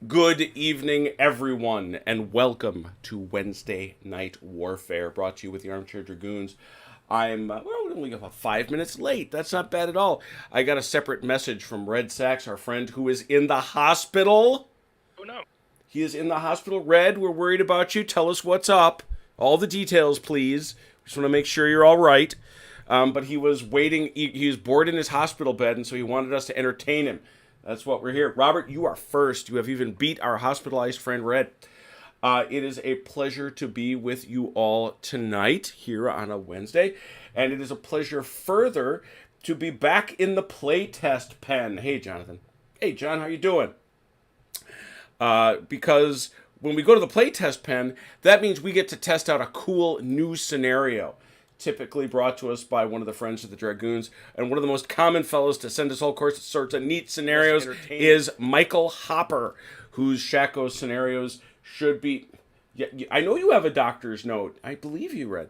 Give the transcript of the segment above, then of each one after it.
Good evening, everyone, and welcome to Wednesday Night Warfare, brought to you with the Armchair Dragoons. We're only about 5 minutes late. That's not bad at all. I got a separate message from Red Sachs, our friend, who is in the hospital. Oh no. He is in the hospital. Red, we're worried about you. Tell us what's up. All the details, please. We just want to make sure you're all right. But he was waiting. He was bored in his hospital bed, and so he wanted us to entertain him. That's what we're here. Robert, you are first. You have even beat our hospitalized friend Red. It is a pleasure to be with you all tonight here on a Wednesday. And it is a pleasure further to be back in the playtest pen. Hey, Jonathan. Hey, John, how you doing? Because when we go to the playtest pen, that means we get to test out a cool new scenario, typically brought to us by one of the friends of the Dragoons. And one of the most common fellows to send us all sorts of neat scenarios is Michael Hopper, whose Shako scenarios should be... Yeah, I know you have a doctor's note. I believe you read.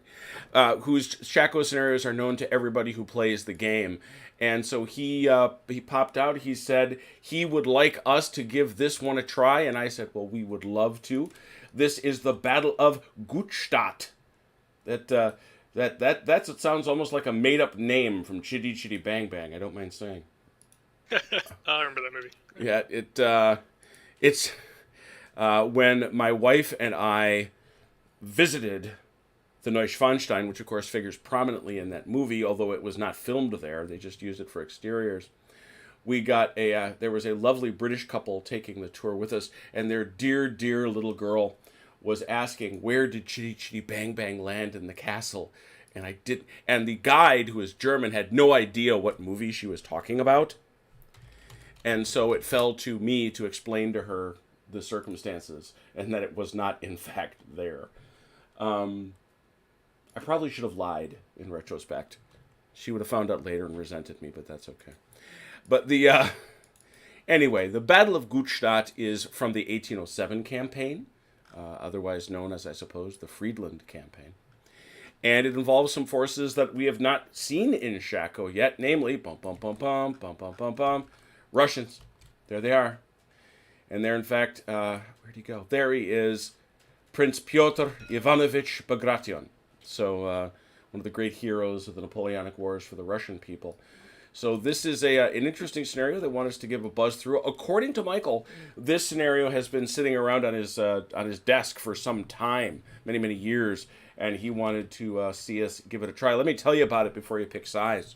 Whose Shako scenarios are known to everybody who plays the game. And so he popped out. He said he would like us to give this one a try. And I said, well, we would love to. This is the Battle of Guttstadt. That's it sounds almost like a made-up name from Chitty Chitty Bang Bang. I don't mind saying. I remember that movie. Yeah, it's when my wife and I visited the Neuschwanstein, which of course figures prominently in that movie, although it was not filmed there. They just used it for exteriors. We got there was a lovely British couple taking the tour with us, and their dear, dear little girl was asking, where did Chitty Chitty Bang Bang land in the castle? And the guide, who is German, had no idea what movie she was talking about. And so it fell to me to explain to her the circumstances, and that it was not, in fact, there. I probably should have lied in retrospect. She would have found out later and resented me, but that's okay. But anyway, the Battle of Guttstadt is from the 1807 campaign, otherwise known as, I suppose, the Friedland campaign. And it involves some forces that we have not seen in Shako yet, namely, Russians. There they are. And there, in fact, where'd he go? There he is, Prince Pyotr Ivanovich Bagration. So, one of the great heroes of the Napoleonic Wars for the Russian people. So this is an interesting scenario they want us to give a buzz through. According to Michael, this scenario has been sitting around on his desk for some time, many, many years, and he wanted to see us give it a try. Let me tell you about it before you pick sides.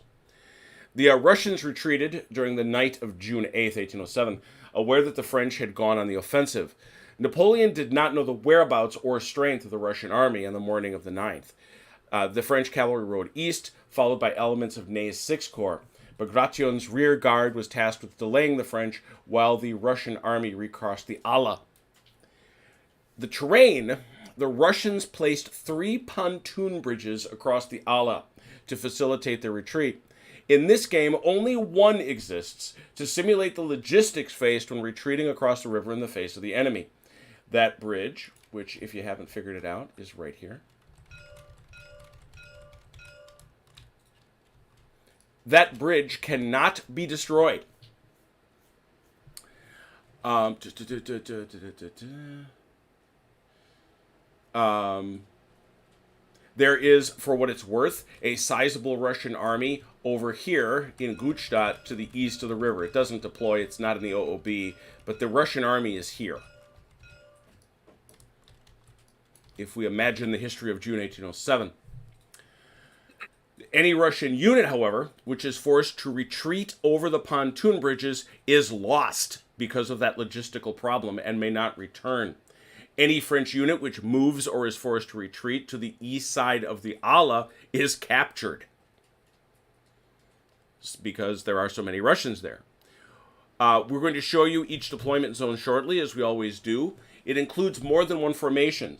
The Russians retreated during the night of June 8th, 1807, aware that the French had gone on the offensive. Napoleon did not know the whereabouts or strength of the Russian army on the morning of the 9th. The French cavalry rode east, followed by elements of Ney's Sixth Corps. Bagration's rear guard was tasked with delaying the French while the Russian army recrossed the Ala. The terrain, the Russians placed 3 pontoon bridges across the Ala to facilitate their retreat. In this game, only one exists to simulate the logistics faced when retreating across the river in the face of the enemy. That bridge, which, if you haven't figured it out, is right here. That bridge cannot be destroyed. There is, for what it's worth, a sizable Russian army over here in Guttstadt to the east of the river. It doesn't deploy, it's not in the OOB, but the Russian army is here. If we imagine the history of June 1807. Any Russian unit, however, which is forced to retreat over the pontoon bridges is lost because of that logistical problem and may not return. Any French unit which moves or is forced to retreat to the east side of the Ala is captured because there are so many Russians there. We're going to show you each deployment zone shortly, as we always do. It includes more than one formation.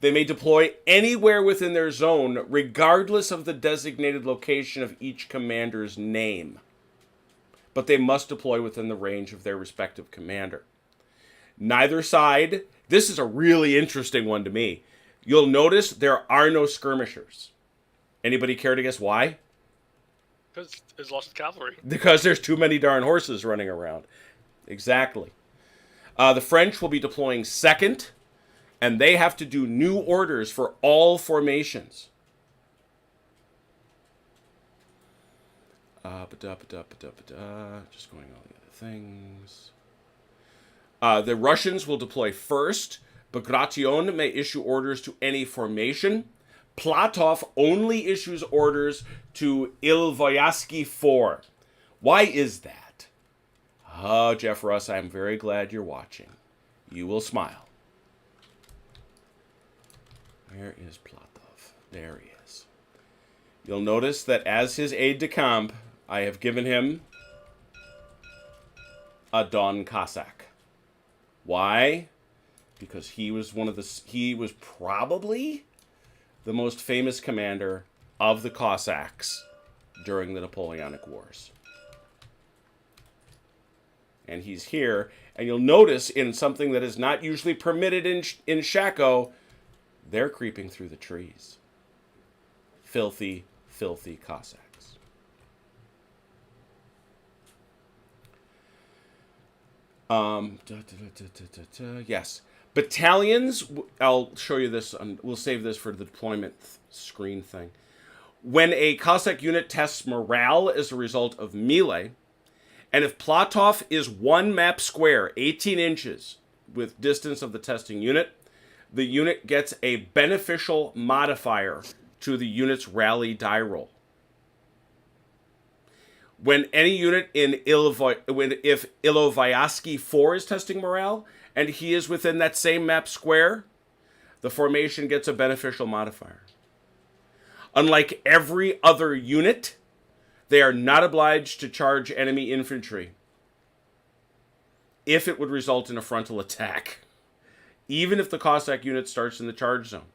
They may deploy anywhere within their zone, regardless of the designated location of each commander's name. But they must deploy within the range of their respective commander. Neither side, this is a really interesting one to me. You'll notice there are no skirmishers. Anybody care to guess why? Because it's lost cavalry. Because there's too many darn horses running around. Exactly. The French will be deploying second, and they have to do new orders for all formations. Just going all the other things. The Russians will deploy first. Bagration may issue orders to any formation. Platov only issues orders to Ilvoyasky 4. Why is that? Oh, Jeff Russ, I'm very glad you're watching. You will smile. Where is Platov? There he is. You'll notice that as his aide-de-camp, I have given him a Don Cossack. Why? Because he was probably the most famous commander of the Cossacks during the Napoleonic Wars. And he's here, and you'll notice in something that is not usually permitted in Shako, they're creeping through the trees. Filthy, filthy Cossacks. Yes. Battalions, I'll show you this, we'll save this for the deployment screen thing. When a Cossack unit tests morale as a result of melee, and if Platov is one map square, 18 inches, with distance of the testing unit, the unit gets a beneficial modifier to the unit's rally die roll. When any unit if Ilovayaski 4 is testing morale, and he is within that same map square, the formation gets a beneficial modifier. Unlike every other unit, they are not obliged to charge enemy infantry if it would result in a frontal attack, even if the Cossack unit starts in the charge zone.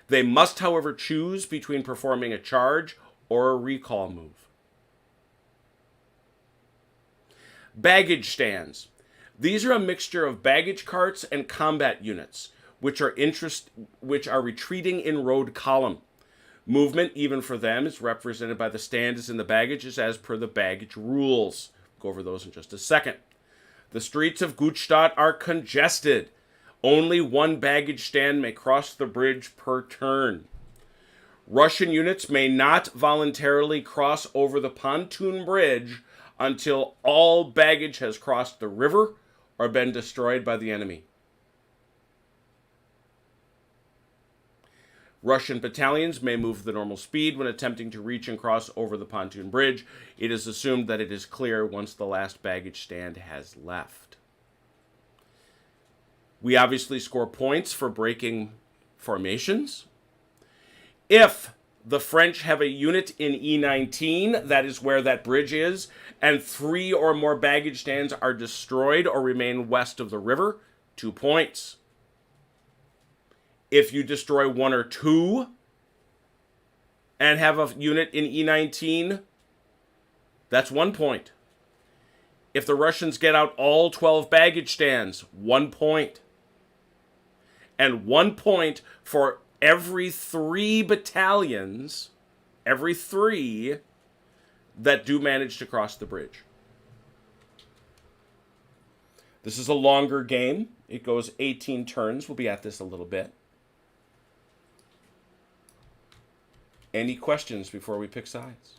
They must, however, choose between performing a charge or a recall move. Baggage stands. These are a mixture of baggage carts and combat units, which are retreating in road column. Movement, even for them, is represented by the stands in the baggages as per the baggage rules. Go over those in just a second. The streets of Guttstadt are congested. Only one baggage stand may cross the bridge per turn. Russian units may not voluntarily cross over the pontoon bridge until all baggage has crossed the river or been destroyed by the enemy. Russian battalions may move the normal speed when attempting to reach and cross over the pontoon bridge. It is assumed that it is clear once the last baggage stand has left. We obviously score points for breaking formations. If the French have a unit in E19, that is where that bridge is, and 3 or more baggage stands are destroyed or remain west of the river, 2 points. If you destroy 1 or 2 and have a unit in E19, that's 1 point. If the Russians get out all 12 baggage stands, 1 point. And 1 point for every 3 battalions, every 3 that do manage to cross the bridge. This is a longer game. It goes 18 turns. We'll be at this a little bit. Any questions before we pick sides?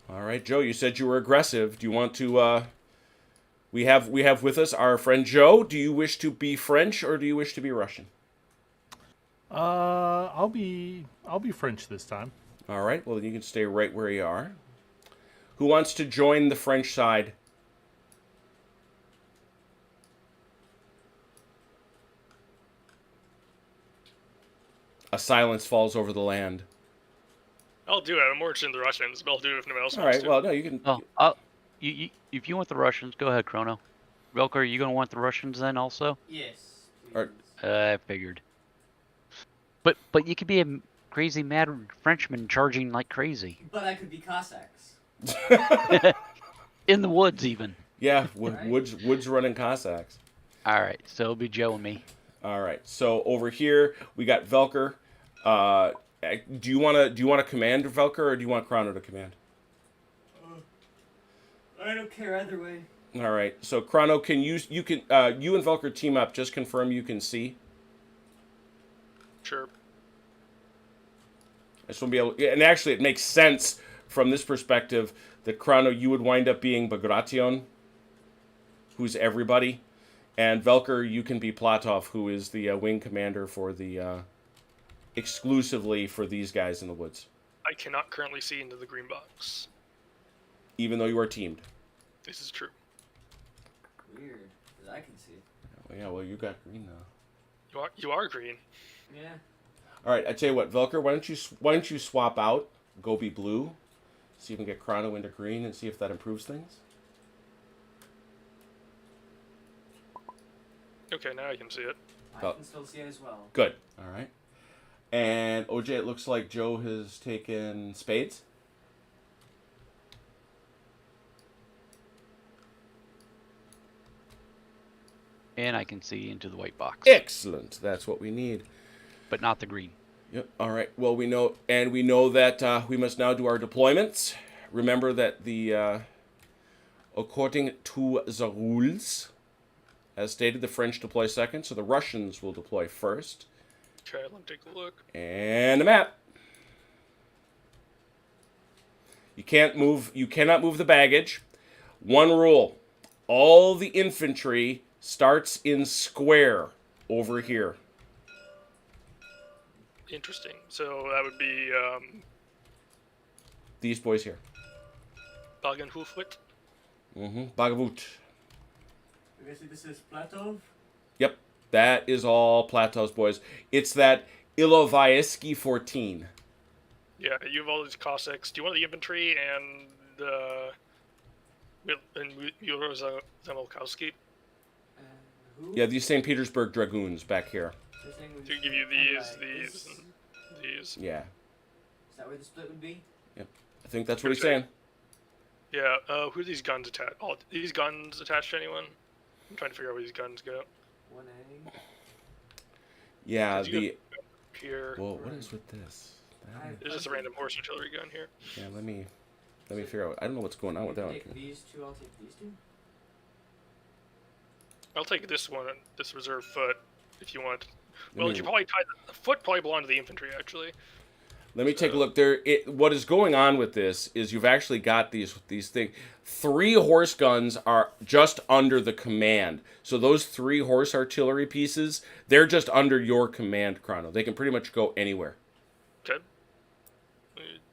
All right, Joe, you said you were aggressive. Do you want to we have with us our friend Joe. Do you wish to be French or do you wish to be Russian? I'll be French this time. All right, well, then you can stay right where you are. Who wants to join the French side? A silence falls over the land. I'll do it. I'm more interested in the Russians, but I'll do it if nobody else All wants right, to. well, no, you can... Oh, if you want the Russians, go ahead, Chrono. Velker, are you going to want the Russians then also? Yes. Or- I figured. But you could be a crazy mad Frenchman charging like crazy. But I could be Cossacks. In the woods, even. Yeah, Right. woods running Cossacks. All right, so it'll be Joe and me. All right, so over here, we got Velker. Do you want to command Velker, or do you want Chrono to command? I don't care either way. All right. So Chrono, you and Velker team up. Just confirm you can see. Sure. I just want to be able, and actually, it makes sense from this perspective that Chrono, you would wind up being Bagration, who's everybody, and Velker, you can be Platov, who is the wing commander for the exclusively for these guys in the woods. I cannot currently see into the green box. Even though you are teamed. This is true. Weird, because I can see. Yeah, well, you got green now. You are green. Yeah. All right, I tell you what, Velker, why don't you swap out, go be blue, see if we can get Chrono into green, and see if that improves things. Okay, now I can see it. I can still see it as well. Good. All right. And OJ, it looks like Joe has taken spades. And I can see into the white box, Excellent. That's what we need. but not the green. Yep. All right. Well, we know that we must now do our deployments. Remember that according to the rules, as stated, the French deploy second, so the Russians will deploy first. Okay, let me take a look. And the map. You cannot move the baggage. One rule: all the infantry starts in square over here. Interesting. So that would be These boys here. Bagenhofwit. Bagavut. I guess this is Platov? Yep, that is all Platov's boys. It's that Ilovaiski 14. Yeah, you have all these Cossacks. Do you want the infantry and Zamolkowski? Who? Yeah, these St. Petersburg Dragoons back here. They're saying we To should give you have, these, like, and these. Yeah, Is that where the split would be? I think that's what he's saying. Yeah, who are these guns attached? Oh, these guns attached to anyone? I'm trying to figure out where these guns go. 1A. Yeah, Did you the... Here. Whoa, what is with this? There's just a random horse artillery gun here. Yeah, let me figure out. I don't know what's going on with that one. Take these two, I'll take these two. I'll take this one, this reserve foot, if you want. Let Well, me- you probably tie the foot probably belong to the infantry actually. Let me take a look. What is going on with this is you've actually got these things. 3 horse guns are just under the command. So those 3 horse artillery pieces, they're just under your command, Chrono. They can pretty much go anywhere. Okay.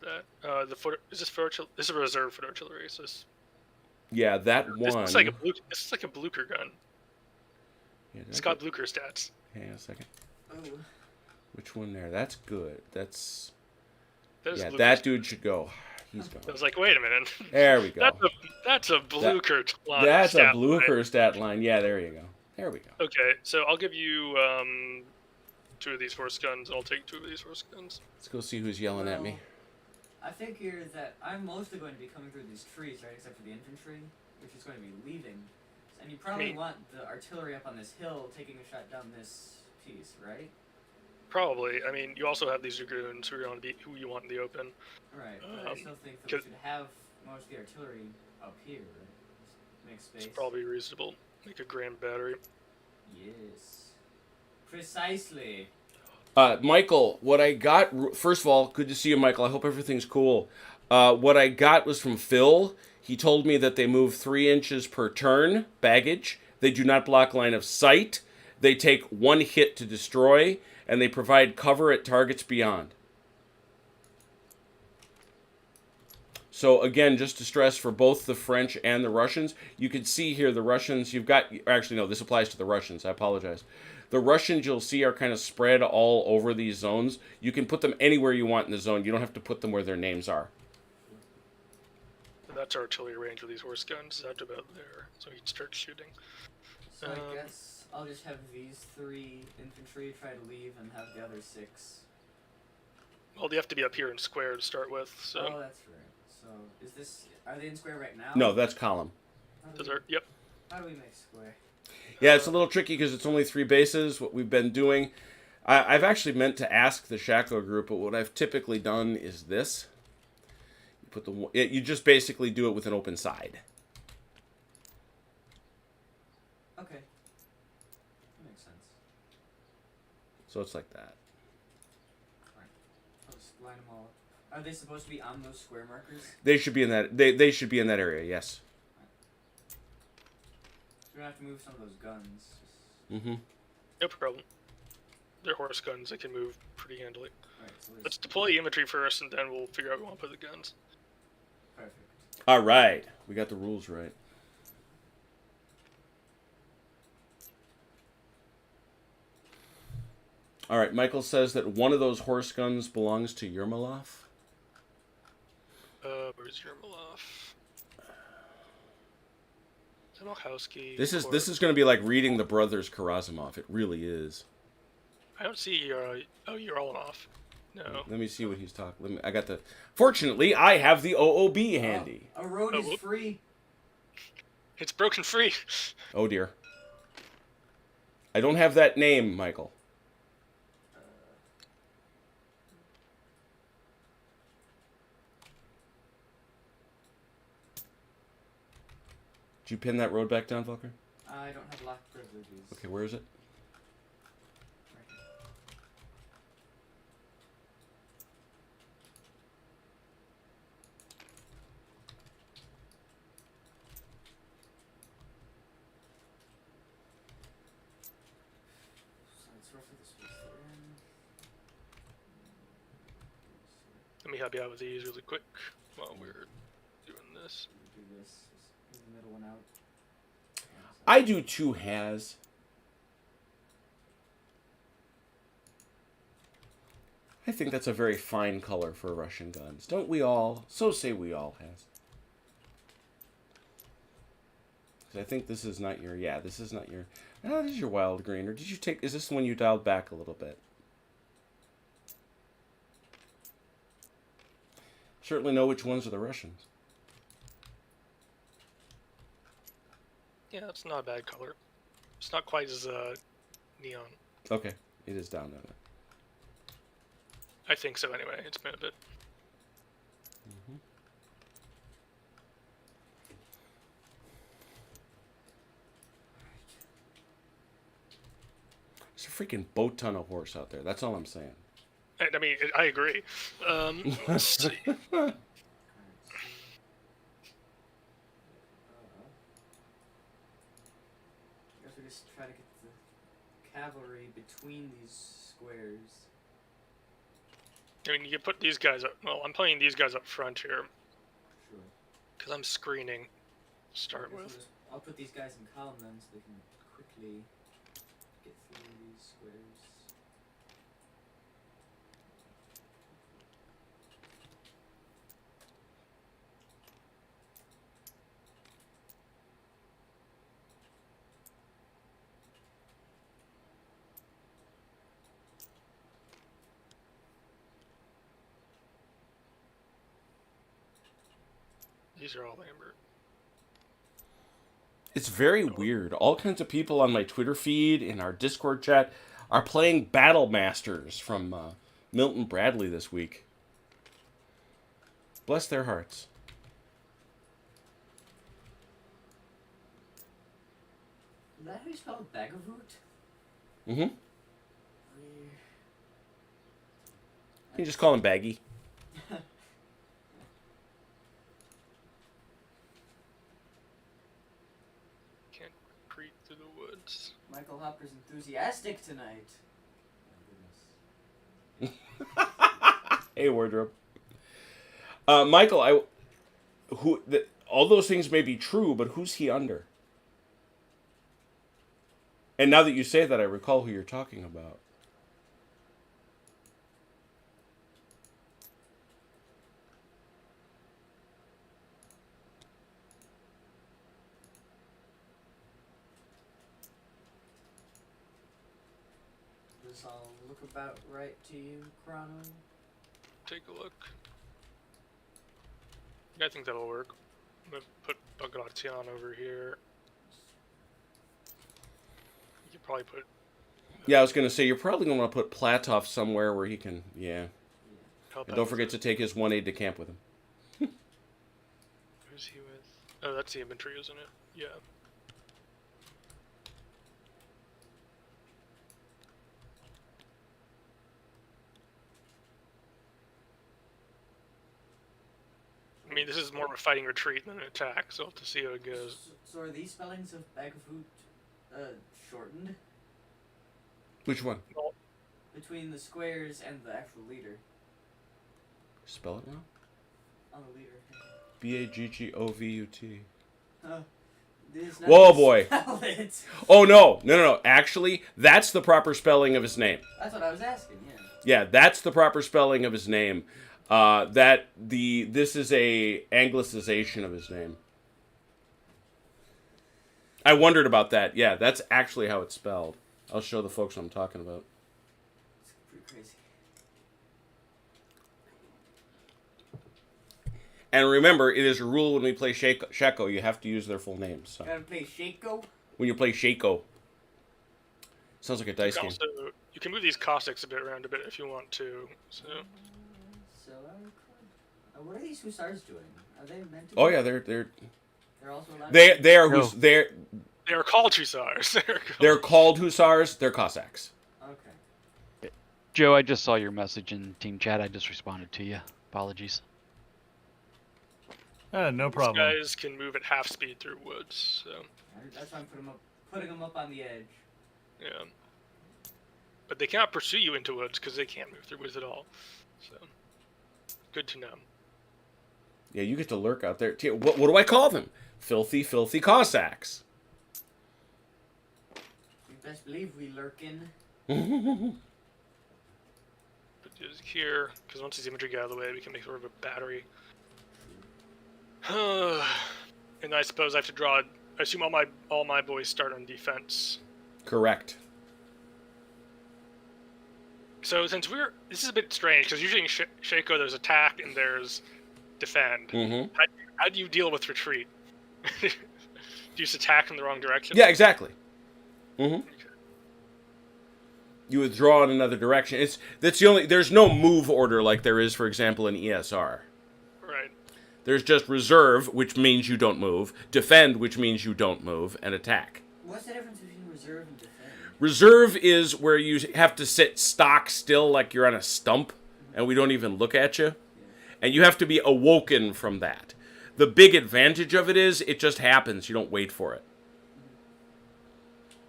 That the foot is this for artillery? This is a reserve foot artillery. So Yeah, that this one. looks like a this is like a Blucher gun. Yeah, It's got Blucher stats. hang on a second. Oh. Which one there? That's good. That's That is yeah. Blucher That stats. dude should go. He's I going. was like, wait a minute. There we go. That's a Blucher line. That's a stat Blucher stat line. Yeah, there you go. There we go. line. Okay, so I'll give you 2 of these horse guns, and I'll take 2 of these horse guns. Let's go see who's yelling at me. I figure that I'm mostly going to be coming through these trees, right, except for the infantry, which is going to be leaving. And you probably Me. want the artillery up on this hill taking a shot down this piece, right? Probably. I mean, you also have these dragoons who you want in the open. Right, but I still think that we should have most of the artillery up here. Make space. It's probably reasonable. Make a grand battery. Yes. Precisely. Michael, what I got, first of all, good to see you, Michael. I hope everything's cool. What I got was from Phil. He told me that they move 3 inches per turn, baggage. They do not block line of sight. They take 1 hit to destroy, and they provide cover at targets beyond. So again, just to stress for both the French and the Russians, you can see here the Russians, actually no, this applies to the Russians, I apologize. The Russians you'll see are kind of spread all over these zones. You can put them anywhere you want in the zone. You don't have to put them where their names are. And that's artillery range with these horse guns. That's about there. So you can start shooting. So I guess I'll just have these 3 infantry try to leave and have the other 6. Well, they have to be up here in square to start with, so... Oh, that's right. So is this? Are they in square right now? No, that's column. Yep. How do we make square? Yeah, it's a little tricky because it's only 3 bases, what we've been doing. I've actually meant to ask the Shako group, but what I've typically done is this. You put you just basically do it with an open side. Okay. That makes sense. So it's like that. Alright. I'll just line them all up. Are they supposed to be on those square markers? They should be in that. They should be in that area. Yes. We're gonna have to move some of those guns. Mm-hmm. No problem. They're horse guns. They can move pretty handily. Alright, so Let's deploy infantry first, and then we'll figure out where we want to put the guns. perfect. All right. We got the rules right. All right. Michael says that one of those horse guns belongs to Yermolov. Where's Yermolov? Zamolkowski. This is going to be like reading the Brothers Karazimov. It really is. I don't see Yermolov. No. Let me see what he's talking. I got the. Fortunately, I have the OOB handy. A road is free. It's broken free. Oh dear. I don't have that name, Michael. Did you pin that road back down, Volker? I don't have lock privileges. Okay, where is it? Right here. So it's roughly the space they're in. Let me help you out with these really quick while we're doing this. Do this. Just move the middle one out. I do two has. I think that's a very fine color for Russian guns. Don't we all? So say we all has. 'Cause I think this is not your... Yeah, this is not your... Oh, this is your wild green. Or did you take... Is this the one you dialed back a little bit? Certainly know which ones are the Russians. Yeah, it's not a bad color. It's not quite as neon. Okay, it is down there. I think so anyway. It's been a bit. Mm-hmm. There's a freaking boat ton of horse out there. That's all I'm saying. I mean, I agree. Let's see. I guess we just try to get the cavalry between these squares. I mean, you can put these guys up. Well, I'm playing these guys up front here Sure. because I'm screening. To start I guess with. I'll put these guys in column then so they can quickly get through these squares. These are all Lambert. It's very weird. All kinds of people on my Twitter feed, in our Discord chat, are playing Battle Masters from Milton Bradley this week. Bless their hearts. Is that how you spell Bagavoot? Mm-hmm. You just call him Baggy. Can't creep through the woods. Michael Hopper's enthusiastic tonight. My goodness. Hey, wardrobe. Michael, all those things may be true, but who's he under? And now that you say that, I recall who you're talking about. Does this all look about right to you, Chrono? Take a look. I think that'll work. I'm gonna put Bagration over here. You could probably put Yeah, I was going to say, you're probably going to want to put Platov somewhere where he can, yeah. Help And out don't with forget it. to take his one aide de camp with him. Who's he with? Oh, that's the infantry, isn't it? Yeah. I mean, this is more of a fighting retreat than an attack, so we'll have to see how it goes. So are these spellings of bag of food shortened Which one? between the squares and the actual leader? Spell it wrong? On the leader. Baggovut. This Whoa, boy. spell it. Oh, no. No. Actually, that's the proper spelling of his name. That's what I was asking. Yeah. Yeah, that's the proper spelling of his name. This is a anglicization of his name. I wondered about that. Yeah, that's actually how it's spelled. I'll show the folks what I'm talking about. It's pretty crazy. And remember, it is a rule when we play Shako, you have to use their full names. So. Gotta play Shako. When you play Shako. Sounds like a dice game. You can move these Cossacks around a bit if you want to. So So what are these hussars doing? Are they meant to? Oh be- yeah, they're They're also allowed. they are No. they are called Hussars. they're called hussars. They're Cossacks. Okay. Joe, I just saw your message in team chat. I just responded to you. Apologies. No These problem. guys can move at half speed through woods. So That's why I'm putting them up on the edge. yeah, but they cannot pursue you into woods because they can't move through woods at all. So good to know. Yeah, you get to lurk out there. What do I call them? Filthy Cossacks. You best believe we lurking. But just here, because once these infantry get out of the way, we can make sort of a battery. And I suppose I have to draw. I assume all my boys start on defense. Correct. So since this is a bit strange because usually in Shako there's attack and there's defend. Mm-hmm. How do you deal with retreat? Do you just attack in the wrong direction? Yeah, exactly. Mm-hmm. You withdraw in another direction. There's no move order like there is, for example, in ESR. Right. There's just reserve, which means you don't move, defend, which means you don't move, and attack. What's the difference between reserve and defend? Reserve is where you have to sit stock still like you're on a stump, and we don't even look at you. And you have to be awoken from that. The big advantage of it is it just happens. You don't wait for it.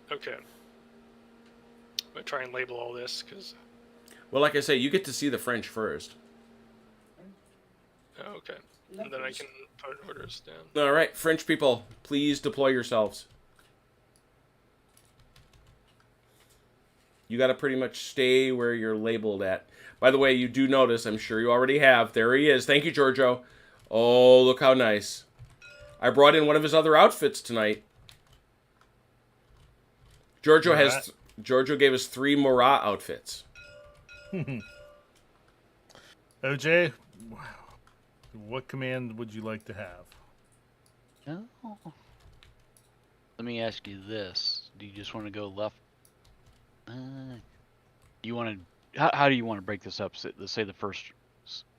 Okay. I'm gonna try and label all this because. Well, like I say, you get to see the French first. Oh, okay. And then I can put orders down. All right, French people, please deploy yourselves. You got to pretty much stay where you're labeled at. By the way, you do notice, I'm sure you already have. There he is. Thank you, Giorgio. Oh, look how nice. I brought in one of his other outfits tonight. Giorgio gave us 3 Murat outfits. OJ, what command would you like to have? Oh. Let me ask you this: do you just want to go left? Do you want to? How do you want to break this up? Let's say the first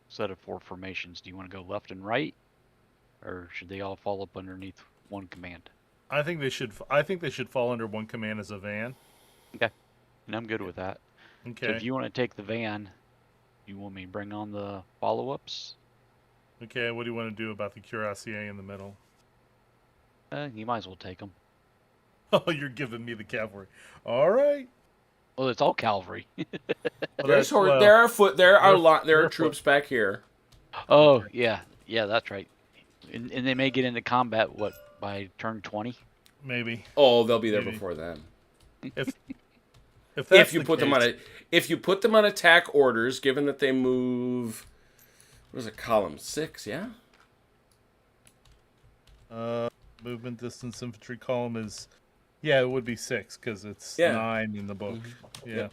set of 4 formations. Do you want to go left and right, or should they all fall up underneath one command? I think they should. I think they should fall under one command as a van. Okay, and I'm good with that. Okay. So if you want to take the van, you want me to bring on the follow-ups? Okay. What do you want to do about the cuirassier in the middle? You might as well take them. Oh, you're giving me the cavalry. All right. Well, it's all cavalry. There's well, there are there are they're troops back here. Oh, yeah, that's right. And they may get into combat by turn 20. Maybe. Oh, they'll be there Maybe. before then. If that's If you the put them case, if you put them on attack orders, given that they move, what is it, column 6? Yeah. movement distance infantry column is, yeah, it would be 6 because it's Yeah. 9 in the book. Mm-hmm. Yeah. Yep.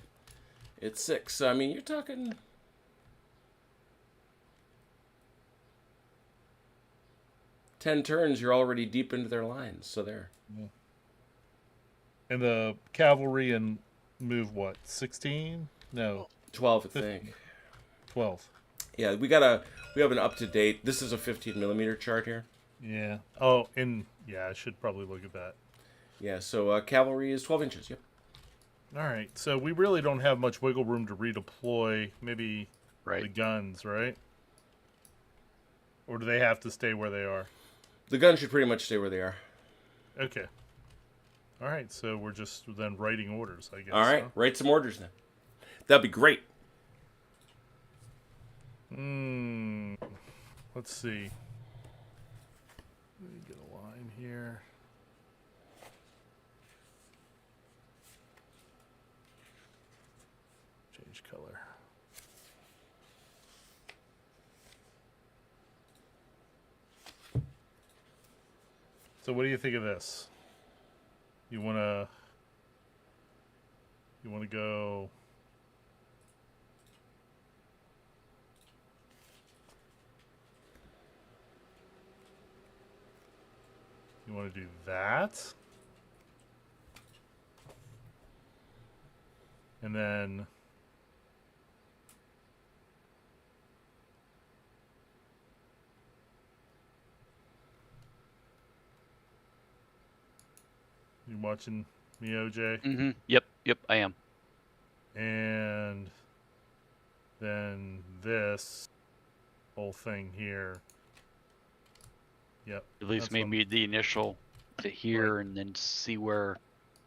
It's 6. So, I mean, you're talking 10 turns. You're already deep into their lines. So there. And the cavalry and move what? 16? No, 12, I think. 12. Yeah, we have an up to date. This is a 15 millimeter chart here. Yeah. Oh, and yeah, I should probably look at that. Yeah, so cavalry is 12 inches. Yep. All right, so we really don't have much wiggle room to redeploy. Maybe the Right. guns, right? Or do they have to stay where they are? The guns should pretty much stay where they are. Okay. All right, so we're just then writing orders, I guess. All right, huh? write some orders then. That'd be great. Let's see. Let me get a line here. Change color. So what do you think of this? You wanna go You want to do that? And then you watching me, OJ? Mm-hmm. Yep, I am. And then this whole thing here. Yep. At least that's what maybe the initial to here and then see where.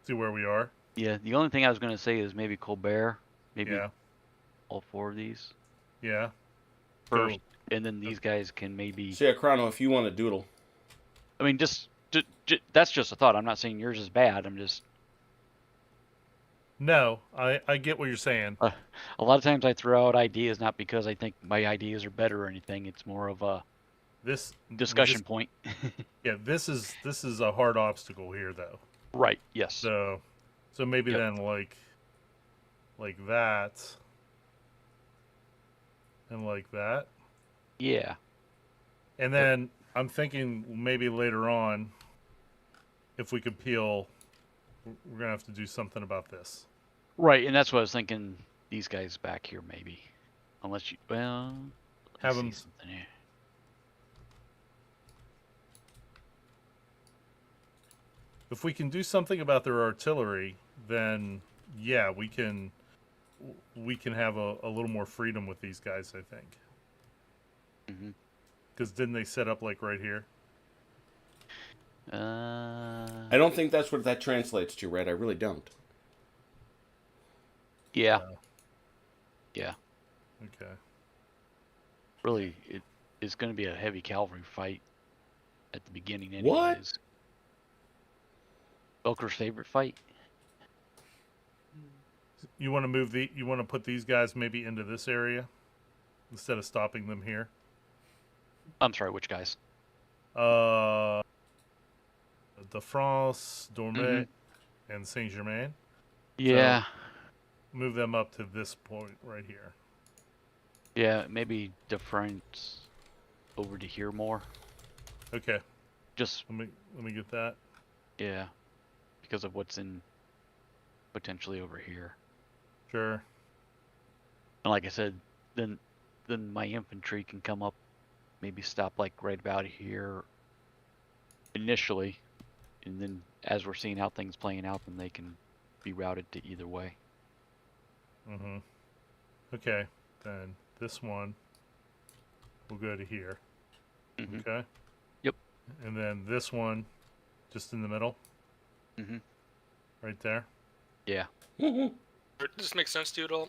see where we are. Yeah, the only thing I was going to say is maybe Colbert. Maybe Yeah. all 4 of these Yeah. first. And then these guys can maybe. So yeah, Chrono, if you want to doodle. I mean, that's just a thought. I'm not saying yours is bad. I'm just. No, I get what you're saying. A lot of times I throw out ideas not because I think my ideas are better or anything. It's more of a This discussion point. Yeah, this is a hard obstacle here though. Right. Yes. So maybe Yep. then like that and like that. Yeah. And then I'm thinking maybe later on if we could peel we're going to have to do something about this. Right, and that's what I was thinking. These guys back here, maybe, unless you Have see them something here. If we can do something about their artillery, then yeah, we can have a little more freedom with these guys, I think. Mhm. Because didn't they set up like right here? I don't think that's what that translates to, Red. I really don't. Yeah. Oh. Yeah. Okay. Really, it is going to be a heavy cavalry fight at the beginning, What? anyways. Belker's favorite fight. You want to put these guys maybe into this area instead of stopping them here? I'm sorry, which guys? De France, Dormet, and Saint Germain. Yeah. Move them up to this point right here. Yeah, maybe different over to here more. Okay. Just Let me get that. yeah, because of what's in potentially over here. Sure. And like I said, then my infantry can come up, maybe stop like right about here initially, and then as we're seeing how things playing out, then they can be routed to either way. Mm-hmm. Okay. Then this one will go to here. Mhm. Okay. Yep. And then this one, just in the middle. Mhm. Right there. Yeah. Does this make sense to you at all?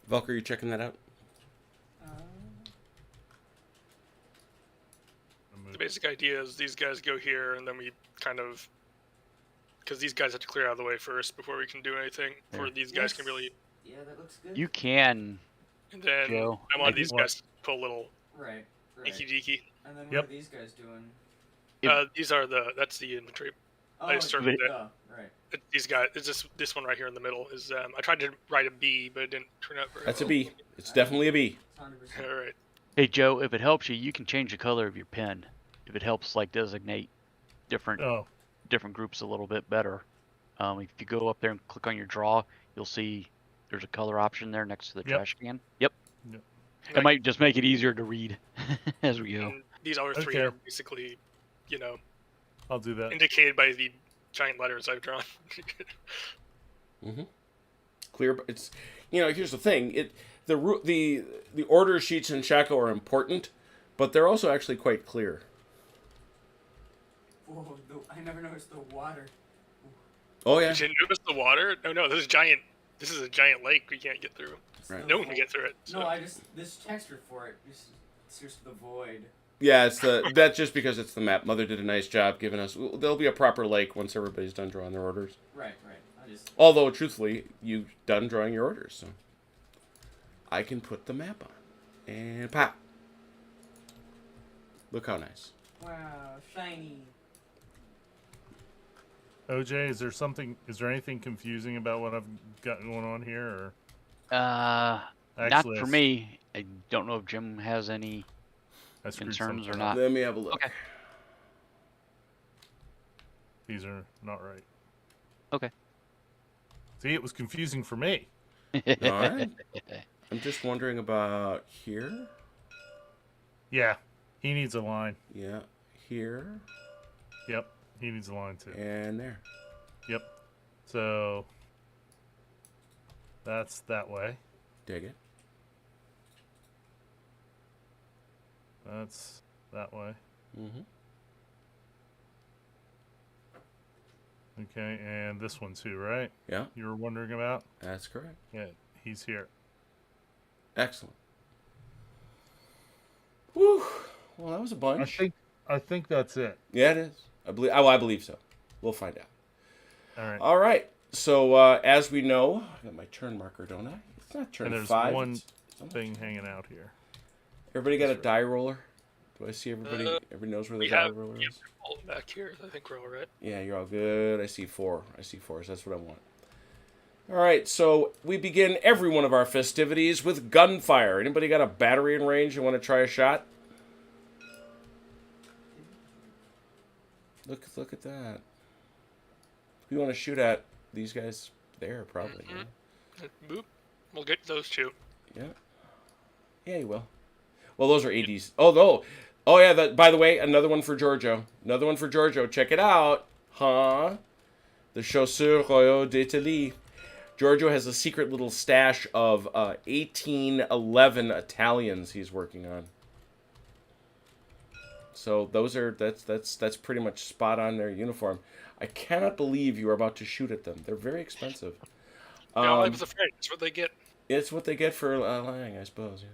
Velker, you checking that out? The basic idea is these guys go here, and then we kind of, because these guys have to clear out of the way first before we can do anything. Before these guys can really, Yeah, that looks good. You can. and then Joe, I want I these think- guys to pull a little Right. inky deaky. And then what Yep. are these guys doing? These are that's the infantry. Oh, I started it. right. These guys, it's this one right here in the middle is. I tried to write a B, but it didn't turn out very That's a well. B. It's definitely a B. It's 100%. All right. Hey Joe, if it helps you, you can change the color of your pen. If it helps, like designate different Oh. different groups a little bit better. If you go up there and click on your draw, you'll see there's a color option there next to the Yep. trash can. Yep. Yep. It might just make it easier to read as we go. And these other three Okay. are basically, I'll do that. indicated by the giant letters I've drawn. Clear. It's here's the thing. The order sheets in Shako are important, but they're also actually quite clear. Whoa, I never noticed the water. Oh yeah. You didn't notice the water? No, this is giant. This is a giant lake we can't get through. Right. No one can get through it. So. No, this texture for it, it's just the void. Yeah, that's just because it's the map. Mother did a nice job giving us. There'll be a proper lake once everybody's done drawing their orders. Right. Although, truthfully, you've done drawing your orders, so I can put the map on and pop. Look how nice. Wow, shiny. OJ, is there anything confusing about what I've got going on here? Or Not for me. I don't know if Jim has any I screwed concerns or something not. up. Let me have a look. Okay. These are not right. Okay. See, it was confusing for me. All right. I'm just wondering about here. Yeah, he needs a line. Yeah, here Yep, he needs a line too. and there. Yep. So that's that way. Dig it. That's that way. Mm-hmm. Okay, and this one too, right? Yeah, You were wondering about? that's correct. Yeah, he's here. Excellent. Whew. Well, that was a bunch. I think that's it. Yeah, it is. I believe. Oh, I believe so. We'll find out. All right. All right. So as we know, I got my turn marker, don't I? It's not turn And there's 5. one it's thing hanging out here. Everybody got a That's right. die roller? Do I see everybody? Everybody knows where the We die have roller yeah, is? all back here. I think we're all right. Yeah, you're all good. I see 4. So that's what I want. All right, so we begin every one of our festivities with gunfire. Anybody got a battery in range and want to try a shot? Look at that. We want to shoot at these guys there, probably. Boop. We'll get those two. Yeah. Yeah, you will. Well, those are ADs. Oh, no. Oh, yeah. By the way, another one for Giorgio. Check it out. Huh? The Chaussures Royaux d'Italie. Giorgio has a secret little stash of 1811 Italians he's working on. So that's pretty much spot on their uniform. I cannot believe you are about to shoot at them. They're very expensive. No, I was afraid. That's what they get. It's what they get for lying, I suppose. Yeah.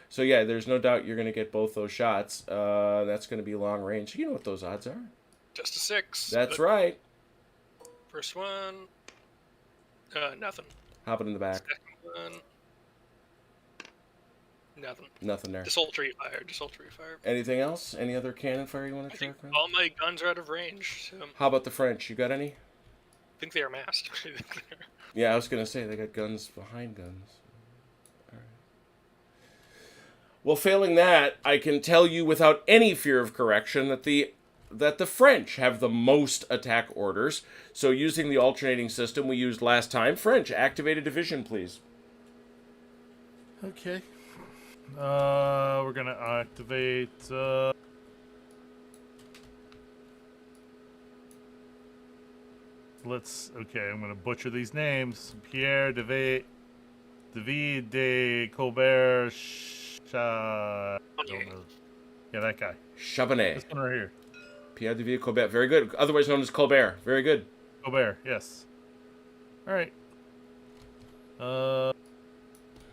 So yeah, there's no doubt you're going to get both those shots. That's going to be long range. You know what those odds are. Just a 6. That's but right. First one. Nothing. Hopping in the back. Second one. Nothing. Nothing there. Desultory fire. Anything else? Any other cannon fire you want I to think try? all my guns are out of range. So I How about the French? You got any? think they are masked. Yeah, I was going to say they got guns behind guns. All right. Well, failing that, I can tell you without any fear of correction that the French have the most attack orders. So using the alternating system we used last time, French, activate a division, please. Okay. We're gonna activate. Okay, I'm gonna butcher these names. Pierre David de Colbert. I don't know. Yeah, that guy. Chabanais. This one right here. Pierre de Colbert. Very good. Otherwise known as Colbert. Very good. Colbert. Yes. All right.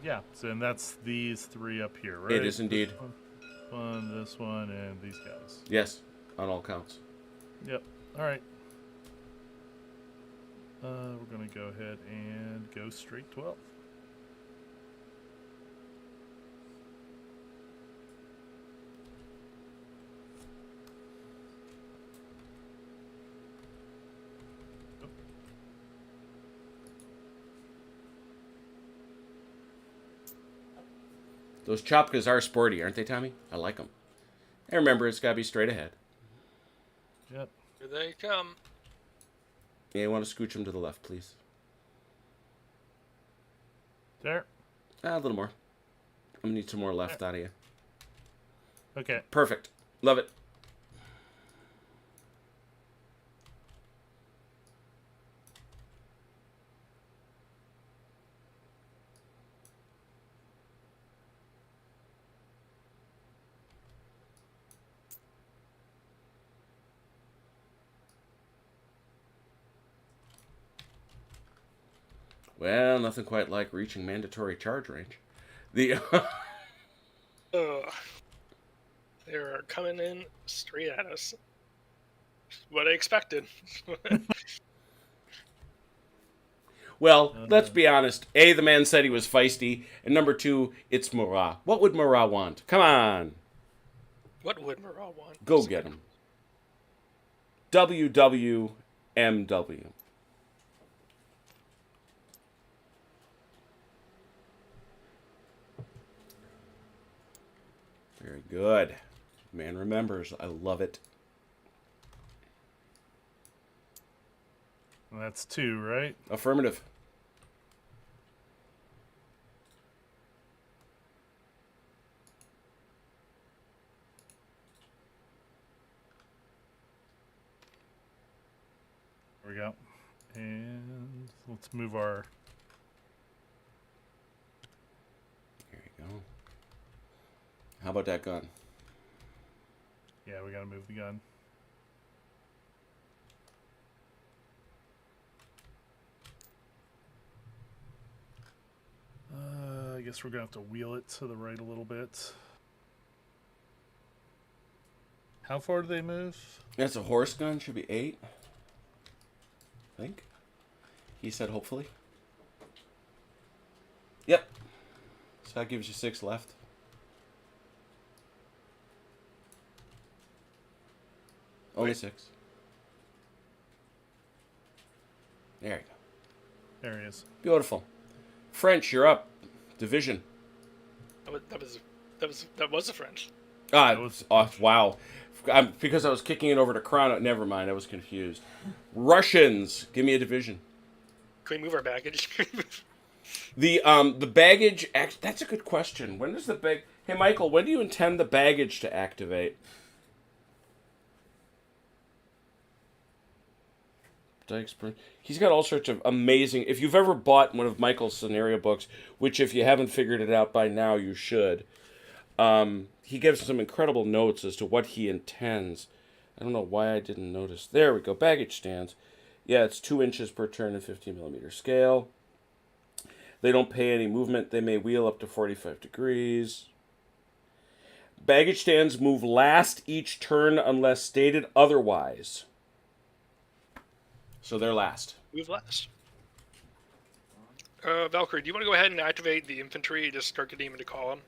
Yeah. So and that's these 3 up here, right? It is indeed. This one, and these guys. Yes, on all counts. Yep. All right. We're gonna go ahead and go straight 12. Those Chopkas are sporty, aren't they, Tommy? I like them. And remember, it's got to be straight ahead. Yep. Here they come. Yeah, you want to scooch him to the left, please. There. A little more. I'm going to need some more left out of you. Okay. Perfect. Love it. Well, nothing quite like reaching mandatory charge range. The They're coming in straight at us. What I expected. Well, let's be honest. A, the man said he was feisty, and number two, it's Murat. What would Murat want? Come on, What would Murat want? go get him. WWMW. Very good. Man remembers. I love it. That's 2, right? Affirmative. There we go. And let's move our... There you go. How about that gun? Yeah, we gotta move the gun. I guess we're gonna have to wheel it to the right a little bit. How far do they move? That's a horse gun. Should be 8. I think. He said hopefully. Yep. So that gives you 6 left. Only 6. There you go. There he is. Beautiful. French, you're up. Division. That was a French. Ah, was- wow. Because I was kicking it over to Chrono. Never mind, I was confused. Russians, give me a division. Can we move our baggage? The baggage. That's a good question. When does the bag? Hey, Michael, when do you intend the baggage to activate? He's got all sorts of amazing... If you've ever bought one of Michael's scenario books, which if you haven't figured it out by now, you should, he gives some incredible notes as to what he intends. I don't know why I didn't notice. There we go. Baggage stands. Yeah, it's 2 inches per turn in 15mm scale. They don't pay any movement. They may wheel up to 45 degrees. Baggage stands move last each turn unless stated otherwise. So they're last. Move last. Valkyrie, do you want to go ahead and activate the infantry? Just start getting them into column.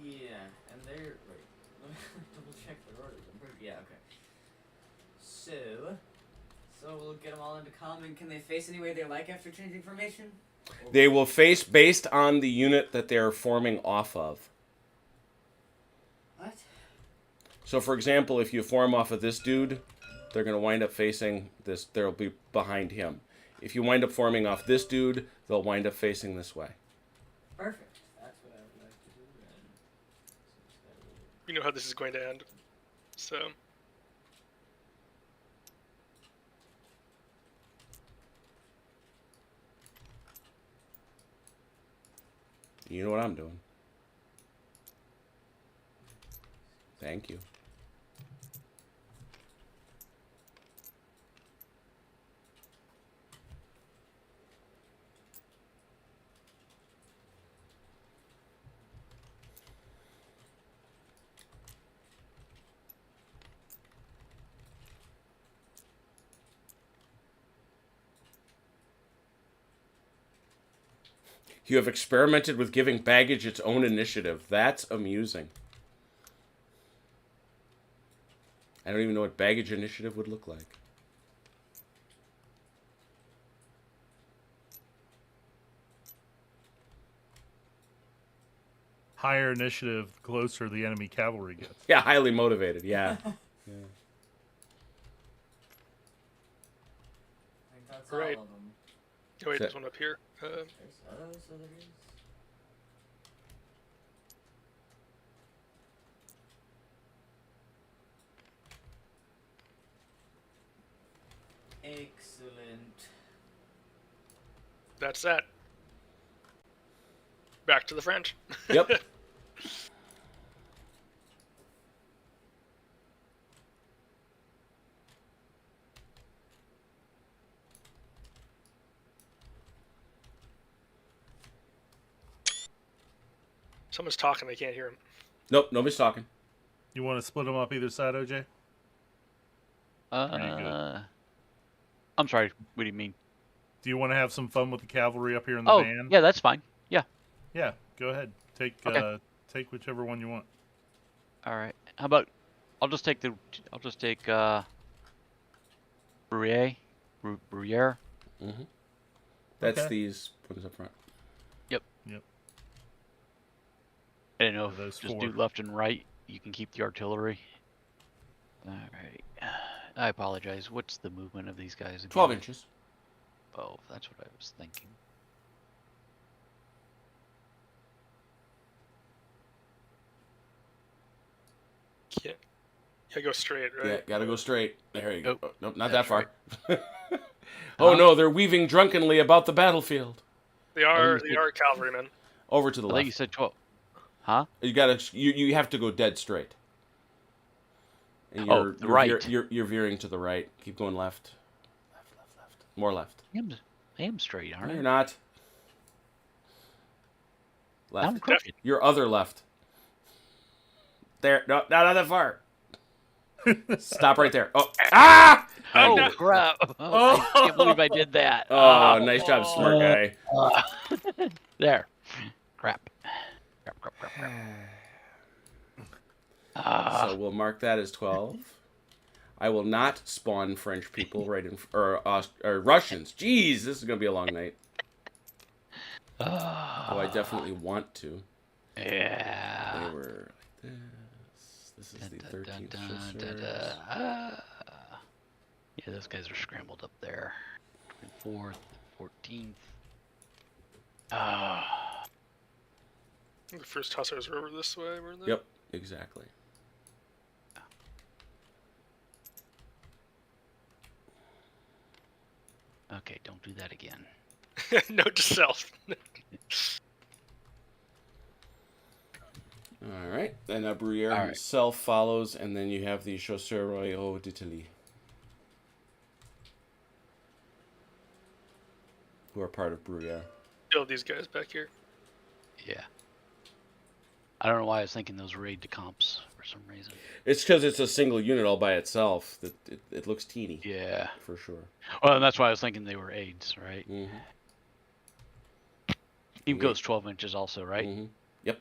Yeah, and they're... Wait, let me double check their order. Yeah, okay. So we'll get them all into column, and can they face any way they like after changing formation? They will face based on the unit that they're forming off of. What? So, for example, if you form off of this dude, they're going to wind up facing this. They'll be behind him. If you wind up forming off this dude, they'll wind up facing this way. Perfect. That's what I would like to do then. You know how this is going to end. So, You know what I'm doing. Thank you. You have experimented with giving baggage its own initiative. That's amusing. I don't even know what baggage initiative would look like. Higher initiative, the closer the enemy cavalry gets. Yeah, highly motivated. Yeah. Yeah. That's Right. all of them. Oh, wait, So- there's one up here. So there is. Excellent. That's that. Back to the French. Yep. Someone's talking. They can't hear him. Nope, nobody's talking. You want to split them up either side, OJ? Pretty good. I'm sorry. What do you mean? Do you want to have some fun with the cavalry up here in the Oh, van? yeah, that's fine. Yeah. Yeah, go ahead. Take Okay. take whichever one you want. All right. How about I'll just take Bruyere. Bruyere. Mm-hmm. That's Okay. these ones up front. I don't know if Those just four. do left and right. You can keep the artillery. All right. I apologize. What's the movement of these guys again? 12 inches. Oh, that's what I was thinking. Yeah, go straight, right? Yeah, gotta go straight. There you go. Oh, Oh, nope, not that that's far. right. Oh Huh? no, they're weaving drunkenly about the battlefield. They are you said- cavalrymen. Over to the I thought you left. said 12. Huh? You have to go dead straight. And Oh, the right. You're veering to the right. Keep going left. Left. More left. I am straight, No, aren't you're I? not. I'm Left. crooked. Your other left. There. No, not that far. Stop right there. Oh, ah! Oh, no. crap. Oh, I can't believe I did that. Oh, nice job, smart guy. There. Crap. Crap. So we'll mark that as 12. I will not spawn French people right in, or Russians. Jeez, this is gonna be a long night. Oh, I definitely want to. Yeah. They were like this. This is the 13th Chasseurs. Yeah, those guys are scrambled up there. 24th, 14th. The first hussars were over this way, weren't they? Yep, exactly. Okay, don't do that again. Note to self. All right, and Bruyere All right. himself follows, and then you have the Chasseurs Royaux d'Italie, who are part of Bruyere. Build these guys back here. Yeah. I don't know why I was thinking those were aid de camps for some reason. It's because it's a single unit all by itself that it looks teeny. Yeah. For sure. Well, and that's why I was thinking they were aids, right? Mm-hmm. Team goes 12 inches also, right? Mm-hmm. Yep.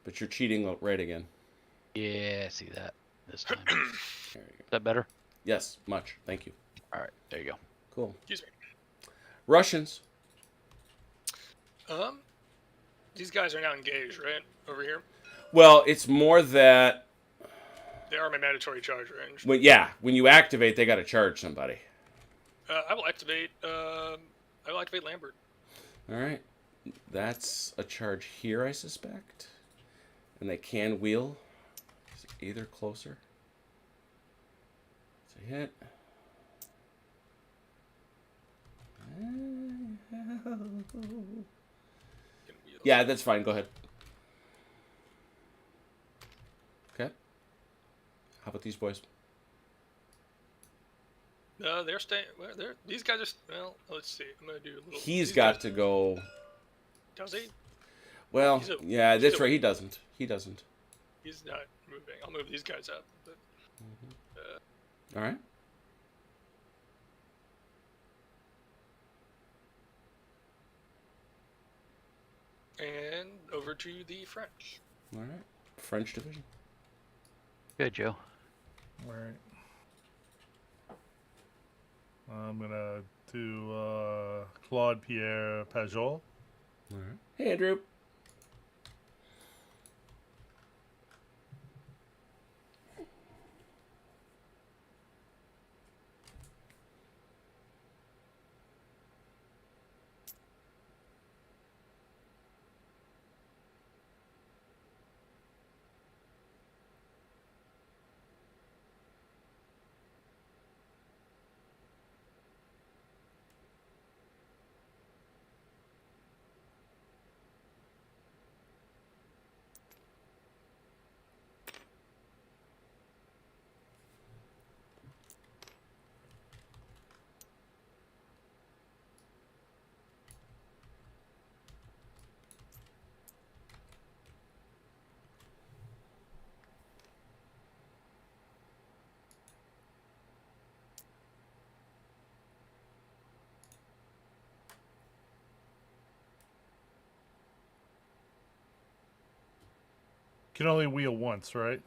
But you're cheating right again. Yeah, I see that this time. There you Is go. that better? Yes, much. Thank you. All right, there you go. Cool. Excuse me. Russians. These guys are now engaged, right? Over here. Well, it's more that They are my mandatory charge range. when you activate, they got to charge somebody. I will activate. I will activate Lambert. All right. That's a charge here, I suspect. And they can wheel. It's either closer. It's a hit. Yeah, that's fine. Go ahead. Okay. How about these boys? They're staying. Well, these guys are. Well, let's see. I'm gonna do a little. He's these got guys- to go. Does he? Well, He's a- yeah, he's that's a- right. He doesn't. He doesn't. He's not moving. I'll move these guys up. But, All right. and over to the French. All right. French division. Good, Joe. All right. I'm gonna do Claude Pierre Pajol. All right. Hey, Andrew. Can only wheel once, right?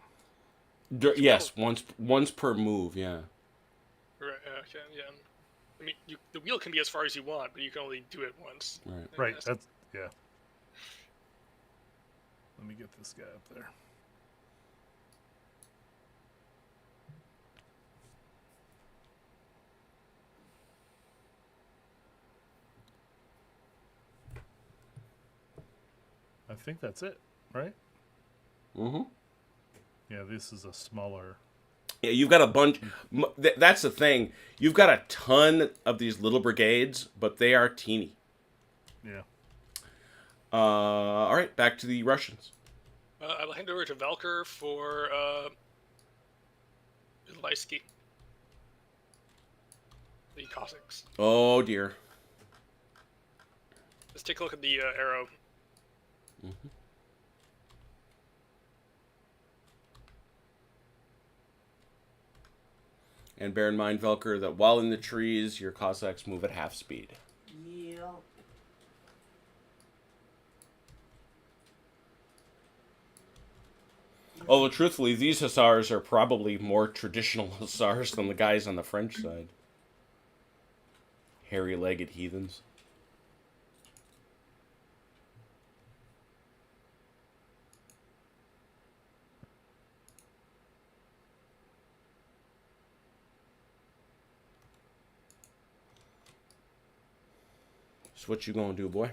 Yes, once per move. Yeah. Right. Okay. Yeah. I mean, the wheel can be as far as you want, but you can only do it once. Right. I Right. guess. That's yeah. Let me get this guy up there. I think that's it, right? Mm-hmm. Yeah, this is a smaller. Yeah, you've got a bunch. That's the thing. You've got a ton of these little brigades, but they are teeny. Yeah. All right, back to the Russians. I'll hand over to Valkyr for Lysky. The Cossacks. Oh dear. Let's take a look at the arrow. Mm-hmm. And bear in mind, Velker, that while in the trees, your Cossacks move at half speed. Yep. Although, truthfully, these Hussars are probably more traditional Hussars than the guys on the French side. Hairy-legged heathens. So what you gonna do, boy?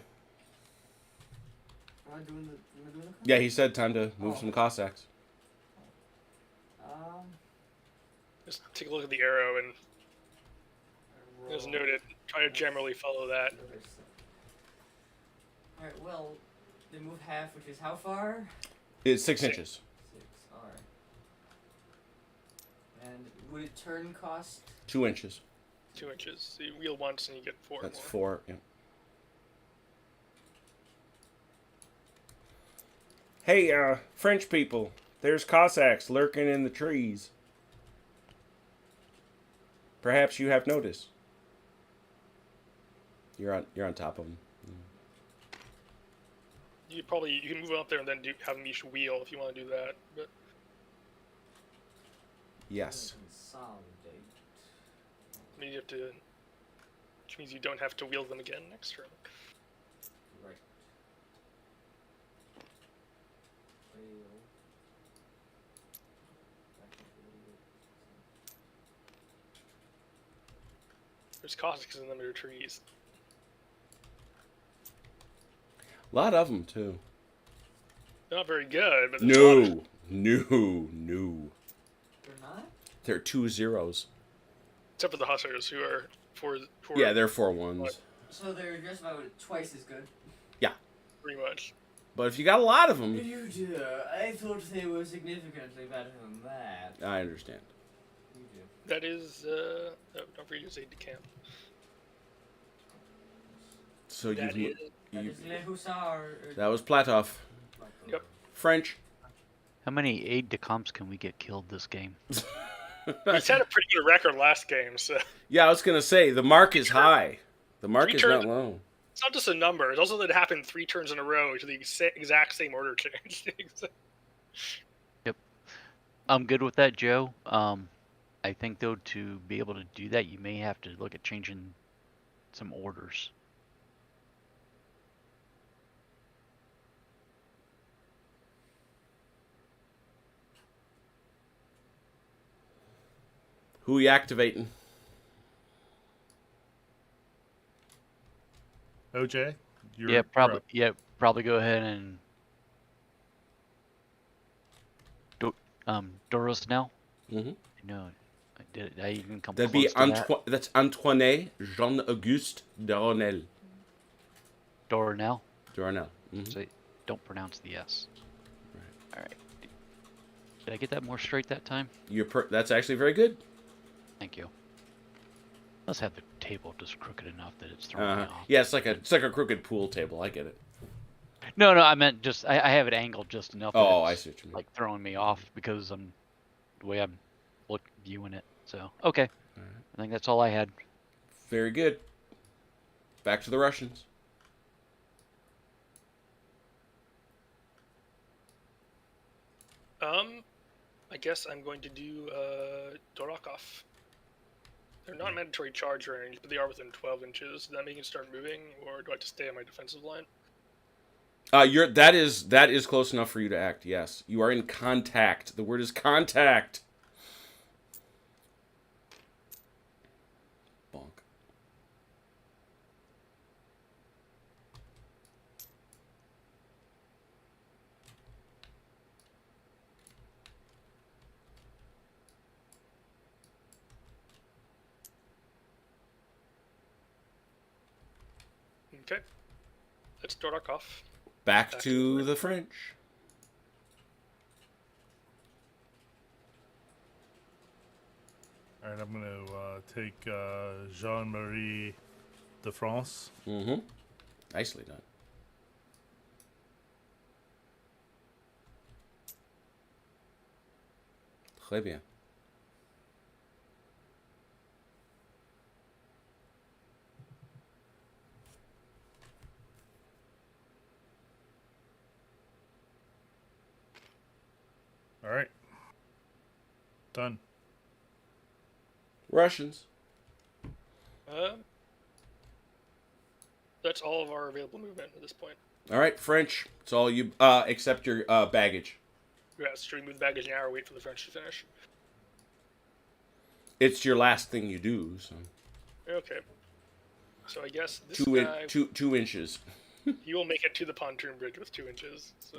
Am I doing the Yeah, he said time to move Oh. some Cossacks. Just take a look at the arrow and, as roll. noted, try to generally follow that. Alright, well, they move half, which is how far? It's 6 inches. 6, alright. And would it turn cost? 2 inches. 2 inches. So you wheel once and you get 4 That's more. 4. Yeah. Hey, French people. There's Cossacks lurking in the trees. Perhaps you have noticed. You're on top of them. You can move up there and then have them each wheel if you want to do that. But Yes. Consolidate. I mean, you have to, which means you don't have to wheel them again next turn. Right. Wheel. Back up a little bit. There's Cossacks in them under trees. A lot of them too. They're not very good, but there's a lot of, No. They're not? They're 2 zeros. except for the Hussars who are four. Yeah, they're 4 ones. So they're just about twice as good. pretty much. But if you got a lot of them, You do. I thought they were significantly better than that. I understand. You do. That is, don't forget your aid de camp. So That you is, That is Le Hussar. that was Platov. Yep. French. How many aide de camps can we get killed this game? he's had a pretty good record last game, so Yeah, I was gonna say the mark is high. The mark is not low. it's not just a number. It's also that it happened 3 turns in a row to the exact same order change. I'm good with that, Joe. I think though to be able to do that, you may have to look at changing some orders. Who you activating? OJ? Yeah, probably. Yeah, probably go ahead and Doros now. Mm-hmm. No, did I even come That'd close be to that? That's Antoine Jean Auguste Doronel. Doronel. Doronel. Mm-hmm. So don't pronounce the S. All right. Did I get that more straight that time? That's actually very good. Thank you. Let's have the table just crooked enough that it's throwing me off. Yeah, it's like a crooked pool table. I get it. No, I meant just I have it angled just enough. That Oh, I it's, see what you mean. like throwing me off because I'm the way I'm viewing it. So okay, Alright. I think that's all I had. Very good. Back to the Russians. I guess I'm going to do Dorakov. They're not mandatory charge range, but they are within 12 inches. Does that make you start moving, or do I have to stay on my defensive line? That is close enough for you to act. Yes, you are in contact. The word is contact. Bonk. Okay. Let's Dorakov. Back to the French. All right, I'm going to take Jean-Marie de France. Mm-hmm. Nicely done. Très bien. All right. Done. Russians. That's all of our available movement at this point. All right, French. It's all you, except your baggage. Yes, should we move the baggage now or wait for the French to finish? It's your last thing you do. So Okay. So I guess this 2 guy, 2 inches. he will make it to the pontoon bridge with 2 inches. So.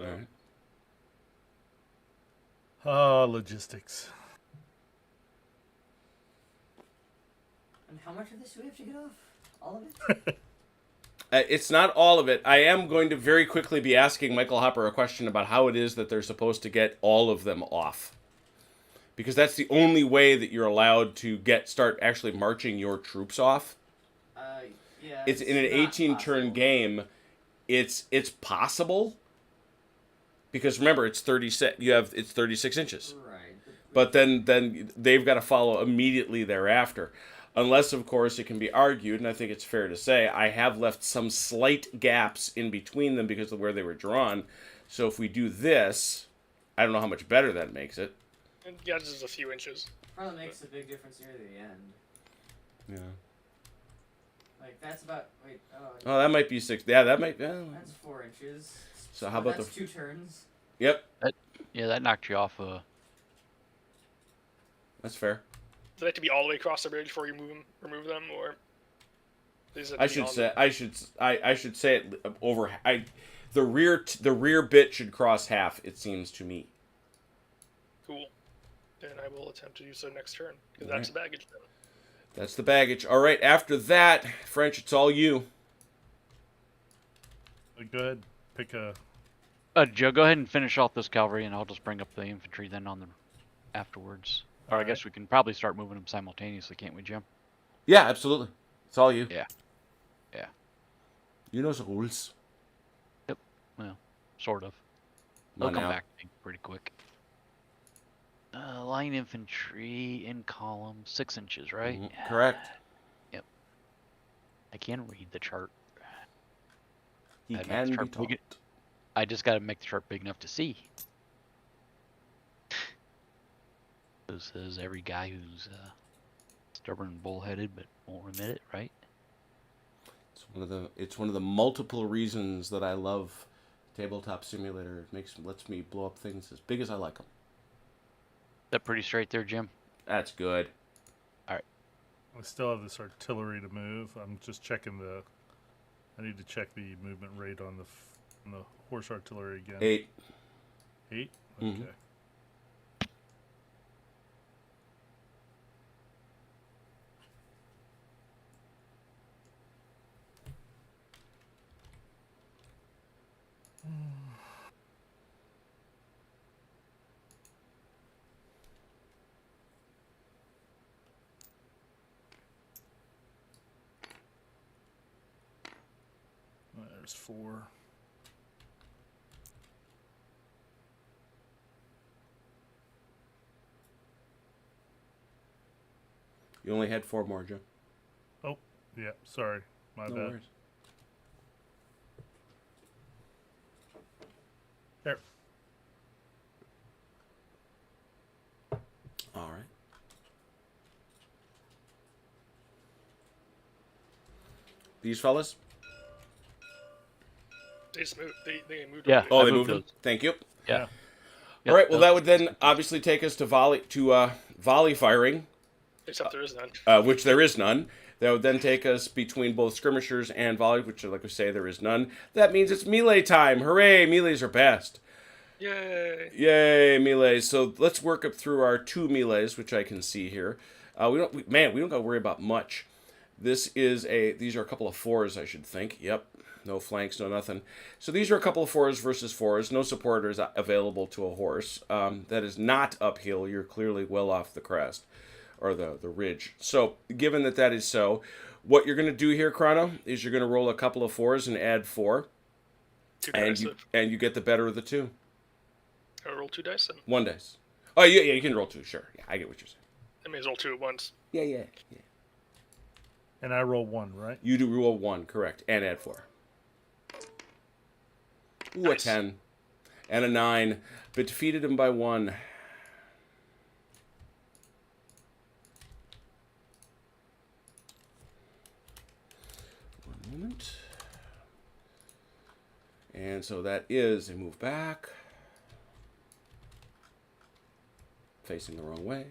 All right. Logistics. And how much of this do we have to get off? All of it? It's not all of it. I am going to very quickly be asking Michael Hopper a question about how it is that they're supposed to get all of them off. Because that's the only way that you're allowed to start actually marching your troops off. Yeah. It's in an not 18-turn possible. game. It's possible. Because remember, it's 36 inches. Right. But then they've got to follow immediately thereafter. Unless, of course, it can be argued, and I think it's fair to say, I have left some slight gaps in between them because of where they were drawn. So if we do this, I don't know how much better that makes it. And yeah, just a few inches. Probably makes a big difference near the end. Yeah. Like, that's about... Wait, Oh, that might be 6. Yeah, that might... that's 4 inches. So how about that's 2 turns. Yep, Yeah, that knocked you off. that's fair. Do they have to be all the way across the bridge before you remove them, or? These have to I be should on say I should say it over. The rear bit should cross half. It seems to me. Cool. Then I will attempt to do so next turn, because that's Alright. the baggage. Then. That's the baggage. All right. After that, French, it's all you. Go ahead. Pick a... Joe, go ahead and finish off this cavalry, and I'll just bring up the infantry then on them afterwards. Or I Alright. guess we can probably start moving them simultaneously, can't we, Jim? Yeah, absolutely. It's all you. Yeah. Yeah. You know the rules. Well, sort of. Come They'll on come now. back to me pretty quick. Line infantry in column, 6 inches, right? Mhm, correct. Yep. I can read the chart. He I'd make can the be chart taught. big- I just got to make the chart big enough to see. This is every guy who's stubborn and bullheaded but won't admit it, right? It's one of the multiple reasons that I love Tabletop Simulator. It lets me blow up things as big as I like them. Is that pretty straight there, Jim? That's good. I still have this artillery to move. I'm just checking I need to check the movement rate on the horse artillery again. 8. 8? Okay. Mhm. There's 4. You only had 4 more, Joe. Oh, yeah. Sorry. My No bad. worries. There. these fellas? They just moved. They moved. Yeah. Away. Oh, I they moved moved them. those. Thank you. Yeah. All right. Well, Yep, that would then obviously take us to volley firing, Except there is none. which there is none. That would then take us between both skirmishers and volley, which, like I say, there is none. That means it's melee time. Hooray! Melees are best. Yay! Yay, melee. So let's work up through our 2 melees, which I can see here. We don't got to worry about much. These are a couple of 4s, I should think. Yep. No flanks, no nothing. So these are a couple of 4s versus 4s. No supporters available to a horse. That is not uphill. You're clearly well off the crest, or the ridge. So given that is so, what you're going to do here, Chrono, is you're going to roll a couple of 4s and add 4. Two And dice. you get the better of the 2. I roll 2 dice, and 1 dice. Oh, yeah, you can roll 2, sure. Yeah, I get what you're saying. I may as well roll 2 at once. Yeah. And I roll 1, right? You do roll 1, correct, and add 4. Ooh, Nice. a 10. And a 9. But defeated him by 1. One moment. And so that is a move back. Facing the wrong way.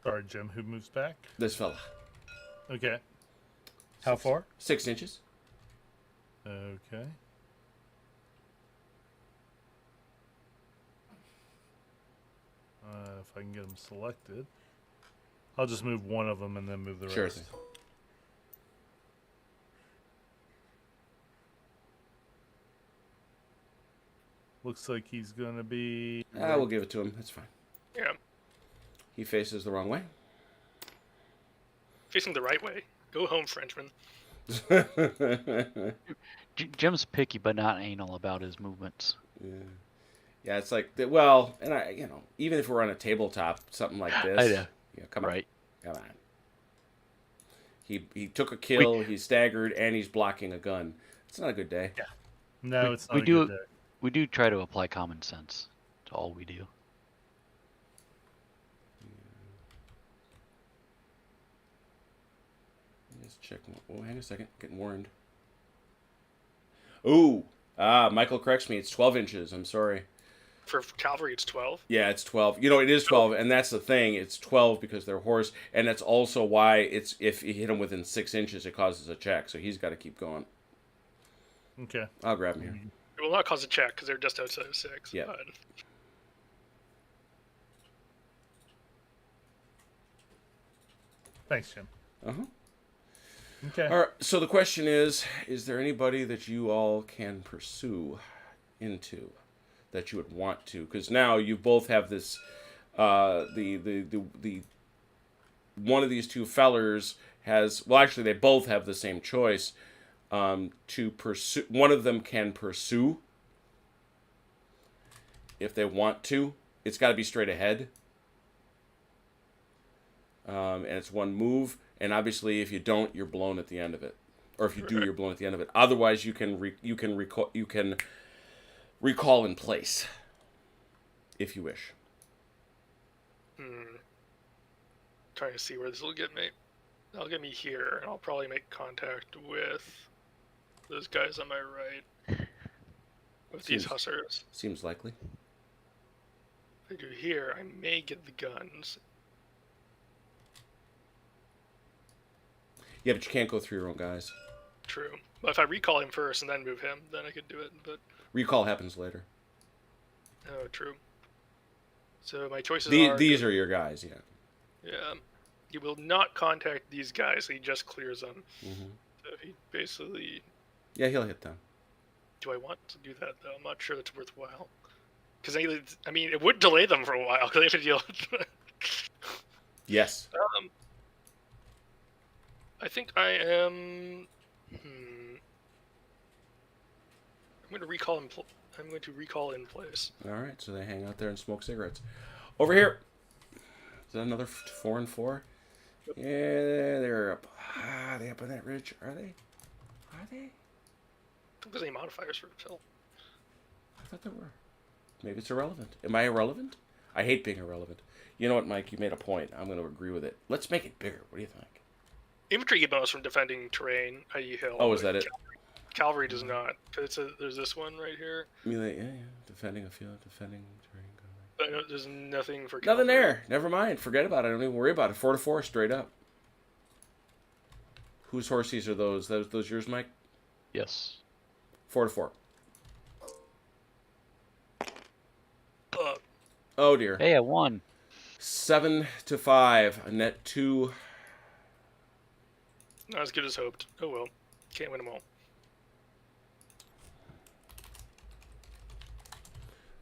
Sorry, Jim. Who moves back? This fella. Okay. How far? 6 inches. Okay. If I can get them selected, I'll just move one of them and then move the Sure rest. thing. Looks like he's gonna be. We'll give it to him. That's fine. Yeah. He faces the wrong way. Facing the right way. Go home, Frenchman. Jim's picky but not anal about his movements. Yeah, it's like, well, and even if we're on a tabletop, something like this. I know. Yeah, come Right. on. He took a kill, he's staggered, and he's blocking a gun. It's not a good day. Yeah. No, it's not we a do good day. we do try to apply common sense to all we do. Just check. Oh, hang a second. Getting warned. Ooh. Michael corrects me. It's 12 inches. I'm sorry. For cavalry, it's 12. Yeah, it's 12. It is 12, and that's the thing. It's 12 because they're horse, and that's also why it's if you hit him within 6 inches, it causes a check. So he's got to keep going. Okay. I'll grab him here. It will not cause a check because they're just outside of 6. Yeah. But Thanks, Jim. Uh-huh. Okay. All right. So the question is there anybody that you all can pursue into that you would want to? Because now you both have this. The one of these two fellers has. Well, actually, they both have the same choice. To pursue. One of them can pursue. If they want to, it's got to be straight ahead. And it's one move. And obviously, if you don't, you're blown at the end of it. Or if you do, you're blown at the end of it. Otherwise, you can recall in place, if you wish. trying to see where this will get me. That'll get me here, and I'll probably make contact with those guys on my right. With these hussars. Seems likely. If I do here, I may get the guns. Yeah, but you can't go through your own guys. True. But if I recall him first and then move him, then I could do it. But Recall happens later. oh, true. So my choices These are your guys, yeah. Yeah. He will not contact these guys. He just clears them. Mm-hmm. So he basically... Yeah, he'll hit them. Do I want to do that, though? I'm not sure that's worthwhile. Because, I mean, it would delay them for a while, because they have to deal with... Yes. I think I am... I'm going to recall in I'm going to recall in place. All right, so they hang out there and smoke cigarettes. Over here. Is that another 4 and 4? Yeah, they're up. Are they up on that ridge? Are they? Are they? I don't think there's any modifiers for Phil. I thought there were. Maybe it's irrelevant. Am I irrelevant? I hate being irrelevant. You know what, Mike? You made a point. I'm going to agree with it. Let's make it bigger. What do you think? Infantry get bonus from defending terrain, i.e. hill. Oh, is that it? Cavalry does not. Cause there's this one right here. Melee, yeah. Defending a field, defending terrain. But there's nothing for cavalry. Nothing there. Never mind. Forget about it. I don't even worry about it. 4 to 4, straight up. Whose horsies are those? Those yours, Mike? Yes. 4 to 4. But Oh dear. Hey, I won. 7 to 5. A net 2. not as good as hoped. Oh well. Can't win them all.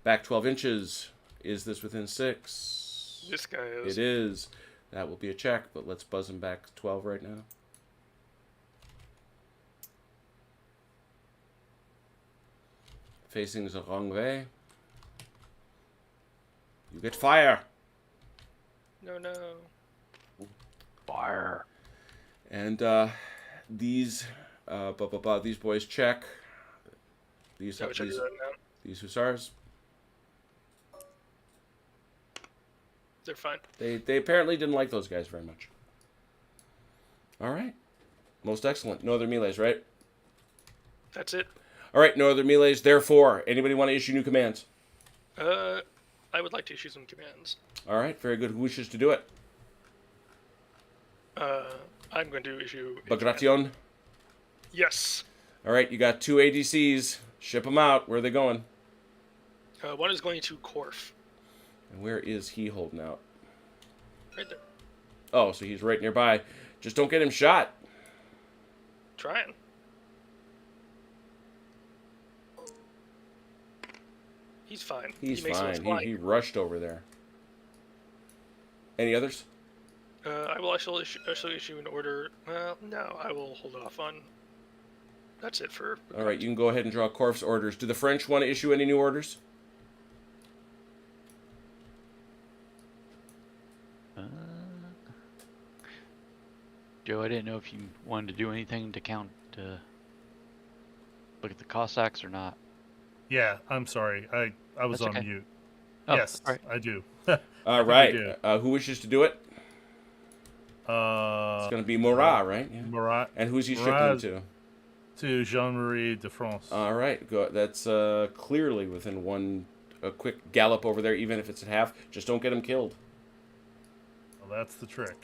Back 12 inches. Is this within 6? This guy is. It is. That will be a check, but let's buzz him back 12 right now. Facing the wrong way. You get fire. No. Fire. And these these boys check. These So check these, that now. these hussars. They're fine. They apparently didn't like those guys very much. All right. Most excellent. No other melees, right? That's it. All right, no other melees. Therefore, anybody want to issue new commands? I would like to issue some commands. All right, very good. Who wishes to do it? I'm going to issue. a command. Bagration. Yes. All right, you got 2 ADCs. Ship them out. Where are they going? One is going to Korf. And where is he holding out? Right there. Oh, so he's right nearby. Just don't get him shot. Trying. He's fine. He's He makes it fine. fly. He rushed over there. Any others? I will actually issue an order. Well, no, I will hold off on. That's it for. All right, you can go ahead and draw Korf's orders. Do the French want to issue any new orders? Joe, I didn't know if you wanted to do anything to count, look at the Cossacks or not. Yeah, I'm sorry. I was That's on okay. mute. Oh, Yes, all right. I do. All think we right. do. Who wishes to do it? It's going to be Murat, right? Yeah. Murat And who's he shipping Murat to? to Jean-Marie de France. All right. Go. That's clearly within a quick gallop over there, even if it's at half. Just don't get him killed. Well, that's the trick.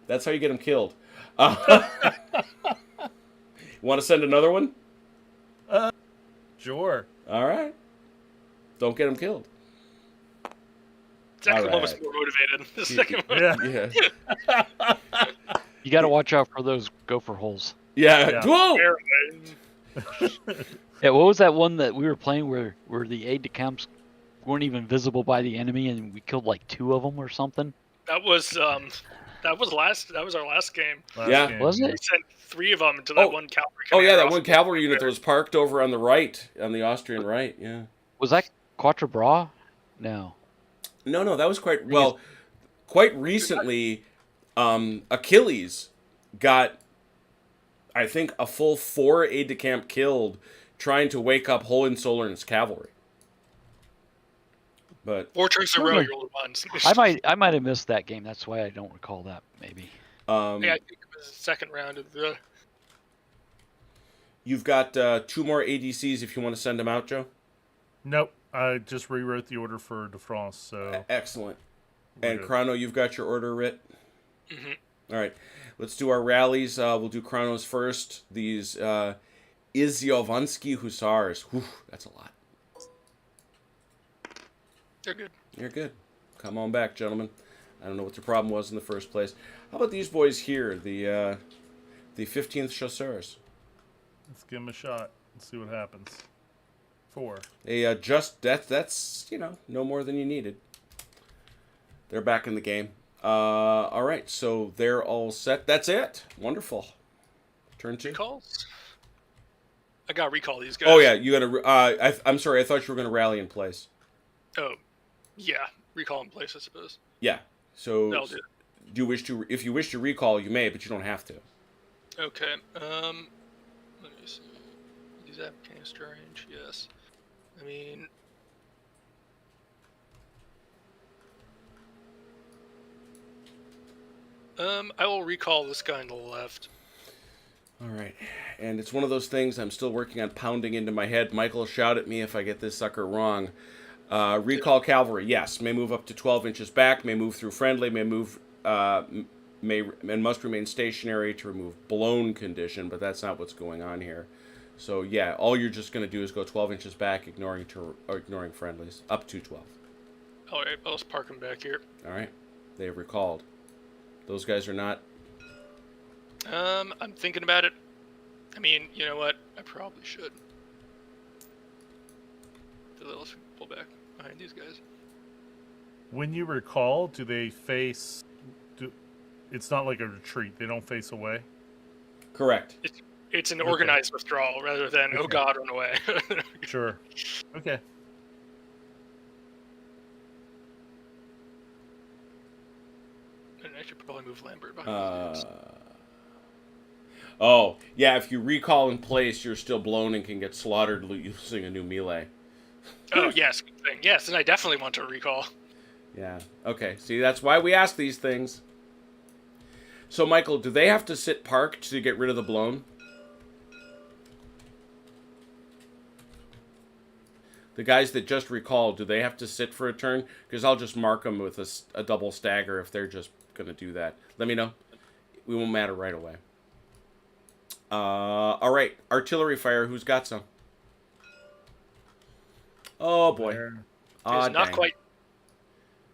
That's how you get him killed. Want to send another one? Sure. All right. Don't get him killed. Second All one was right. more motivated. The second one. Yeah. Yeah. You got to watch out for those gopher holes. Yeah. Yeah. Whoa! Yeah, what was that one that we were playing where the aide-de-camps weren't even visible by the enemy and we killed like 2 of them or something? That was our last game. Last Yeah. game. Was We it? sent 3 of them to that Oh. one cavalry. Oh yeah, commander that off one the- cavalry unit that was parked over on the right, on the Austrian right. Yeah. Was that Quatre Bras? No. No, that was quite recently. Achilles got, I think, a full 4 aide-de-camp killed trying to wake up Hohenzollern's cavalry. But 4 turns in a row, you're the ones. I might have missed that game. That's why I don't recall that. Maybe. Yeah, I think it was the second round of the. you've got 2 more ADCs if you want to send them out, Joe. Nope. I just rewrote the order for de France, so Excellent. we're And good. Chrono, you've got your order writ. Mm-hmm. All right, let's do our rallies. We'll do Chronos first. These Izyovansky Hussars. Whew, that's a lot. They're good. You're good. Come on back, gentlemen. I don't know what the problem was in the first place. How about these boys here, the 15th Chasseurs? Let's give them a shot and see what happens. 4. They that's no more than you needed. They're back in the game. All right, so they're all set. That's it. Wonderful. Turn 2. Recalls. I got to recall these guys. Oh yeah, you got to. I'm sorry. I thought you were going to rally in place. Oh, yeah. Recall in place, I suppose. Yeah. So, That'll do. do you wish to? If you wish to recall, you may, but you don't have to. Okay. Let me see. Is that canister range? Yes. I mean, I will recall this guy on the left. All right. And it's one of those things I'm still working on pounding into my head. Michael, shout at me if I get this sucker wrong. Recall cavalry, yes, may move up to 12 inches back, may move through friendly, may move, may and must remain stationary to remove blown condition, but that's not what's going on here. So yeah, all you're just going to do is go 12 inches back, ignoring friendlies, up to 12. All right, I'll just park him back here. All right, they have recalled. Those guys are not. I'm thinking about it. I mean, you know what? I probably should. Let's pull back behind these guys. When you recall, do they face? It's not like a retreat. They don't face away. Correct. It's an organized withdrawal rather than oh god, run away. Sure. Okay. And I should probably move Lambert behind these dudes. Oh, yeah, if you recall in place, you're still blown and can get slaughtered using a new melee. Oh, yes, good thing. Yes, and I definitely want to recall. Yeah, okay. See, that's why we ask these things. So, Michael, do they have to sit parked to get rid of the blown? The guys that just recalled, do they have to sit for a turn? Because I'll just mark them with a double stagger if they're just going to do that. Let me know. We won't matter right away. All right, artillery fire. Who's got some? Oh boy, It's not quite.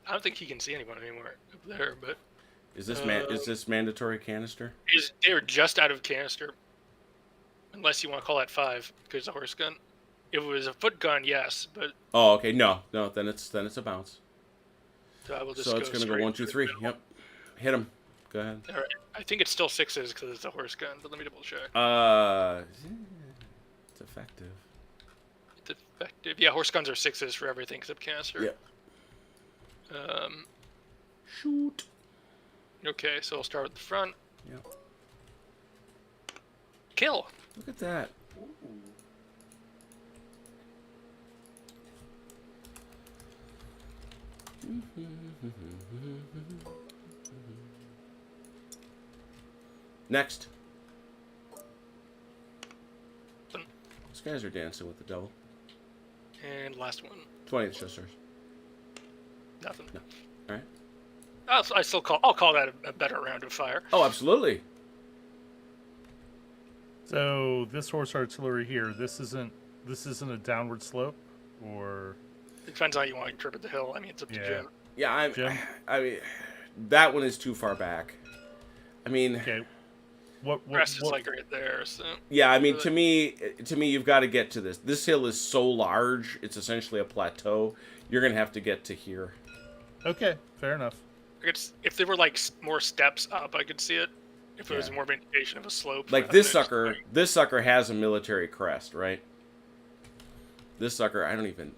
I don't think he can see anyone anymore up there. But is this mandatory canister? They're just out of canister, unless you want to call that 5 because it's a horse gun. If it was a foot gun, yes, but. Oh, okay. No. Then it's a bounce. So I will just. So it's gonna go 1, 2, 3. Yep. Hit him. Go ahead. All right. I think it's still 6s because it's a horse gun, but let me double check. It's effective. It's effective. Yeah, horse guns are 6s for everything except canister. Yep. Shoot. Okay, so I'll start with the front. Yep. Kill. Look at that. Next. These guys are dancing with the devil. And last one. 20th sisters. Nothing. No. All right. I'll call that a better round of fire. Oh, absolutely. So this horse artillery here, this isn't a downward slope, or It depends on how you want to interpret the hill. I mean, it's up to Jim. Yeah, Jim? I mean, that one is too far back. I mean, okay. What Rest is like right there. So yeah, I mean, to me, you've got to get to this. This hill is so large; it's essentially a plateau. You're gonna have to get to here. Okay, fair enough. if there were like more steps up, I could see it. If it was Yeah. more of an indication of a slope. Like this sucker has a military crest, right? This sucker, I don't even,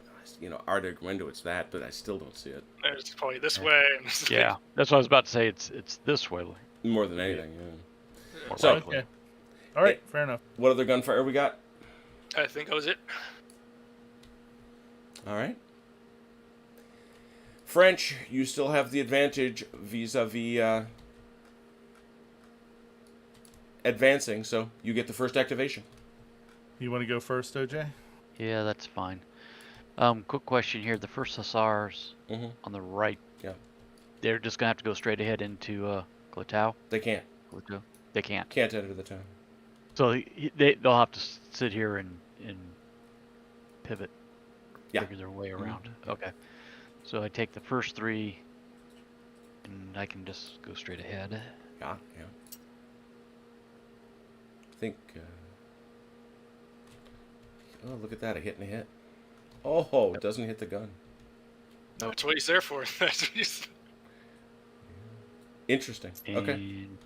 argue it's that, but I still don't see it. It's probably this way. And this Yeah, that's what I was about to say. It's this way. More than anything, yeah. More So- likely. Okay. All right, fair enough. What other gunfire we got? I think that was it. All right. French, you still have the advantage vis-a-vis advancing, so you get the first activation. You want to go first, OJ? Yeah, that's fine. Quick question here. The first Hussars Mm-hmm. on the right. Yeah. They're just gonna have to go straight ahead into Glatow. They can't. They can't. Can't enter the town. So they'll have to sit here and pivot. Yeah. Figure their way around. Okay. So I take the first 3, and I can just go straight ahead. Yeah. I think. Oh, look at that! A hit and a hit. Oh, it doesn't hit the gun. That's what he's there for. That's what he's. Interesting. Okay. And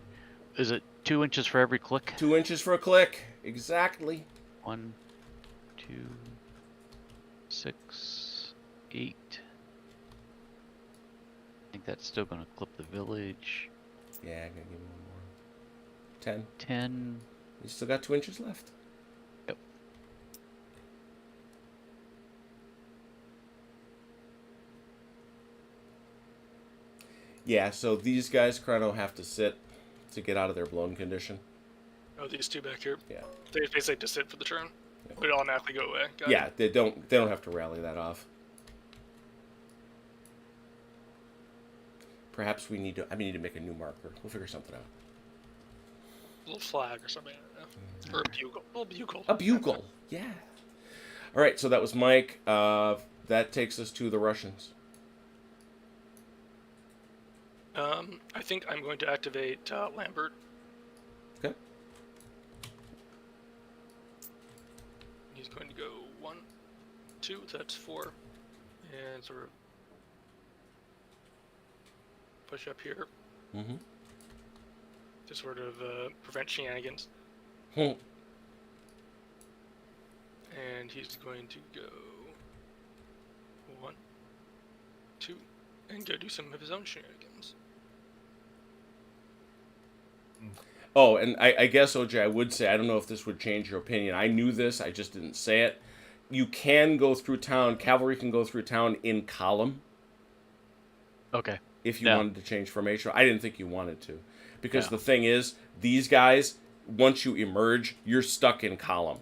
is it 2 inches for every click? 2 inches for a click. Exactly. 1, 2, 6, 8. I think that's still going to clip the village. Yeah, I'm gonna give him one more. 10. 10. You still got 2 inches left. Yep. Yeah, so these guys, Chrono, have to sit to get out of their blown condition. Oh, these two back here. Yeah. They basically just sit for the turn. They automatically go away. Got Yeah, it. they don't have to rally that off. Perhaps we need to make a new marker. We'll figure something out. A little flag or something. I don't know. Or a bugle. A little bugle. A bugle. Yeah. All right, so that was Mike. That takes us to the Russians. I think I'm going to activate Lambert. Okay. He's going to go 1, 2, that's 4, and sort of push up here Mm-hmm. to sort of prevent shenanigans. Hmm. And he's going to go 1, 2, and go do some of his own shenanigans. Oh, and I guess, OJ, I would say, I don't know if this would change your opinion. I knew this, I just didn't say it. You can go through town, cavalry can go through town in column Okay. if you Yeah. wanted to change formation. I didn't think you wanted to. Because Yeah. the thing is, these guys, once you emerge, you're stuck in column.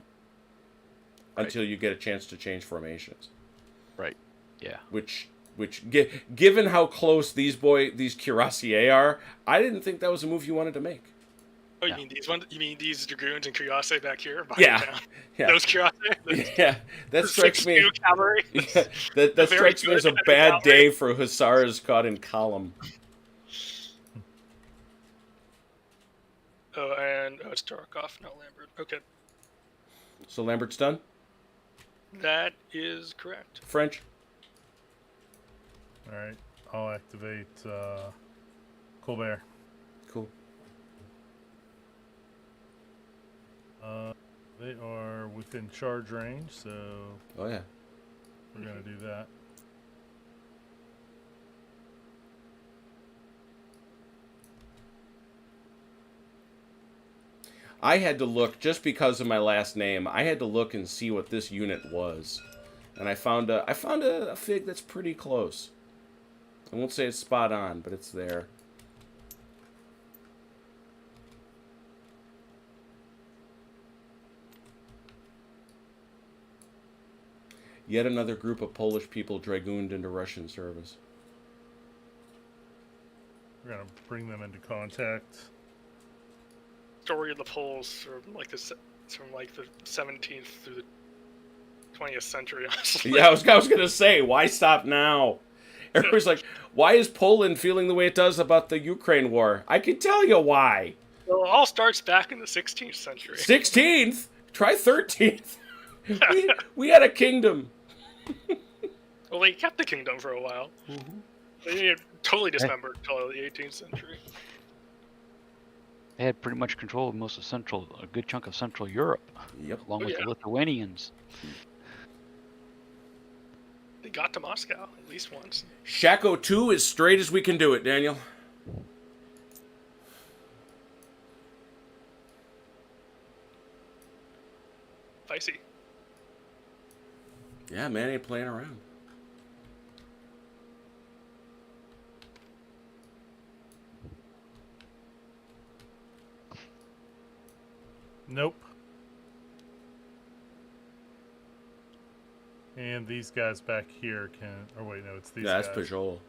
Right. Until you get a chance to change formations. Right. Yeah. Which given how close these cuirassiers are, I didn't think that was a move you wanted to make. Oh, Yeah. you mean these ones? You mean these dragoons and cuirassiers back here? Behind Yeah. the town? Yeah. Those cuirassiers? Yeah, that The strikes me. 6-2 cavalry? Yeah, that Very strikes me good as a at bad cavalry. day for hussars caught in column. Oh, and it's Tarkov, not Lambert. Okay, So Lambert's done. that is correct. French. All right. I'll activate Colbert. Cool. They are within charge range, so Oh yeah. we're gonna do that. I had to look just because of my last name. I had to look and see what this unit was, and I found a fig that's pretty close. I won't say it's spot on, but it's there. Yet another group of Polish people dragooned into Russian service. We're gonna bring them into contact. Story of the Poles from like the 17th through the 20th century. Honestly. Yeah, I was gonna say, why stop now? Everybody's like, why is Poland feeling the way it does about the Ukraine war? I can tell you why. Well, it all starts back in the 16th century. 16th? Try 13th. we had a kingdom. Well, they kept the kingdom for a while. They totally dismembered until the 18th century. They had pretty much control of most of a good chunk of Central Europe, Yep. along Oh, with yeah. the Lithuanians. They got to Moscow at least once. Shako 2 as straight as we can do it, Daniel. Feisty. Yeah, man ain't playing around. Nope. And these guys back here can. Or wait, no, it's these Yeah, guys. that's Pajol.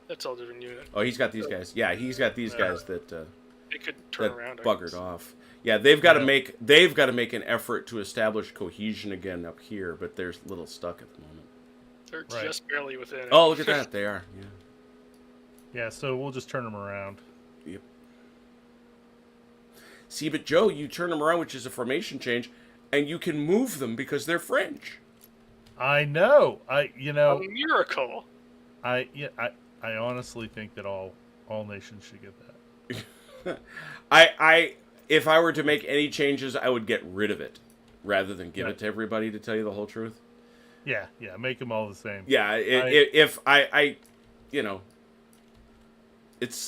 That's all different unit. Oh, he's got these guys. Yeah, he's got these guys that They could turn that around. I buggered guess. off. Yeah, they've got to Yeah. make an effort to establish cohesion again up here, but they're a little stuck at the moment. They're Right. just barely within it. Oh, look at that. They are. Yeah. Yeah, so we'll just turn them around. Yep. See, but Joe, you turn them around, which is a formation change, and you can move them because they're French. I know. A miracle. I honestly think that all nations should get that. If I were to make any changes, I would get rid of it rather than give it to everybody. To tell you the whole truth. Yeah, make them all the same. Yeah, it's.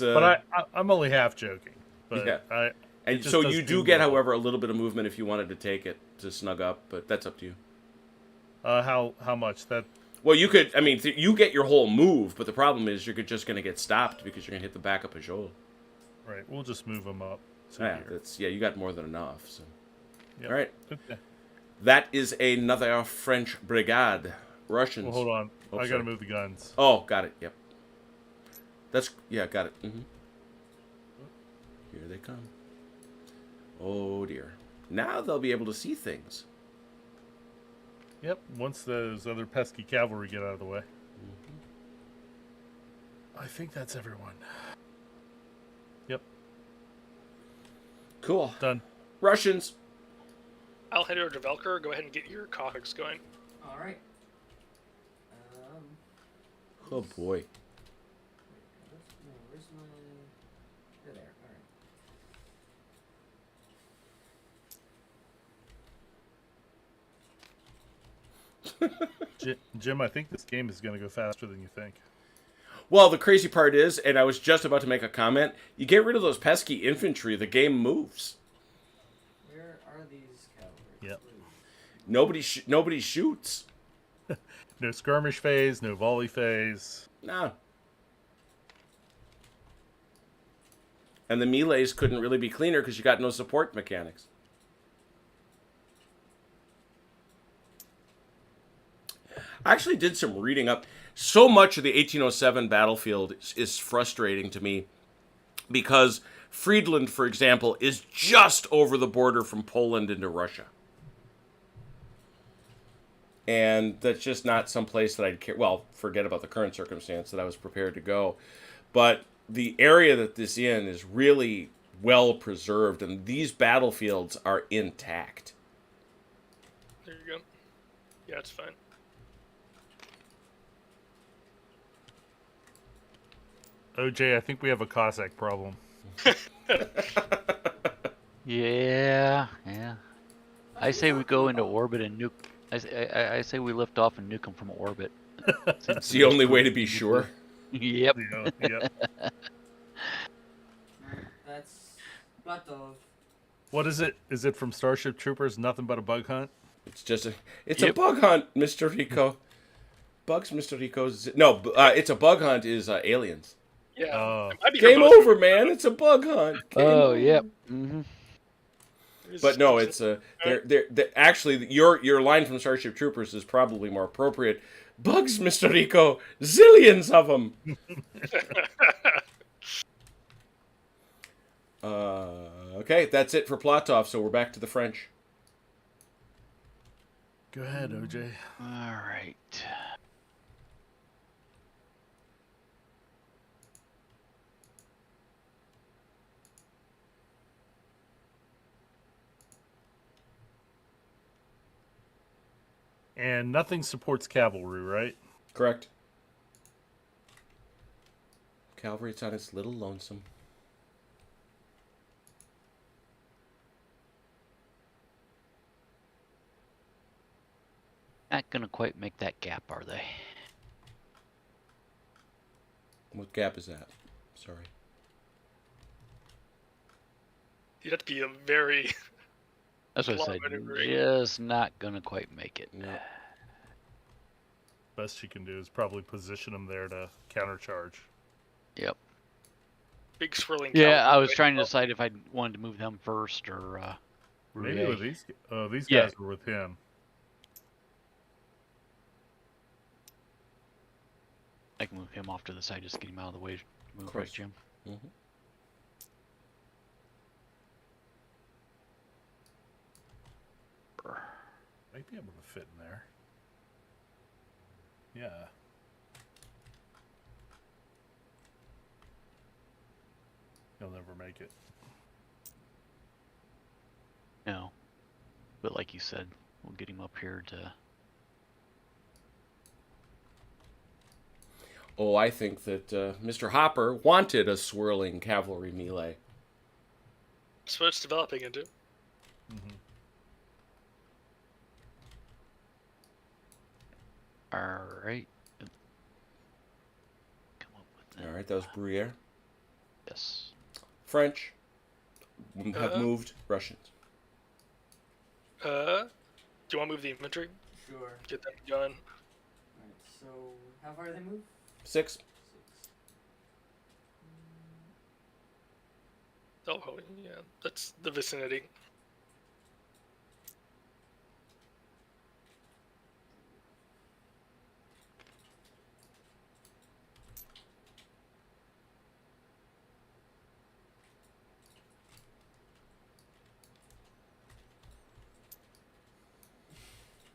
But I'm only half joking. But Yeah. it And just so does you do seem get, low. however, a little bit of movement if you wanted to take it to snug up, but that's up to you. How much that? Well, you could. I mean, you get your whole move, but the problem is you're just going to get stopped because you're going to hit the back of Pajol. Right. We'll just move them up. To Yeah, here. you got more than enough. So, Yep. all right, Okay. that is another French brigade. Russians. Well, hold on. Oh, I got sorry. to move the guns. Oh, got it. Yep. Got it. Here they come. Oh dear. Now they'll be able to see things. Yep. Once those other pesky cavalry get out of the way. I think that's everyone. Yep. Cool. Done. Russians. I'll head over to Velker. Go ahead and get your Cossacks going. All right. Oh boy. Where's my? They're there. All right. Jim, I think this game is going to go faster than you think. Well, the crazy part is, and I was just about to make a comment, you get rid of those pesky infantry, the game moves. Where are these cavalry? Yep. Nobody shoots. No skirmish phase, no volley phase. No. And the melees couldn't really be cleaner because you got no support mechanics. I actually did some reading up. So much of the 1807 battlefield is frustrating to me because Friedland, for example, is just over the border from Poland into Russia. And that's just not some place that I'd care. Well, forget about the current circumstance that I was prepared to go. But the area that this in is really well preserved, and these battlefields are intact. There you go. Yeah, it's fine. OJ, I think we have a Cossack problem. Yeah. I say we go into orbit and nuke. I say we lift off and nuke them from orbit. It's the only way to be sure. Yep. Yep. That's Platov. What is it? Is it from Starship Troopers? Nothing but a bug hunt? It's just a Yep. bug hunt, Mr. Rico. Bugs, Mr. Rico's. No, it's a bug hunt. Is aliens. Yeah. Oh. it might be Game for both over, of you. man. It's a bug hunt. Game Oh, over. yep. Mm-hmm. But no, it's they're actually your line from Starship Troopers is probably more appropriate. Bugs, Mr. Rico, zillions of them. Okay, that's it for Platov. So we're back to the French. Go ahead, OJ. All right. And nothing supports cavalry, right? Correct. Cavalry, it's on its little lonesome. Not gonna quite make that gap, are they? What gap is that? Sorry. You'd have to be a very That's what I Lot said. of maneuvering. Just not gonna quite make it. No. Best you can do is probably position them there to countercharge. Yep. big swirling. Yeah, cavalry I was right trying to now. decide if I wanted to move them first or Maybe Rouet. with these Yeah. guys were with him. I can move him off to the side, just get him out of the way. Move right, course. Jim. Mm-hmm. Might be able to fit in there. Yeah. He'll never make it. No. But like you said, we'll get him up here to... Oh, I think that Mr. Hopper wanted a swirling cavalry melee. That's what it's developing into. Mm-hmm. Alright. Come up with that. All right, that was Bruyere. Yes. French have Uh-huh. moved. Russians. Do you want to move the infantry? Sure. Get them going. Alright. So, how far do they move? 6. 6. Oh, yeah, that's the vicinity.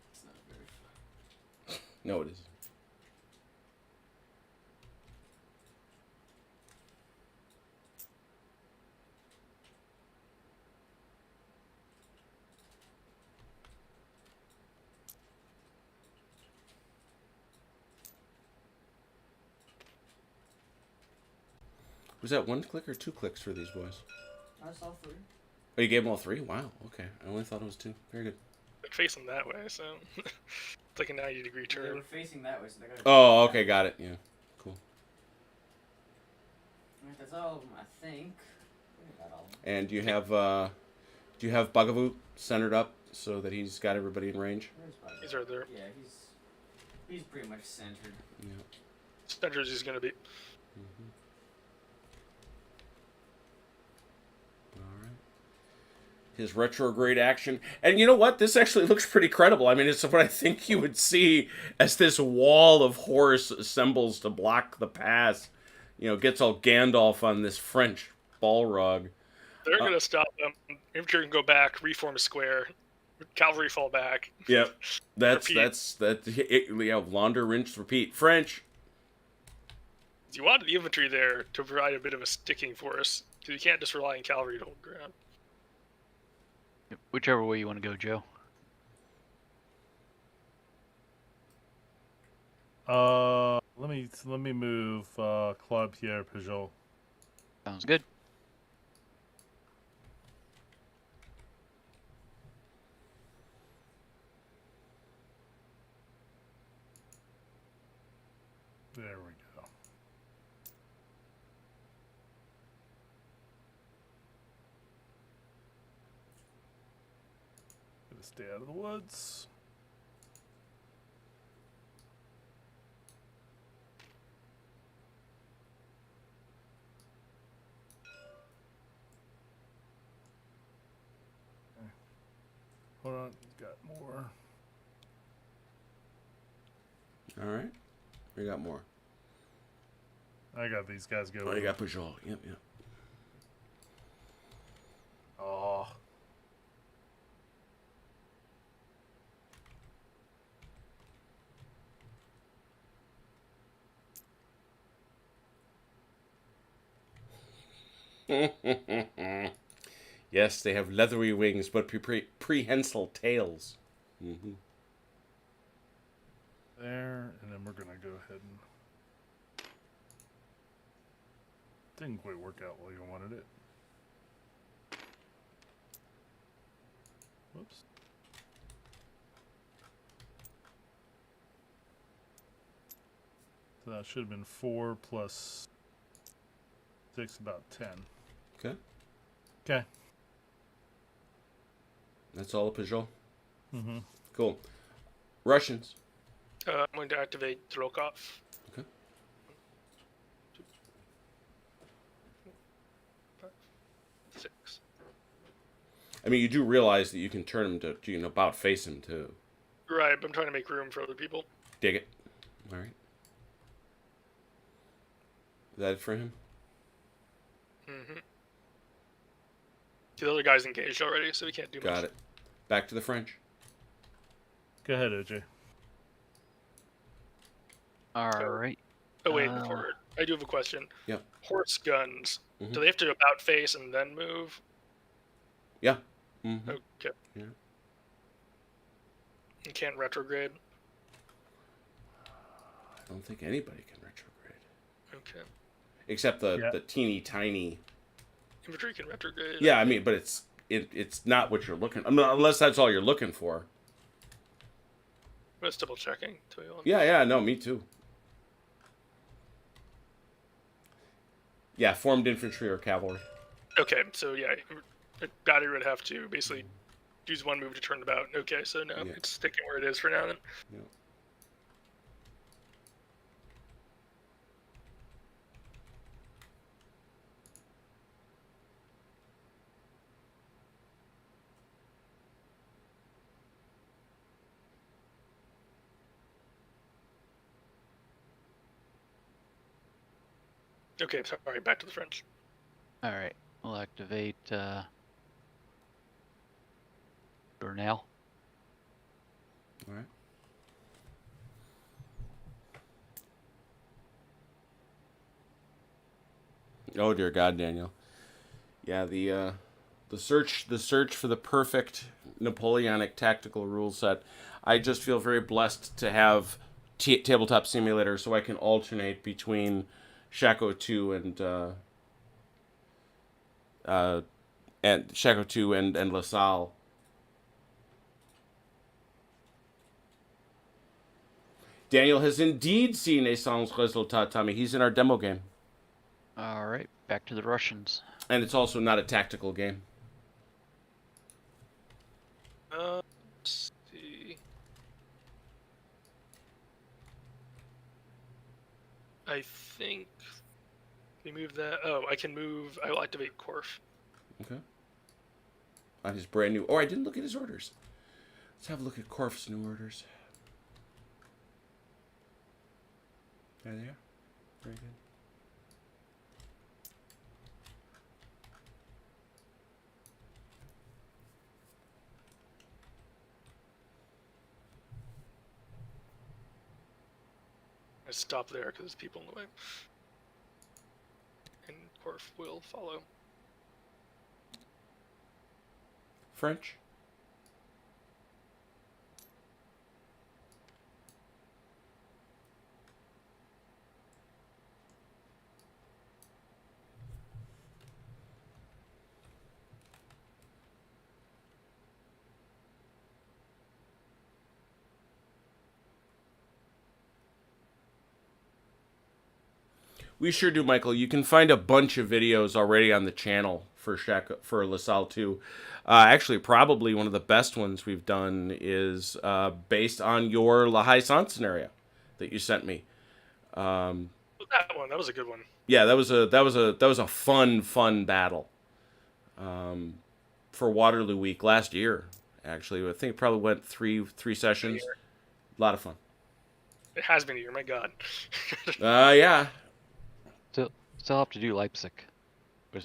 It's not very far. No, it isn't. Was that 1 click or 2 clicks for these boys? I saw 3. Oh, you gave them all 3? Wow, okay. I only thought it was 2. Very good. They're facing that way, so it's like a 90-degree They turn. were facing that way, so they got. Oh, okay, got it. Yeah, cool. Alright, that's all of them, I think. I think that's all of them. And do you have Bugaboo centered up so that he's got everybody in range? Where's Bugaboo? He's right there. Yeah, he's pretty much centered. Yeah. Centers is gonna be. Mm-hmm. All right. His retrograde action, and you know what? This actually looks pretty credible. I mean, it's what I think you would see as this wall of horse assembles to block the pass. You know, gets all Gandalf on this French Balrog. They're gonna stop them. Infantry can go back, reform a square. Cavalry fall back. Yep. That's Repeat. yeah. Launder, rinse, repeat. French. You wanted the infantry there to provide a bit of a sticking force, because you can't just rely on cavalry to hold ground. Whichever way you want to go, Joe. Let me move Claude Pierre Peugeot. Sounds good. There we go. Gonna stay out of the woods. Okay. Hold on, got more. All right. We got more. I got these guys going. Oh, you got Peugeot. Yep, yep. Oh. Yes, they have leathery wings, but prehensile tails. Mm-hmm. There, and then we're gonna go ahead and didn't quite work out while you wanted it. Whoops. So that should have been 4 plus 6, about 10. Okay. Okay. That's all a Peugeot. Mm-hmm. Cool. Russians. I'm going to activate Trokov. Okay. 6. I mean, you do realize that you can turn him to about face him too. Right, but I'm trying to make room for other people. Dig it. All right. Is that it for him? Mm-hmm. The other guy's engaged already, so we can't do much. Got it. Back to the French. Go ahead, OJ. All right. Oh wait, before I do have a question. Yep. Horse guns. Mhm. Do they have to about face and then move? Yeah. Mm-hmm. Okay. Yeah. You can't retrograde. I don't think anybody can retrograde. Okay. Except the Yeah. teeny tiny. Infantry can retrograde. Yeah, I mean, but it's not what you're looking. I mean, unless that's all you're looking for. I'm just double checking. To be honest. Yeah, no, me too. Yeah, formed infantry or cavalry. Okay, so yeah, a battery would have to basically use one move to turn about. Okay, so no, Yeah. it's sticking where it is for now then. Yeah. Okay, sorry, back to the French. All right, we'll activate Bernal. All right. Oh dear God, Daniel. Yeah, the search for the perfect Napoleonic tactical rule set. I just feel very blessed to have tabletop simulator, so I can alternate between Shako 2 and Shako 2 and LaSalle. Daniel has indeed seen a sans résultat, Tommy. He's in our demo game. All right, back to the Russians. And it's also not a tactical game. Let's see. I think we move that. Oh, I can move. I will activate Corf. Okay. On his brand new. Oh, I didn't look at his orders. Let's have a look at Korf's new orders. There they are. Very good. I stop there because there's people in the way. And Corf will follow. French. We sure do, Michael. You can find a bunch of videos already on the channel for LaSalle 2. Actually, probably one of the best ones we've done is based on your La Haye Sainte scenario that you sent me. That one, that was a good one. Yeah, that was a fun battle. For Waterloo Week last year. Actually, I think it probably went three sessions. A lot of fun. It has been a year. My God. Yeah. Still have to do Leipzig.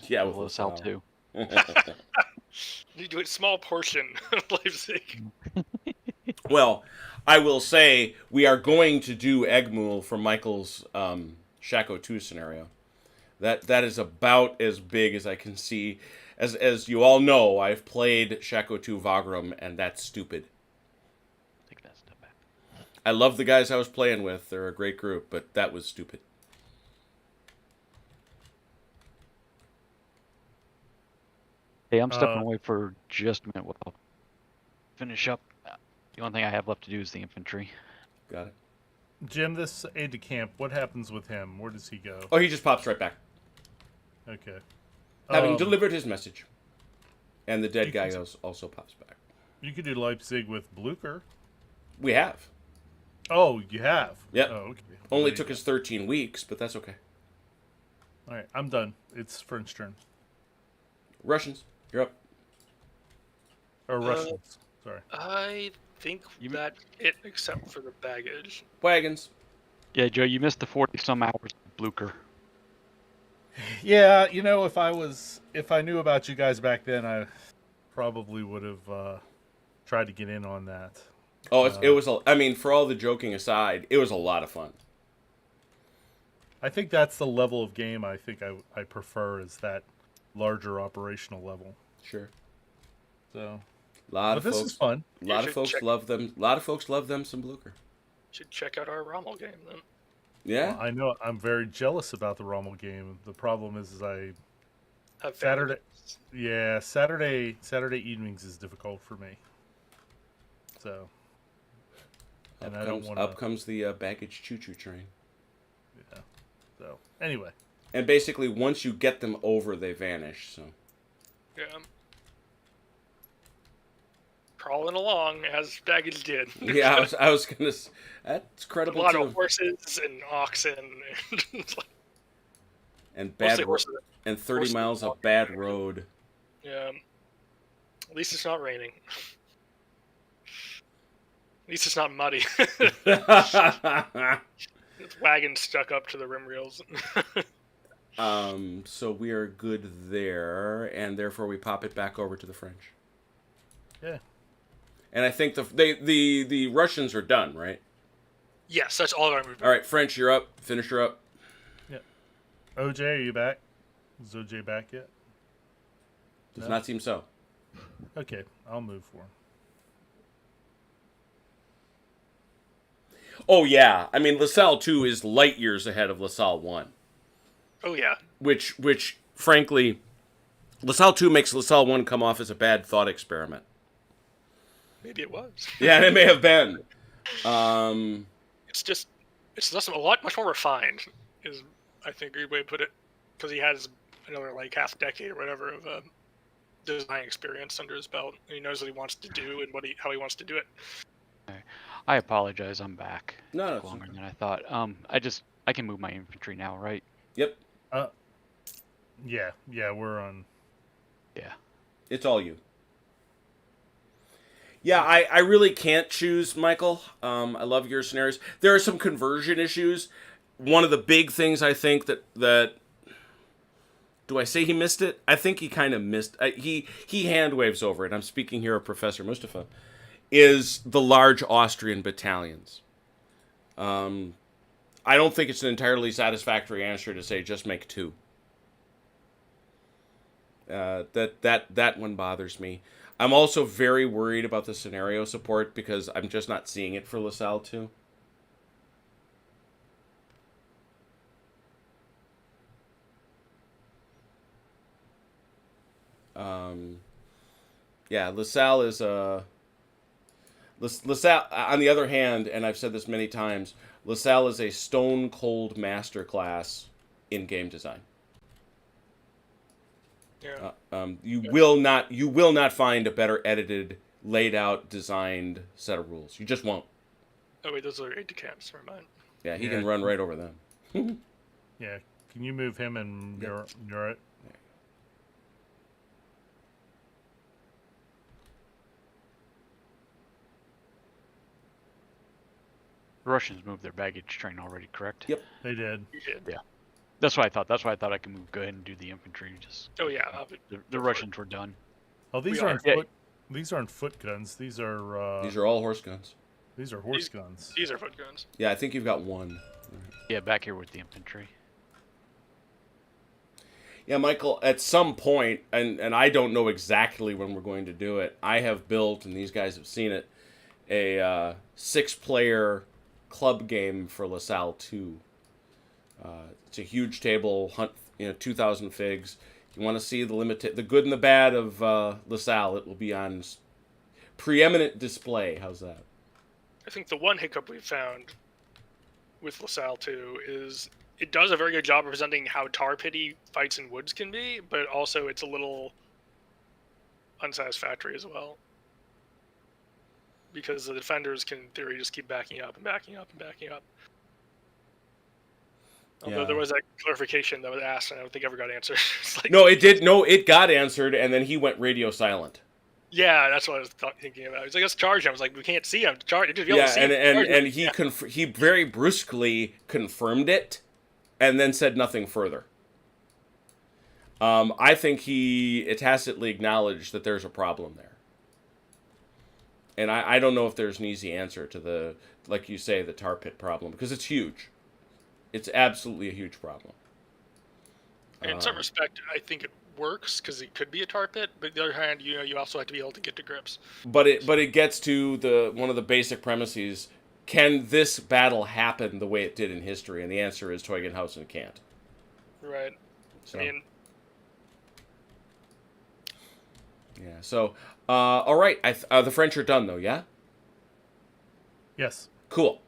Yeah, with LaSalle LaSalle. 2. You do a small portion of Leipzig. Well, I will say we are going to do Egmul for Michael's Shako 2 scenario. That is about as big as I can see. As you all know, I've played Shako 2 Wagram, and that's stupid. Take that step back. I love the guys I was playing with. They're a great group, but that was stupid. Hey, I'm stepping away for just a minute. We'll finish up. The only thing I have left to do is the infantry. Got it. Jim, this aide-de-camp, what happens with him? Where does he go? Oh, he just pops right back. Okay. Having delivered his message. And the dead You guy can- also pops back. You could do Leipzig with Blucher. We have. Oh, you have? Yep. Oh, okay. Only There took you us 13 weeks, but that's okay. go. All right, I'm done. It's French turn. Russians, you're up. Or Russians. Sorry. I think that's it, except for the baggage. Wagons. Yeah, Joe, you missed the 40-some hours of Blucher. Yeah, if I knew about you guys back then, I probably would have tried to get in on that. Oh, it was. I mean, for all the joking aside, it was a lot of fun. I think that's the level of game I think I prefer is that larger operational level. Sure. So, But this is fun. A lot You of should folks check- love them. A lot of folks love them some Blucher. Should check out our Rommel game then. Yeah. I know I'm very jealous about the Rommel game. The problem is I Have Saturday. families. Yeah, Saturday evenings is difficult for me. So, and I don't want Up comes the baggage choo-choo train. Yeah. So anyway, And basically, once you get them over, they vanish. So. Yeah. Crawling along as baggage did. Yeah, I was gonna. That's A credible lot too. of horses and oxen. And And mostly bad horses. and 30 horses miles and of bad road. Yeah. At least it's not raining. At least it's not muddy. It's wagons stuck up to the rim rails. So we are good there, and therefore we pop it back over to the French. Yeah. And I think the Russians are done, right? Yes, that's all of our movement. All right, French, you're up. Finish her up. Yeah. OJ, are you back? Is OJ back yet? Does No? not seem so. Okay, I'll move for him. Oh yeah, I mean LaSalle 2 is light years ahead of LaSalle 1. Oh yeah. Which frankly, LaSalle 2 makes LaSalle 1 come off as a bad thought experiment. Maybe it was. Yeah, it may have been. It's a lot much more refined, is I think a good way to put it, because he has another like half decade or whatever of design experience under his belt. And he knows what he wants to do and how he wants to do it. I apologize. I'm back. No, Took it's longer okay. than I thought. I can move my infantry now, right? Yep, Yeah, we're on. Yeah. it's all you. Yeah, I really can't choose, Michael. I love your scenarios. There are some conversion issues. One of the big things I think that do I say he missed it? I think he kind of missed. He hand waves over it. I'm speaking here of Professor Mustafa. Is the large Austrian battalions. I don't think it's an entirely satisfactory answer to say just make 2. That one bothers me. I'm also very worried about the scenario support because I'm just not seeing it for LaSalle 2. Yeah, LaSalle is a... LaSalle, on the other hand, and I've said this many times, LaSalle is a stone-cold masterclass in game design. Yeah. You will not find a better edited, laid out, designed set of rules. You just won't. Oh wait, those are aide de camps. Never mind. Yeah, he Yeah. can run right over them. Yeah, can you move him and Yep. Murat? The Russians moved their baggage train already, correct? Yep. They did. You did. Yeah. That's what I thought. That's why I thought I could move. Go ahead and do the infantry. Just Oh yeah. the Russians were done. Oh, these We aren't are. foot. These aren't foot guns. These are. These are all horse guns. These are horse guns. These are foot guns. Yeah, I think you've got one. Yeah, back here with the infantry. Yeah, Michael, at some point, and I don't know exactly when we're going to do it, I have built, and these guys have seen it, a 6-player club game for LaSalle 2. It's a huge table, 2,000 figs. You want to see the good and the bad of LaSalle, it will be on preeminent display. How's that? I think the one hiccup we've found with LaSalle 2 is it does a very good job representing how tar pity fights in woods can be, but also it's a little unsatisfactory as well. Because the defenders can, in theory, just keep backing up and backing up and backing up. Although Yeah. there was that clarification that was asked, and I don't think ever got answered. It's like, No, it did. No, it got answered, and then he went radio silent. yeah, that's what I was thinking about. He's like, let's charge him. I was like, we can't see him. Charge. Just be able Yeah, to see and him. he he very brusquely confirmed it, and then said nothing further. I think he tacitly acknowledged that there's a problem there, and I don't know if there's an easy answer to the, like you say, the tar pit problem, because it's huge. It's absolutely a huge problem. In some respect, I think it works because it could be a tar pit. But on the other hand, you also have to be able to get to grips. But it gets to one of the basic premises: can this battle happen the way it did in history? And the answer is Teugenhausen can't. Right. So, I mean, yeah. So, all right. The French are done though. Yeah. Yes. Cool.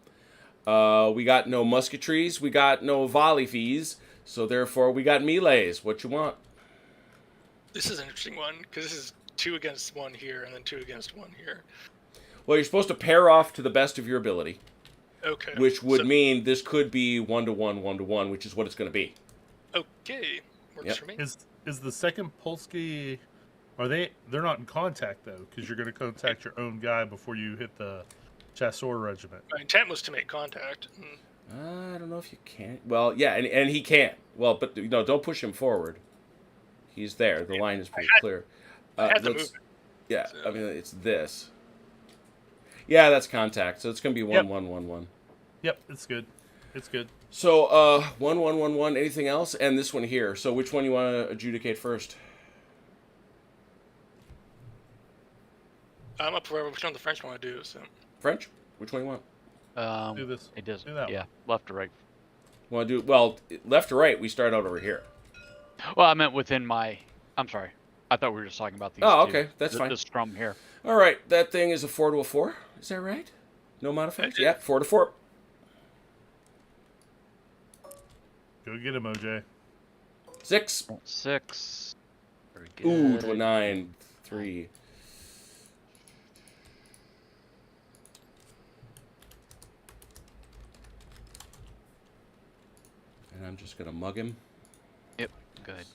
We got no musketries. We got no volley fees. So therefore, we got melees. What you want? this is an interesting one because this is 2 against 1 here and then 2 against 1 here. Well, you're supposed to pair off to the best of your ability, Okay. which would so- mean this could be 1-to-1, 1-to-1, which is what it's going to be. Okay. Works Yep. for me. Is the second Polski? They're not in contact though, because you're going to contact your own guy before you hit the Chasseur regiment. My intent was to make contact. I don't know if you can. Well, yeah, and he can't. Well, but don't push him forward. He's there. The line is pretty clear. I had the let's- movement. Yeah, So- I mean it's this. Yeah, that's contact. So it's gonna be Yep. 1-1-1-1. Yep, it's good. It's good. So 1-1-1-1. Anything else? And this one here. So which one you want to adjudicate first? I'm up for which one the French want to do. So French? Which one you want? Do this. It doesn't. Do that Yeah, one. left or right. Want to do left or right? We start out over here. Well, I meant within my. I'm sorry. I thought we were just talking about these. Oh, two. okay, that's fine. The scrum here. All right, that thing is a 4 to a 4. Is that right? No modifiers. Yeah, 4 to 4. Go get him, OJ. 6. 6. Very good. Ooh, to a 9. 3. And I'm just gonna mug him. Yep. Good.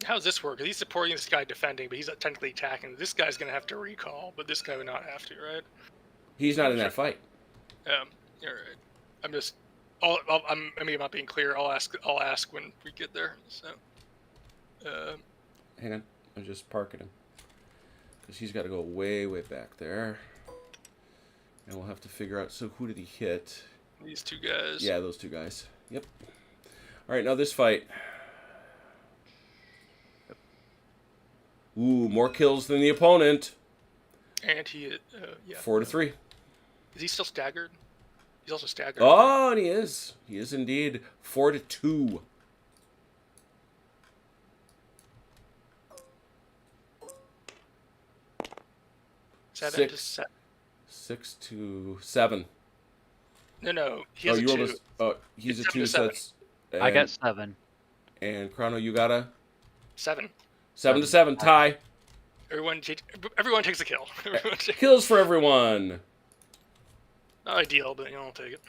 how does this work? He's supporting this guy defending, but he's not technically attacking. This guy's gonna have to recall, but this guy would not have to, right? He's not in that fight. All right. I'm just. I'm not being clear. I'll ask when we get there. So. Hang on, I'm just parking him because he's got to go way back there, and we'll have to figure out. So who did he hit? These two guys. Yeah, those two guys. Yep. All right, now this fight. Ooh, more kills than the opponent. And he, yeah. 4 to 3. Is he still staggered? He's also staggered. Oh, and he is. He is indeed 4 to 2. Seven to 7. 6 to 7. No. He has a you 2. rolled he's a It's 2, 7 so to that's. I got 7. And Chrono, you got a 7. 7 to 7 tie. Everyone takes a kill. Everyone takes, Kills for everyone. not ideal, but I'll take it.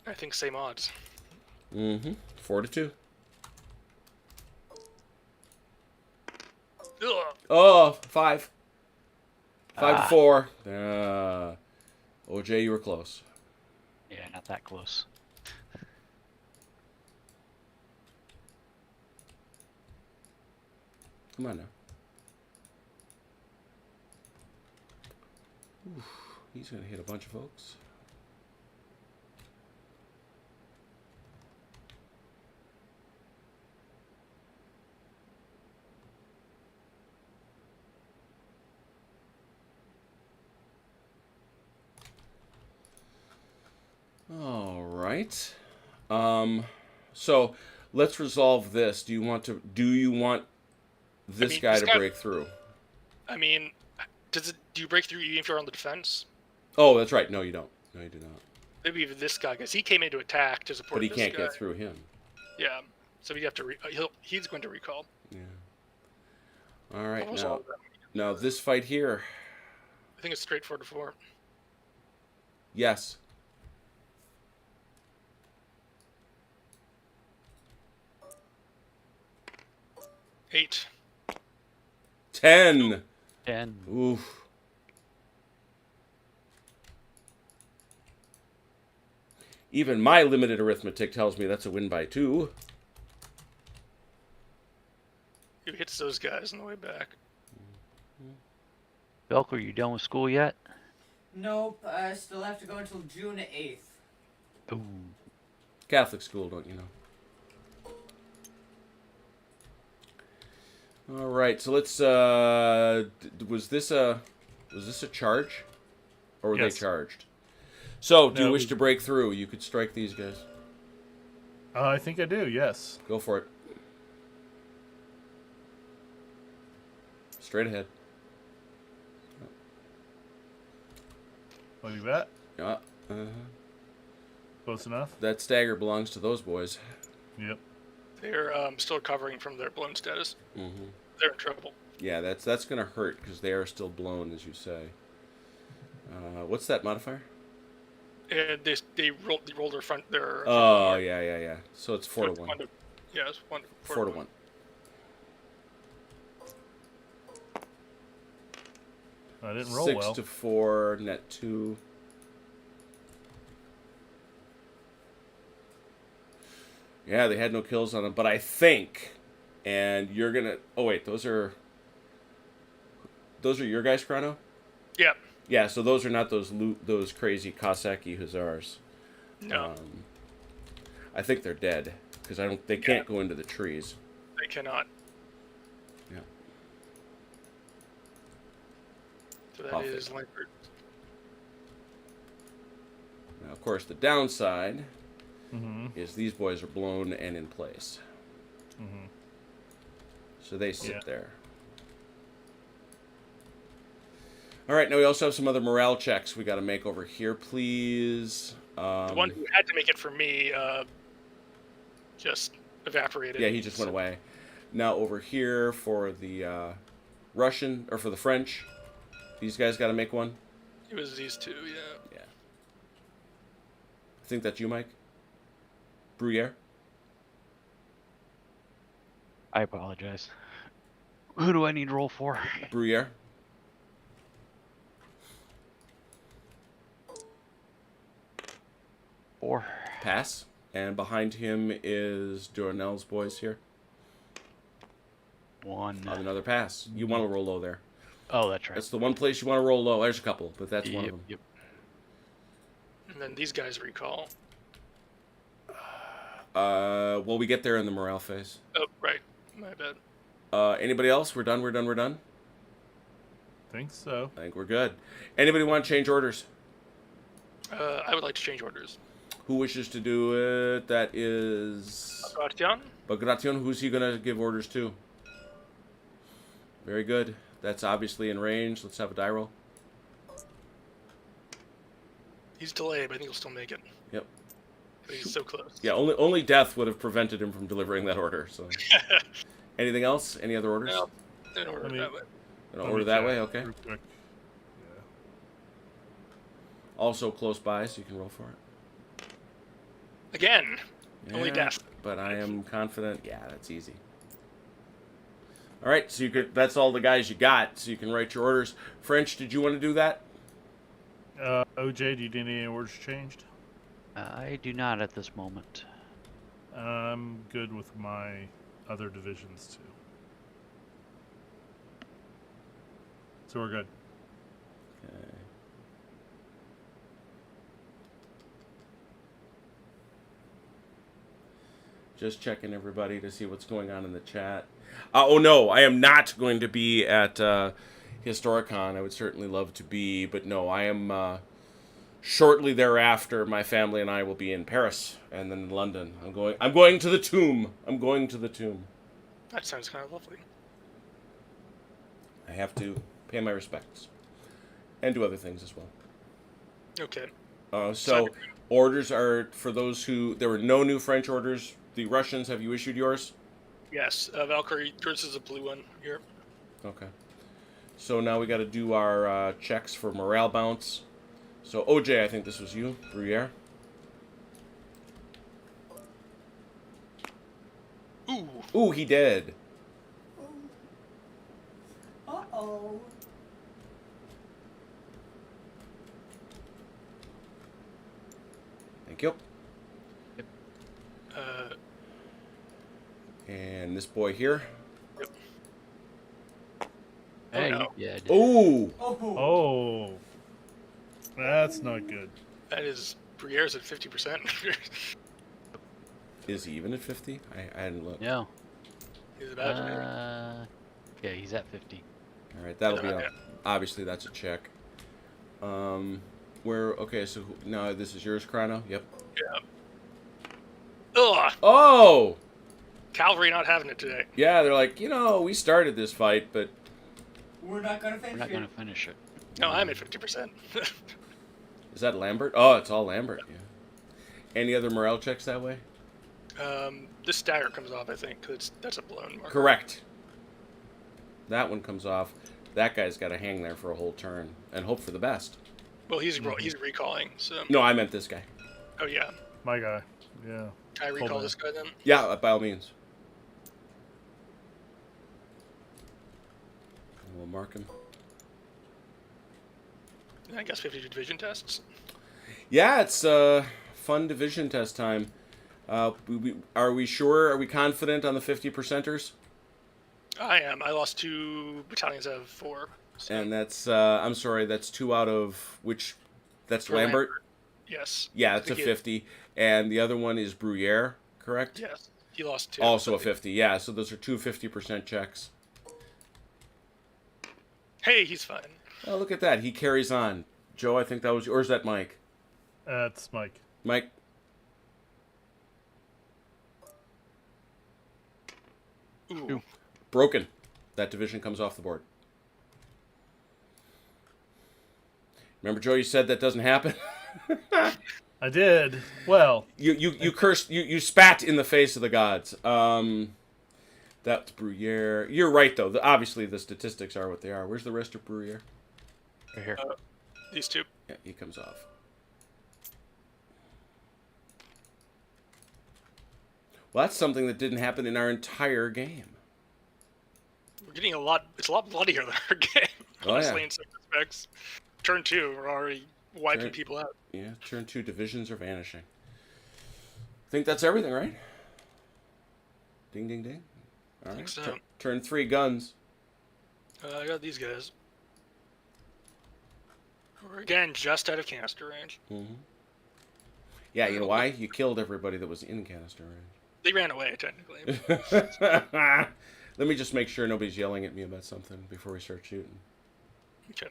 I think same odds. 4 to 2. Ugh. Oh, 5. 5 to 4. OJ, you were close. Yeah, not that close. Come on now. Oof, he's going to hit a bunch of folks. All right. So let's resolve this. Do you want this guy to break through? I mean, do you break through even if you're on the defense? Oh, that's right. No, you don't. No, you do not. Maybe even this guy, because he came in to attack to support But he this can't guy. get through him. Yeah, so we have to. He's going to recall. Yeah. All right. Almost all of them. Now this fight here. I think it's straight 4 to 4. Yes. Eight. 10. 10. Oof. Even my limited arithmetic tells me that's a win by 2. He hits those guys on the way back. Belk, are you done with school yet? Nope, I still have to go until June 8th. Ooh. Catholic school, don't you know? All right, so let's. Was this a charge, or were Yes. they charged? So, do you No, wish to break through? You could strike these guys. I think I do, yes. Go for it. Straight ahead. What do you bet? Yeah. Close enough? That stagger belongs to those boys. Yep. They're still recovering from their blown status. Mm-hmm. They're in trouble. Yeah, that's gonna hurt because they are still blown, as you say. What's that modifier? And they rolled their front. Their Oh yeah. So it's 4 to 1. Yeah, it's 4 to 1. I didn't roll 6 well. to 4, net 2. Yeah, they had no kills on them, but I think, and you're gonna. Oh wait, those are your guys, Chrono. Yep. Yeah, so those are not those crazy Kosaki Hussars. No, I think they're dead because they can't go into the trees. they cannot. Yeah. So that Off is it. Langford. Now, of course, the downside Mm-hmm. is these boys are blown and in place. Mm-hmm. So they sit Yeah. there. All right, now we also have some other morale checks we got to make over here, please. The one who had to make it for me just evaporated. Yeah, he just went away. Now over here for the Russian, or for the French, these guys got to make one. It was these two, yeah. Yeah. I think that's you, Mike. Bruyere. I apologize. Who do I need to roll for? Bruyere. Four. Pass. And behind him is Dornell's boys here. One. On another pass. You want to roll low there. Oh, that's right. That's the one place you want to roll low. There's a couple, but that's one of them. Yep. And then these guys recall. Well, we get there in the morale phase. Oh, right. My bad. Anybody else? We're done. We're done. Think so. I think we're good. Anybody want to change orders? I would like to change orders. Who wishes to do it? That is Bagration? Bagration. Who's he going to give orders to? Very good. That's obviously in range. Let's have a die roll. He's delayed, but I think he'll still make it. Yep. But he's so close. Yeah, only death would have prevented him from delivering that order. So, anything else? Any other orders? No, in order Let me- that way. An Let order me that check way. Okay. real quick. Yeah. Also close by, so you can roll for it. Again, only Yeah, death. But I am confident. Yeah, that's easy. All right, so you could. That's all the guys you got. So you can write your orders. French, did you want to do that? OJ, do you need any orders changed? I do not at this moment. I'm good with my other divisions too. So we're good. Okay. Just checking everybody to see what's going on in the chat. Oh no, I am not going to be at Historicon. I would certainly love to be, but no, I am. Shortly thereafter, my family and I will be in Paris and then in London. I'm going to the tomb. I'm going to the tomb. That sounds kind of lovely. I have to pay my respects and do other things as well. Okay. So orders are for those who there were no new French orders. The Russians, have you issued yours? Yes, Valkyrie, yours is a blue one here. Okay. So now we got to do our checks for morale bounce. So OJ, I think this was you, Bruyere. Ooh. Ooh, he did. Uh-oh. Thank you. Uh, And this boy here. Hey, no. yeah, I did. Ooh. Oh. Oh, that's not good. that is Briere's at 50%. Is he even at 50? I hadn't looked. No. He's about to be. Yeah, he's at 50. All right, that'll be Yeah. obviously that's a check. Okay, so now this is yours, Chrono. Yep. Yeah. Ugh! Oh, Cavalry not having it today. yeah. They're like, we started this fight, but We're not gonna finish We're not it. going to finish it. No, I'm at 50%. is that Lambert? Oh, it's all Lambert. Yeah. Any other morale checks that way? This stagger comes off, I think, because that's a blown marker. Correct. That one comes off. That guy's got to hang there for a whole turn and hope for the best. Well, he's recalling, so. No, I meant this guy. Oh, yeah. My guy. Yeah. Can I recall on. this guy then? Yeah, by all means. And we'll mark him. I guess 50 division tests. Yeah, it's fun division test time. Are we sure? Are we confident on the 50%ers? I am. I lost 2 battalions out of 4. So And that's I'm sorry, that's 2 out of which? That's for Lambert. Yes. Yeah, I it's a think he- 50, and the other one is Bruyere, correct? Yes. He lost 2. Also a 50. Yeah, so those are 2 50% checks. Hey, he's fine. Oh, look at that. He carries on. Joe, I think that was, or is that Mike? It's Mike. Mike. Ooh. Broken. That division comes off the board. Remember, Joe, you said that doesn't happen? I did. Well, You cursed, you spat in the face of the gods. That's Bruyere. You're right, though. Obviously, the statistics are what they are. Where's the rest of Bruyere? Right here. These 2. Yeah, he comes off. Well, that's something that didn't happen in our entire game. We're getting it's a lot bloodier than our game, Oh, honestly, yeah. in some respects. Turn 2, we're already wiping Turn- people out. Yeah, turn 2 divisions are vanishing. I think that's everything, right? Ding, ding, ding. All think right. so. Turn 3 guns. I got these guys. We're again just out of canister range. Mm-hmm. Yeah, you know why? You killed everybody that was in canister They ran away, technically. range. Let me just make sure nobody's yelling at me about something before we start shooting. Okay.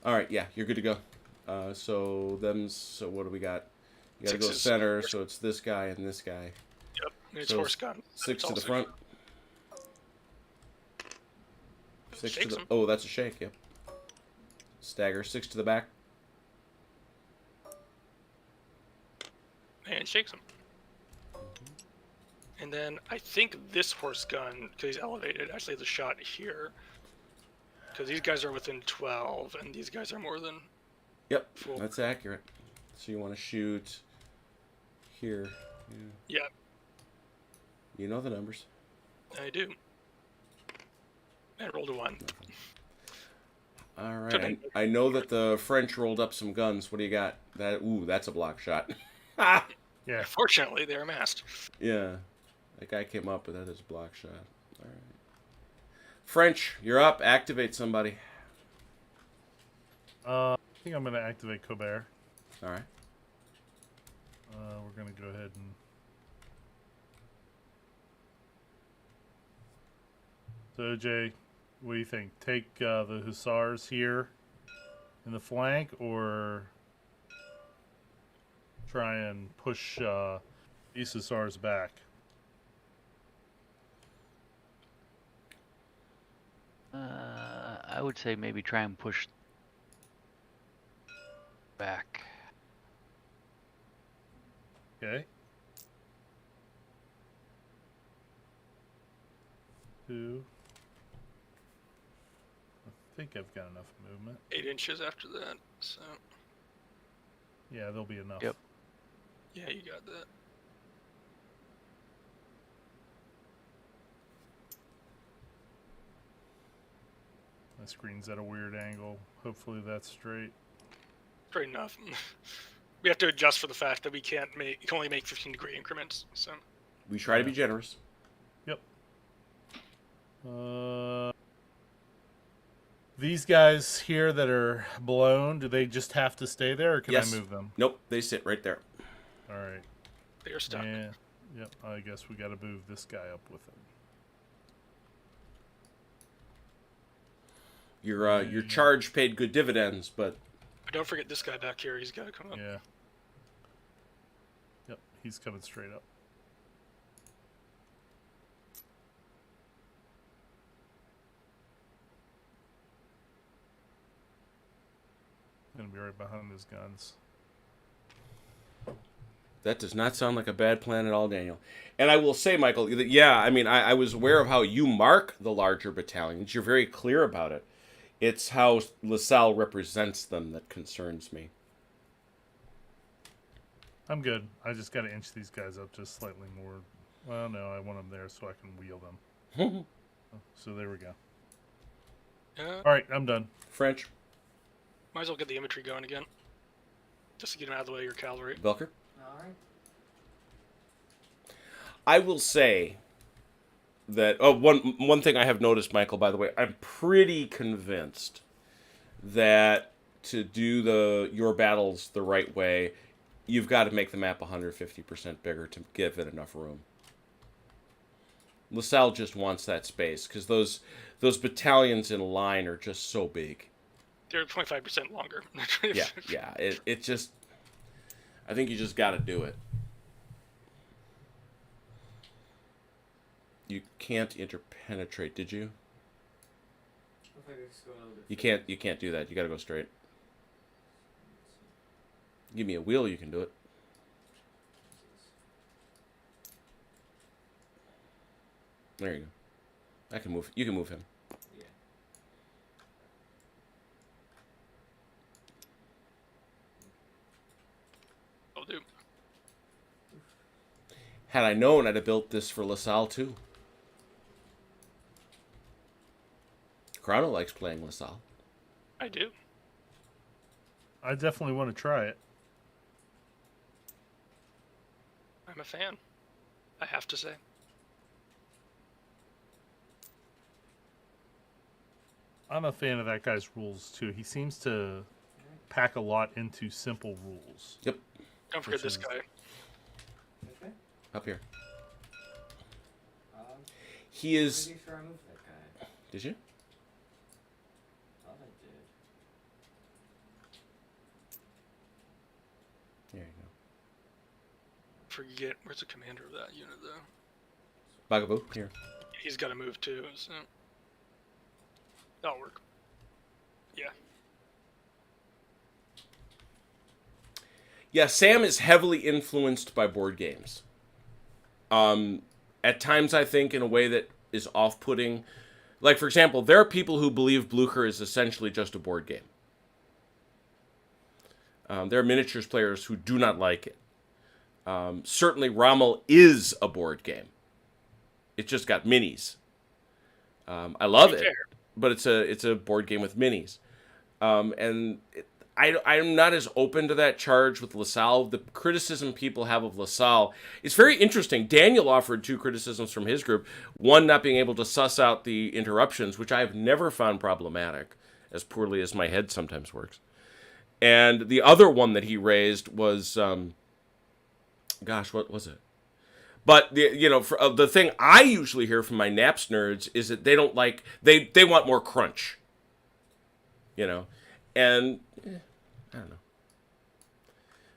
All right, yeah, you're good to go. So what do we got? You gotta go Sixes. center, so it's this guy and this guy. Yep. It's So horse gun. 6 to the Also- front. 6 to Shakes the. him. Oh, that's a shake. Yep. Stagger. 6 to the back. And shakes him. And then I think this horse gun, because he's elevated, actually has a shot here. Because these guys are within 12, and these guys are more than... Yep, Full. that's accurate. So you want to shoot here. Yeah. Yeah, You know the numbers. I do. And rolled a 1. All right. Couldn't- I know that the French rolled up some guns. What do you got? That's a block shot. yeah. Fortunately, they're masked. Yeah. That guy came up, but that is a block shot. All right. French, you're up. Activate somebody. I think I'm going to activate Colbert. All right. We're going to go ahead and... So, Jay, what do you think? Take the Hussars here in the flank, or try and push these Hussars back? I would say maybe try and push back. Okay. 2. I think I've got enough movement. 8 inches after that, so... Yeah, there'll be enough. Yep. Yeah, you got that. My screen's at a weird angle. Hopefully that's straight. Great enough. We have to adjust for the fact that we can only make 15-degree increments, so... We try to be generous. Yep. These guys here that are blown, do they just have to stay there, or can Yes. I move them? Nope, they sit right there. All right. They're stuck. Yeah. Yep. I guess we got to move this guy up with him. Your charge paid good dividends, but But don't forget this guy back here. He's got to come up. Yeah. Yep. He's coming straight up. Gonna be right behind his guns. that does not sound like a bad plan at all, Daniel. And I will say, Michael, that, yeah, I mean, I was aware of how you mark the larger battalions. You're very clear about it. It's how LaSalle represents them that concerns me. I'm good. I just got to inch these guys up just slightly more. Well, no, I want them there so I can wheel them. So there we go. Yeah. All right, I'm done. French. Might as well get the infantry going again. Just to get them out of the way of your cavalry. Belker. All right. I will say that one thing I have noticed, Michael, by the way, I'm pretty convinced that to do your battles the right way, you've got to make the map 150% bigger to give it enough room. LaSalle just wants that space because those battalions in line are just so big. They're 25% longer. Yeah. It just, I think you just got to do it. You can't interpenetrate, did you? If I could just go a little bit You can't do that. You got to go straight. Give me a wheel, you can do it. There you go. I can move. You can move him. Yeah. I'll do. Had I known, I'd have built this for LaSalle too. Chrono likes playing LaSalle. I do. I definitely want to try it. I'm a fan. I have to say. I'm a fan of that guy's rules too. He seems to pack a lot into simple rules. Yep. Don't forget this guy. Okay. Up here. Um, He is. pretty sure I moved that guy. Did you? Thought I did. There you go. Forget where's the commander of that unit though. Bugaboo, here. He's got to move too. So that'll work. Yeah. Yeah, Sam is heavily influenced by board games. At times, I think, in a way that is off-putting. Like, for example, there are people who believe Blucher is essentially just a board game. There are miniatures players who do not like it. Certainly, Rommel is a board game. It's just got minis. I love it, but it's a board game with minis. I'm not as open to that charge with LaSalle. The criticism people have of LaSalle is very interesting. Daniel offered 2 criticisms from his group. One, not being able to suss out the interruptions, which I have never found problematic, as poorly as my head sometimes works. And the other one that he raised was, gosh, what was it? But the thing I usually hear from my Naps nerds is that they don't like they want more crunch. And I don't know.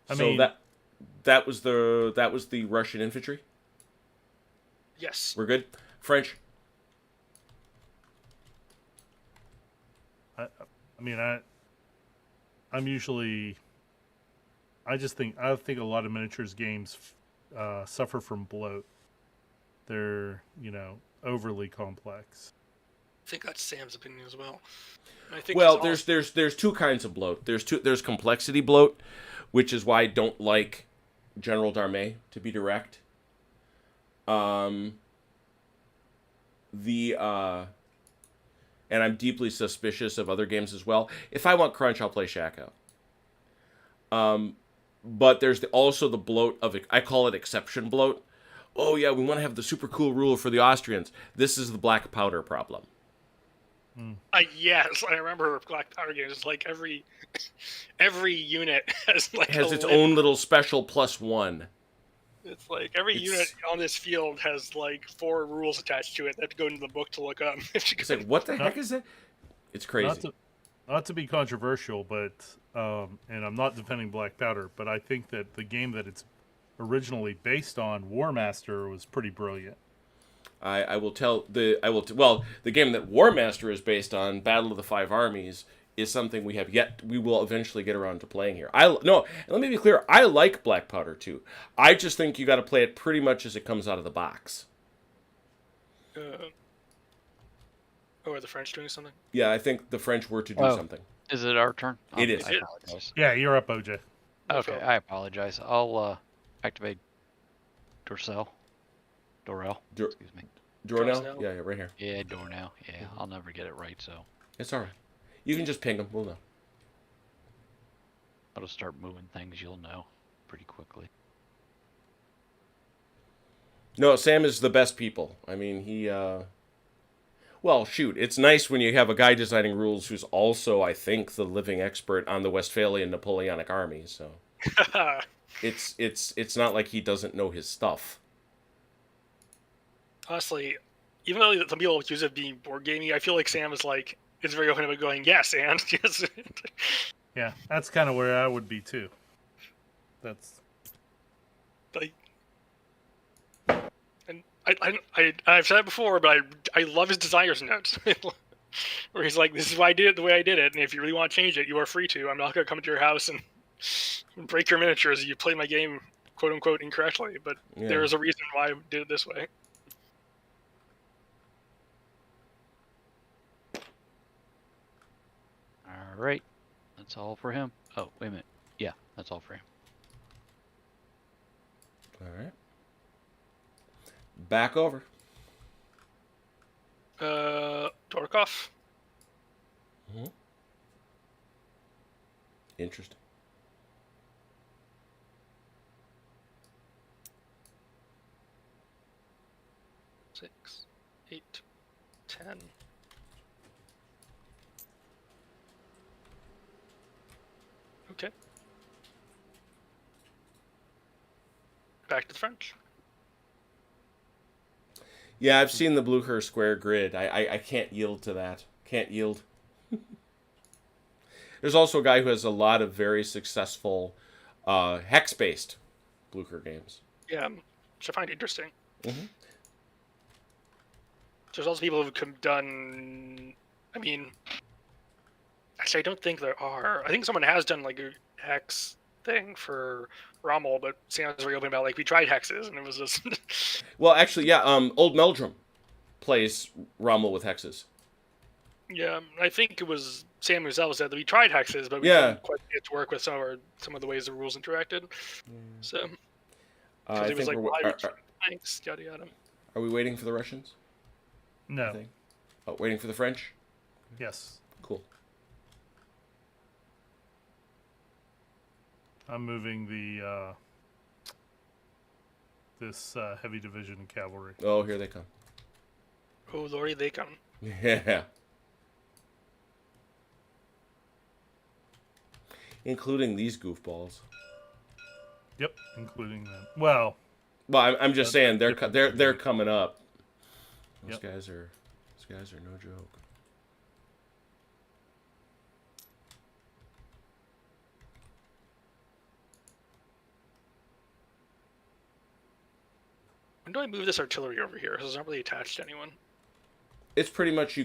I So mean, that was the Russian infantry. Yes. We're good. French. I'm usually. I think a lot of miniatures games suffer from bloat. They're overly complex. I think that's Sam's opinion as well. And I think Well, he's there's 2 kinds of bloat. There's complexity bloat, which is why I don't like General Darmé, to be direct. And I'm deeply suspicious of other games as well. If I want crunch, I'll play Shako. But there's also the bloat of, I call it exception bloat. Oh yeah, we want to have the super cool rule for the Austrians. This is the black powder problem. yes, I remember Black Powder games. It's like every unit has like Has its own little special +1. It's like every unit on this field has like 4 rules attached to it. They have to go into the book to look up. It's like, what the heck is that? It's crazy. Not to be controversial, but and I'm not defending Black Powder, but I think that the game that it's originally based on, War Master, was pretty brilliant. The game that War Master is based on, Battle of the Five Armies, is something we will eventually get around to playing here. And let me be clear, I like Black Powder too. I just think you got to play it pretty much as it comes out of the box. Are the French doing something? Yeah, I think the French were to do something. Is it our turn? It is. I apologize. Yeah, you're up, OJ. Okay, I apologize. I'll activate Dorel. Excuse me. Dornell? Dornell. Yeah, right here. Yeah, Dornell. Yeah, I'll never get it right, so It's all right. You can just ping him. We'll know. I'll just start moving things. You'll know pretty quickly. No, Sam is the best people. I mean, well, shoot, it's nice when you have a guy designing rules who's also, I think, the living expert on the Westphalian Napoleonic army. So it's not like he doesn't know his stuff. Honestly, even though some people accuse it of being board gamey, I feel like Sam is very open about going, yes, and yes. Yeah, that's kind of where I would be too. That's Like, and I've said it before, but I love his designer's notes. Where he's like, this is why I did it the way I did it, and if you really want to change it, you are free to. I'm not going to come to your house and break your miniatures if you play my game, quote unquote, incorrectly. But there is a reason why I did it this way. All right, that's all for him. Oh, wait a minute. Yeah, that's all for him. All right. Back over. Torkov. Interesting. Six, 8, 10. Okay. Back to the French. Yeah, I've seen the Blucher square grid. I can't yield to that. Can't yield. There's also a guy who has a lot of very successful hex-based Blucher games. Yeah, which I find interesting. Mm-hmm. There's also people who've done. I mean, actually, I don't think there are. I think someone has done like a hex thing for Rommel, but Sam's very open about we tried hexes and it was just. Well, actually, yeah. Old Meldrum plays Rommel with hexes. Yeah, I think it was Sam himself said that we tried hexes, but we didn't quite get to work with some of the ways the rules interacted. So, I it was think thanks, yada yada. are we waiting for the Russians? no. Oh, waiting for the French? Yes, Cool. I'm moving the this heavy division and cavalry. Oh, here they come. Oh lordy, they come. Yeah. Including these goofballs. Yep, including them. Well, I'm just saying they're coming up. Those Yep. guys are no joke. When do I move this artillery over here? Because it's not really attached to anyone. It's pretty much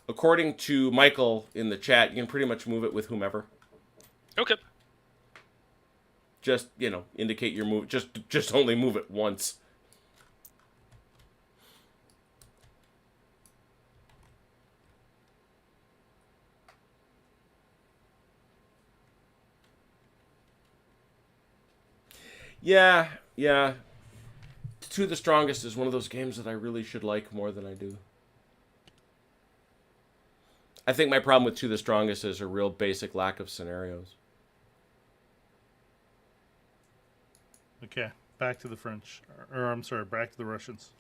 according to Michael in the chat, you can pretty much move it with whomever. Okay. Just indicate your move. Just only move it once. Yeah. Two the Strongest is one of those games that I really should like more than I do. I think my problem with Two the Strongest is a real basic lack of scenarios. okay, back to the French. Or I'm sorry, back to the Russians.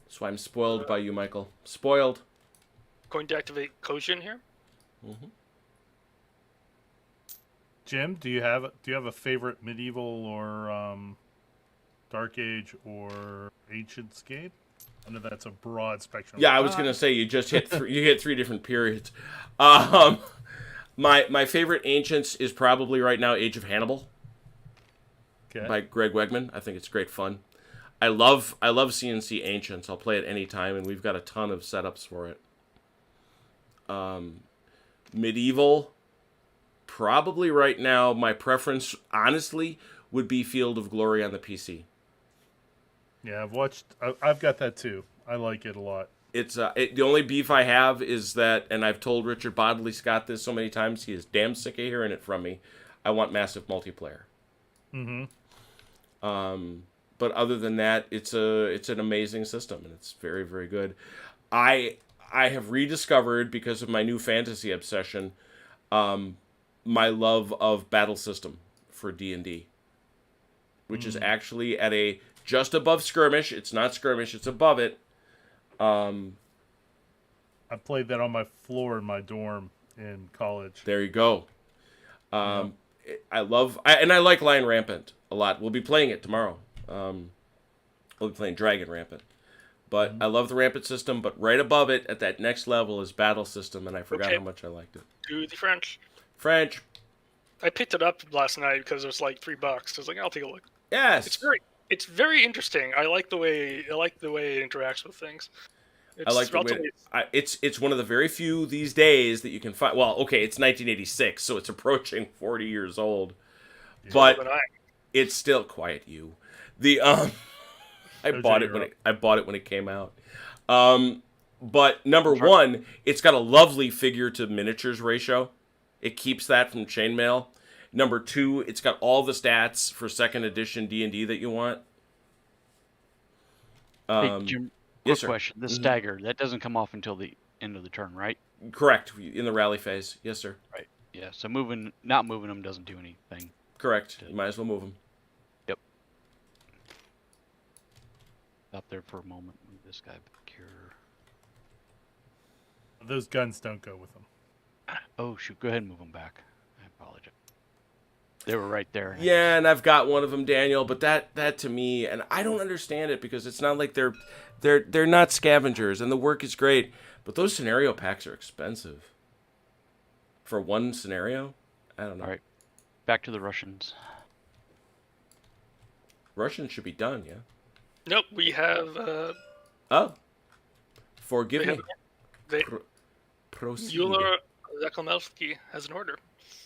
So I'm spoiled by you, Michael. Spoiled. Going to activate Kojin here. Mm-hmm. Jim, do you have a favorite medieval or Dark Age or Ancients game? I know that's a broad spectrum. Yeah, I was gonna say you just hit you hit 3 different periods. My favorite Ancients is probably right now Age of Hannibal by Greg Wegman. I think it's great fun. I love CNC Ancients. I'll play it anytime, and we've got a ton of setups for it. Medieval, probably right now my preference, honestly, would be Field of Glory on the PC. Yeah, I've got that too. I like it a lot. It's the only beef I have is that, and I've told Richard Bodley Scott this so many times, he is damn sick of hearing it from me. I want massive multiplayer. Mm-hmm. But other than that, it's an amazing system, and it's very, very good. I have rediscovered, because of my new fantasy obsession, my love of battle system for D&D, which is actually at a just above skirmish. It's not skirmish; it's above it. I played that on my floor in my dorm in college. There you go. I like Lion Rampant a lot. We'll be playing it tomorrow. We'll be playing Dragon Rampant. But I love the Rampant system, but right above it at that next level is Battle System, and I forgot how much I liked it. Do the French. French. I picked it up last night because it was like $3. I was like, I'll take a look. Yes. It's very interesting. I like the way it interacts with things. I like the way it's one of the very few these days that you can find. Well, okay, it's 1986, so it's approaching 40 years old, but it's still quiet. I bought it when it came out. But number one, it's got a lovely figure to miniatures ratio. It keeps that from chainmail. Number two, it's got all the stats for second edition D&D that you want. Hey, Jim, yes, quick question. The stagger, that doesn't come off until the end of the turn, right? Correct. In the rally phase. Yes, sir. Right. Yeah, so not moving them doesn't do anything. Correct. You might as well move them. Yep. Stop there for a moment. Move this guy back here. Those guns don't go with them. Oh, shoot. Go ahead and move them back. I apologize. They were right there. Yeah, and I've got one of them, Daniel, but that to me, and I don't understand it because it's not like they're not scavengers, and the work is great, but those scenario packs are expensive. For one scenario? I don't know. All right. Back to the Russians. Russians should be done, yeah? Nope, we have... Forgive me. Proceed. Euler Zakomelsky has an order.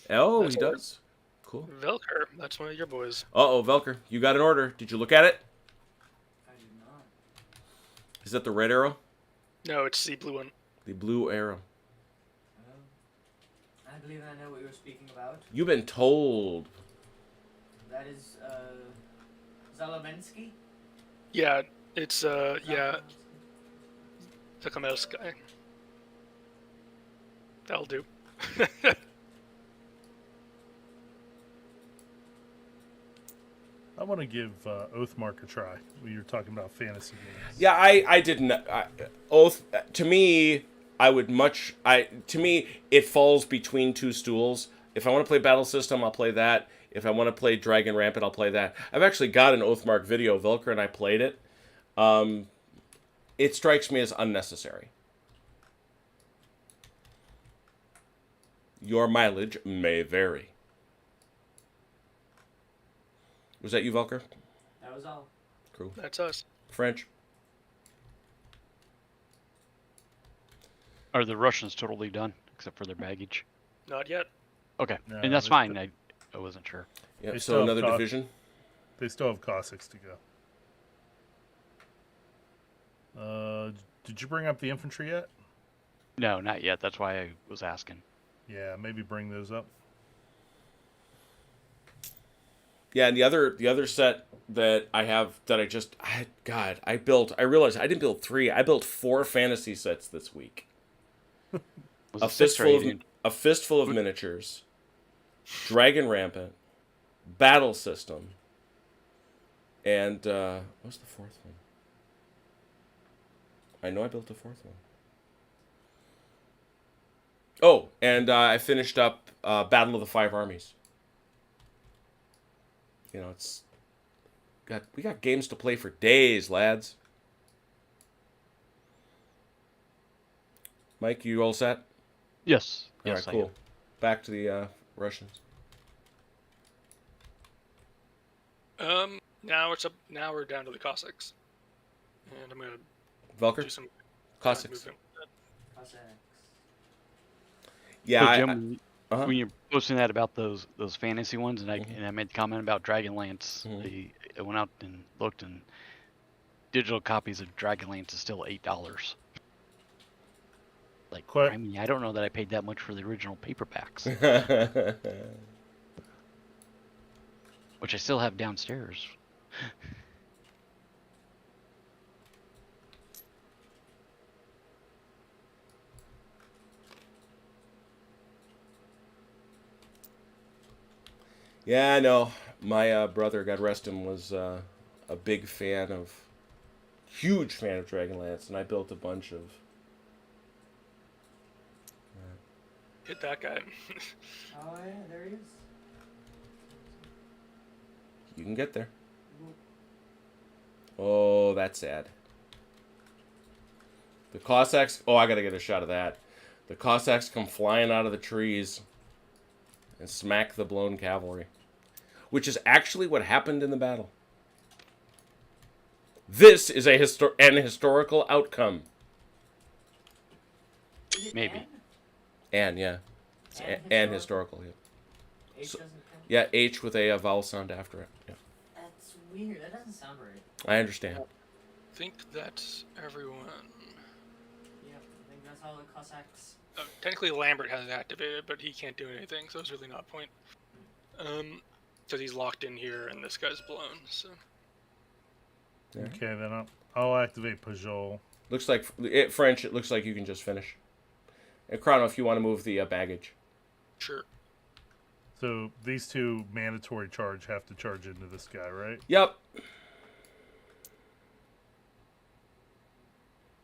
Oh, That's he does? Cool. Velker, that's one of your boys. Uh-oh, Velker, you got an order. Did you look at it? I did not. Is that the red arrow? No, it's the blue one. The blue arrow. I believe I know what you were speaking about. You've been told. That is, Zalamensky? Yeah, it's, yeah, Zakomelsky. That'll do. I want to give Oathmark a try. You're talking about fantasy games. Yeah, I didn't. Oath, to me, to me, it falls between two stools. If I want to play Battle System, I'll play that. If I want to play Dragon Rampant, I'll play that. I've actually got an Oathmark video. Velker and I played it. It strikes me as unnecessary. Your mileage may vary. Was that you, Velker? That was all. Cool. That's us. French? Are the Russians totally done, except for their baggage? Not yet. Okay, No, and that's they fine. I wasn't sure. Yeah, They so still have another division? They still have Cossacks to go. Did you bring up the infantry yet? No, not yet. That's why I was asking. Yeah, maybe bring those up. Yeah, and the other set that I have that I realized I didn't build 3. I built 4 fantasy sets this week. Was A it 6 or fistful 8? a fistful of miniatures, Dragon Rampant, Battle System, and what's the 4th one? I know I built a 4th one. Oh, and I finished up Battle of the 5 Armies. You know, we got games to play for days, lads. Mike, you all set? Yes. All Yes, right, I cool. am. Back to the Russians. Now we're down to the Cossacks, and I'm gonna Velker? do some Cossacks. movement. Cossacks. Yeah, So, Jim, uh-huh. when you're posting that about those fantasy ones, and I made the comment about Dragonlance, I went out and looked, and digital copies of Dragonlance is still $8. Like, Quite- I mean, I don't know that I paid that much for the original paperbacks. which I still have downstairs. Yeah, I know. My brother, God rest him, was a huge fan of Dragonlance, and I built a bunch of. Hit that guy. Oh yeah, there he is. You can get there. Oh, that's sad. The Cossacks. Oh, I gotta get a shot of that. The Cossacks come flying out of the trees and smack the blown cavalry, which is actually what happened in the battle. This is an historical outcome. Is it Maybe. Anne? And yeah, it's and historical. Yeah. H So- doesn't count? Yeah, H with a vowel sound after it. Yeah, That's weird. That doesn't sound right. I understand. I think that's everyone. Yep, I think that's all the Cossacks. Technically, Lambert has it activated, but he can't do anything, so it's really not a point. Because he's locked in here, and this guy's blown. So Yeah. Okay, then I'll activate Pajol. Looks like French. It looks like you can just finish. And Chrono, if you want to move the baggage. sure. So these two mandatory charge have to charge into this guy, right? Yep.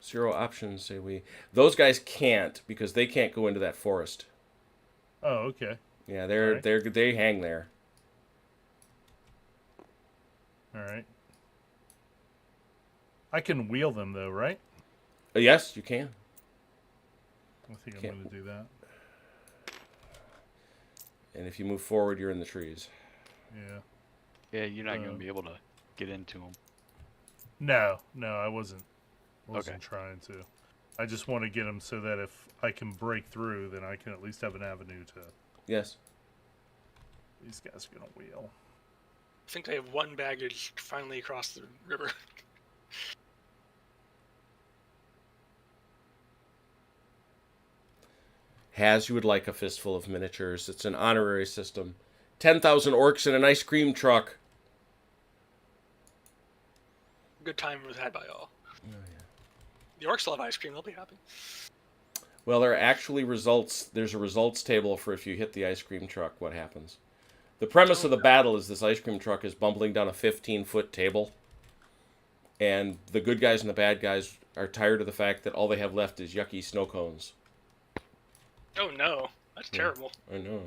0 options, say we. Those guys can't because they can't go into that forest. Oh, okay. Yeah, Alright. they hang there. All right. I can wheel them though, right? Yes, you can. I think I'm Can't- going to do that. And if you move forward, you're in the trees. Yeah. Yeah, you're not going Um, to be able to get into them. No, I wasn't Okay. trying to. I just want to get them so that if I can break through, then I can at least have an avenue to. Yes. These guys are going to wheel. I think they have one baggage finally across the river. Has, you would like a fistful of miniatures. It's an honorary system. 10,000 orcs in an ice cream truck. Good time was had by all. The orcs love ice cream. They'll be happy. Well, there are actually results. There's a results table for if you hit the ice cream truck, what happens. The premise of the battle is this ice cream truck is bumbling down a 15-foot table. And the good guys and the bad guys are tired of the fact that all they have left is yucky snow cones. Oh no, that's terrible. I know.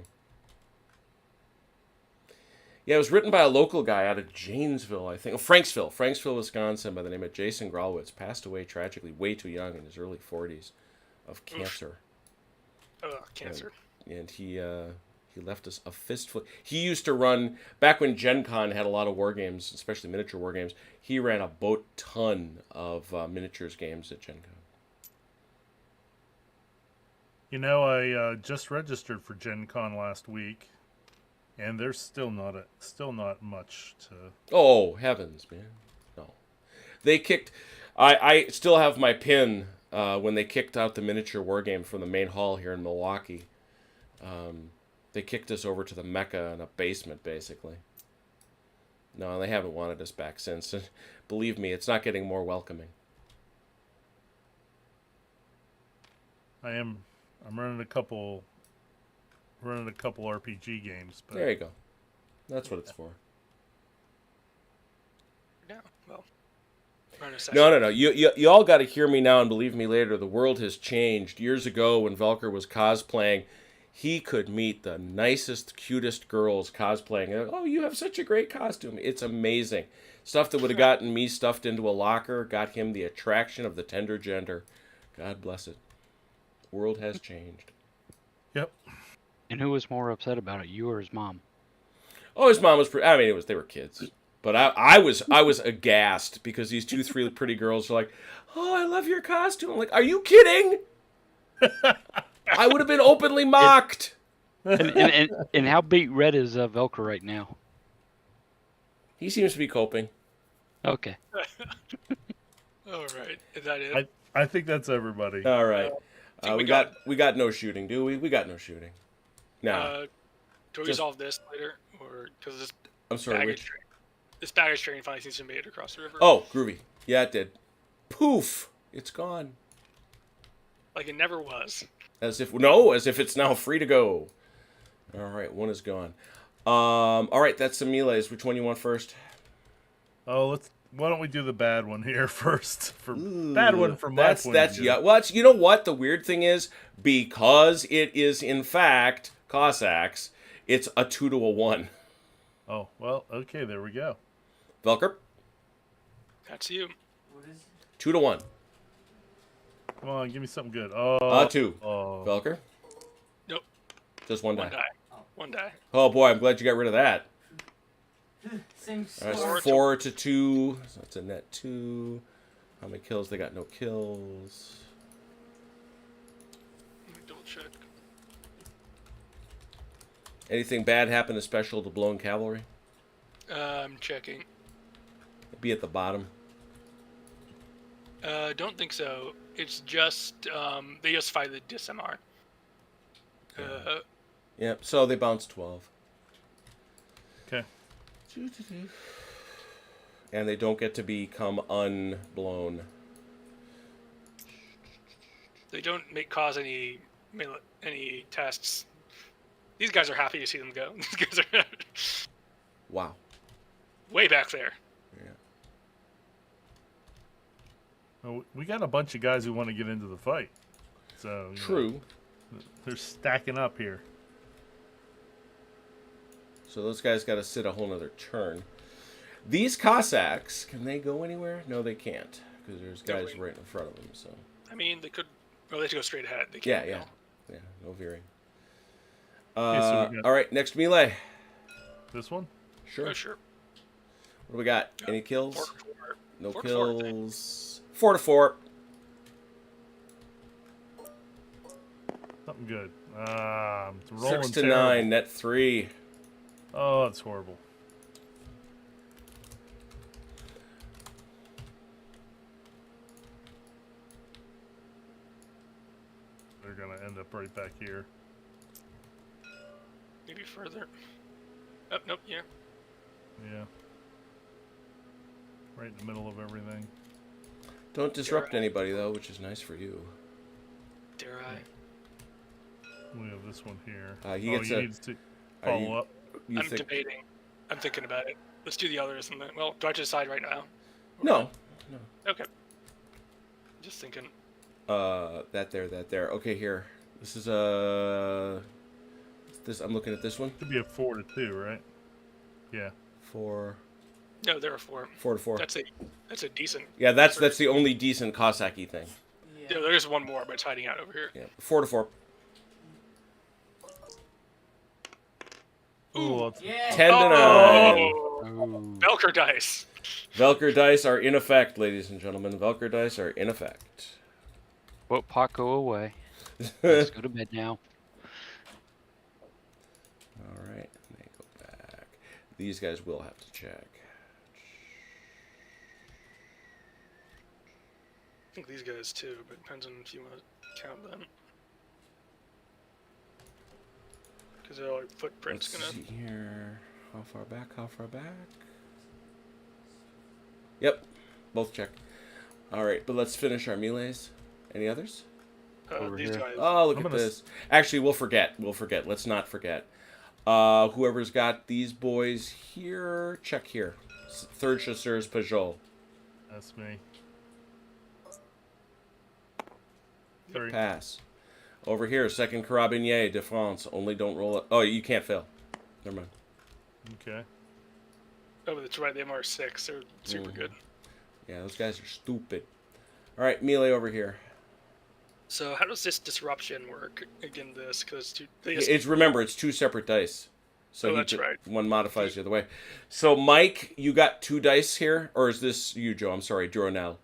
Yeah, it was written by a local guy out of Janesville, I think. Oh, Franksville, Wisconsin, by the name of Jason Gralwitz. Passed away tragically way too young in his early 40s of cancer. Ugh, cancer. And he left us a fistful. He used to run, back when Gen Con had a lot of war games, especially miniature war games, he ran a boat ton of miniatures games at Gen Con. You know, I just registered for Gen Con last week, and there's still not much to. Oh, heavens, man. No. They kicked... I still have my pin when they kicked out the miniature war game from the main hall here in Milwaukee. They kicked us over to the Mecca in a basement, basically. No, they haven't wanted us back since. And believe me, it's not getting more welcoming. I'm running a couple RPG games, but There you go. That's what it's for. Yeah, well. we're in a No. You all got to hear me now and believe me later. The world has changed. Years ago, when Velker was cosplaying, he could meet the nicest, cutest girls cosplaying. And, oh, you have such a great costume. It's amazing. Stuff that would have gotten me stuffed into a locker got him the attraction of the tender gender. God bless it. The world has changed. Yep. And who was more upset about it, you or his mom? Oh, his mom was pretty. I mean, they were kids. But I was aghast because these 3 pretty girls were like, "Oh, I love your costume." I'm like, "Are you kidding?" I would have been openly mocked. And how beat red is Velcro right now? He seems to be coping. Okay. All right, is that it? I think that's everybody. All right. think We got no shooting, do we? We got no shooting. No. Do we Just- resolve this later, or because this? I'm sorry, baggage which? train. This baggage train finally seems to have made it across the river. Oh, groovy. Yeah, it did. Poof! It's gone. Like it never was. As if it's now free to go. All right, one is gone. All right, that's the melees. Which one you want first? Oh, why don't we do the bad one here first? Bad one from my point of view. Yeah. Well, you know what? The weird thing is, because it is in fact Cossacks, it's a 2-1. Oh, well, okay, there we go. Velker, That's you. What is it? 2-1. Come on, give me something good. Oh, 2. Oh, Velker, Nope. just one One die. die. One die. Oh boy, I'm glad you got rid of that. Same All score. right, 4 to 2. So that's a net 2. How many kills? They got no kills. Let me double check. Anything bad happen to special to blown cavalry? I'm checking. Be at the bottom. Don't think so. It's just they just fight the DSMR. Yep. So they bounced 12. okay. And they don't get to become unblown. They don't cause any tests. These guys are happy to see them go. These guys are Wow. way back there. Well, we got a bunch of guys who want to get into the fight. So you know, True. they're stacking up here. So those guys got to sit a whole nother turn. These Cossacks, can they go anywhere? No, they can't. Because there's No, guys wait. right in front of them. So I mean, they could. Well, they have to go straight ahead. They yeah, can't yeah. go. Yeah, no veering. so we got- All right, next melee. This one? Sure. Oh, sure. What do we got? Any 4 kills? to 4. No 4 to 4, I think. kills. 4 to 4. Something good. It's rolling 6 to terrible. 9. Net 3. Oh, it's horrible. They're gonna end up right back here. Maybe further. Oh, nope. Yeah. Yeah. Right in the middle of everything. Don't disrupt anybody though, which is nice for you. Dare I? We have this one here. He oh, gets you a- need to Are follow you- up. You I'm think? debating. I'm thinking about it. Let's do the others, and then. Well, do I have to decide right now? No. Okay. Just thinking. That there. Okay, here. This is this. I'm looking at this one. Could be a 4 to 2, right? Yeah. 4 No, there are 4. to 4. That's a decent. Yeah, that's the only decent Cossacky thing. Yeah, there's one more, but it's hiding out over here. Yeah, 4 to 4. Ooh, it's- Yeah. 10 to 9. Ooh. Velker dice. Velker dice are in effect, ladies and gentlemen. Velker dice are in effect. Put Paco away. Let's go to bed now. All right, let me go back. These guys will have to check. I think these guys too, but it depends on if you want to count them. Because their footprint's Let's gonna. see here. How far back? How far back? Yep, both check. All right, but let's finish our melees. Any others? Over These here. guys. Oh, look I'm at gonna this. Actually, we'll forget. Let's not forget. Whoever's got these boys here, check here. Third Chasseurs Peugeot. That's me. Sorry. Pass. Over here, second Carabinier de France. Only don't roll it. Oh, you can't fail. Never mind. Okay. Oh, that's right. They have R6. They're super Mhm. good. Yeah, those guys are stupid. All right, melee over here. So how does this disruption work? Again, this because Remember, it's 2 separate dice. So Oh, that's right. one modifies the other way. So Mike, you got 2 dice here, or is this you, Joe? I'm sorry, Dronell.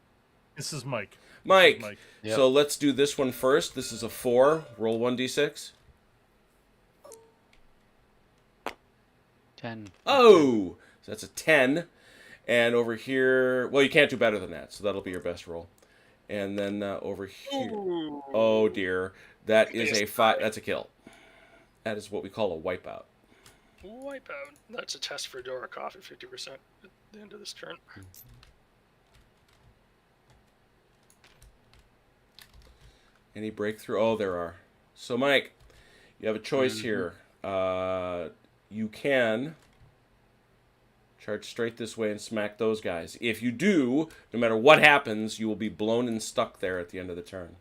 This is Mike. Mike. Mike. Yep. So let's do this one first. This is a 4. Roll 1d6. 10. Oh, so that's a 10. And over here, well, you can't do better than that, so that'll be your best roll. And then over here, oh dear, that is a 5. That's a kill. That is what we call a wipeout. Wipeout. That's a test for Dorokov at 50% at the end of this turn. Any breakthrough? Oh, there are. So, Mike, you have a choice here. You can charge straight this way and smack those guys. If you do, no matter what happens, you will be blown and stuck there at the end of the turn.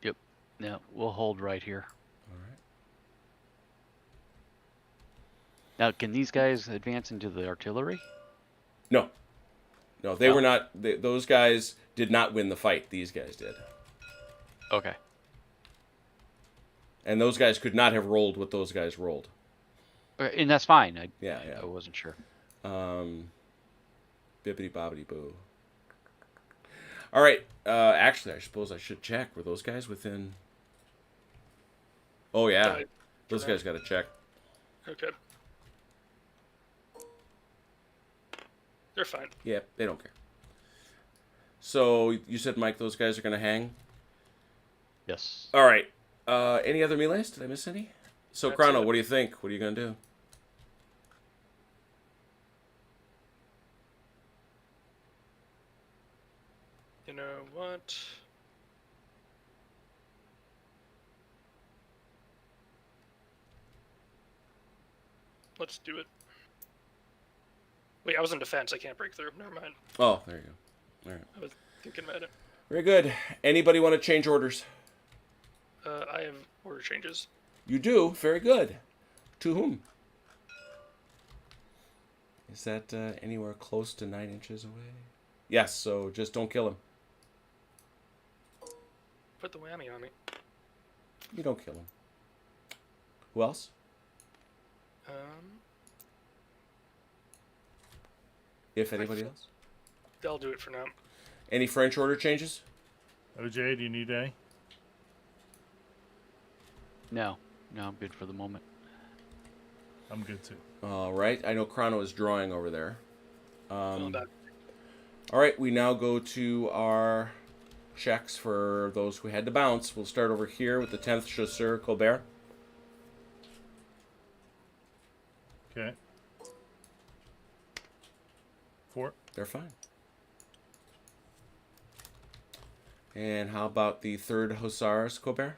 Yep. Yeah, we'll hold right here. All right. Now, can these guys advance into the artillery? No. No, they were not. Those guys did not win the fight. These guys did. Okay. And those guys could not have rolled what those guys rolled. And that's fine. I wasn't sure. Bibbidi bobbidi boo. All right. Actually, I suppose I should check. Were those guys within? Oh yeah, those guys got to check. Okay. They're fine. Yeah, they don't care. So you said, Mike, those guys are going to hang. Yes. All right. Any other melees? Did I miss any? So, That's Chrono, it. what do you think? What are you going to do? You know what? Let's do it. Wait, I was in defense. I can't break through. Never mind. Oh, there you go. All right. I was thinking about it. Very good. Anybody want to change orders? I have order changes. You do? Very good. To whom? Is that anywhere close to 9 inches away? Yes, so just don't kill him. Put the whammy on me. You don't kill him. Who else? If anybody else? They'll do it for now. Any French order changes? OJ, do you need any? No. No, I'm good for the moment. I'm good too. All right. I know Chrono is drawing over there. Well done. All right. We now go to our checks for those who had to bounce. We'll start over here with the 10th Chasseur Colbert. Okay. 4. They're fine. And how about the 3rd Hussars Colbert?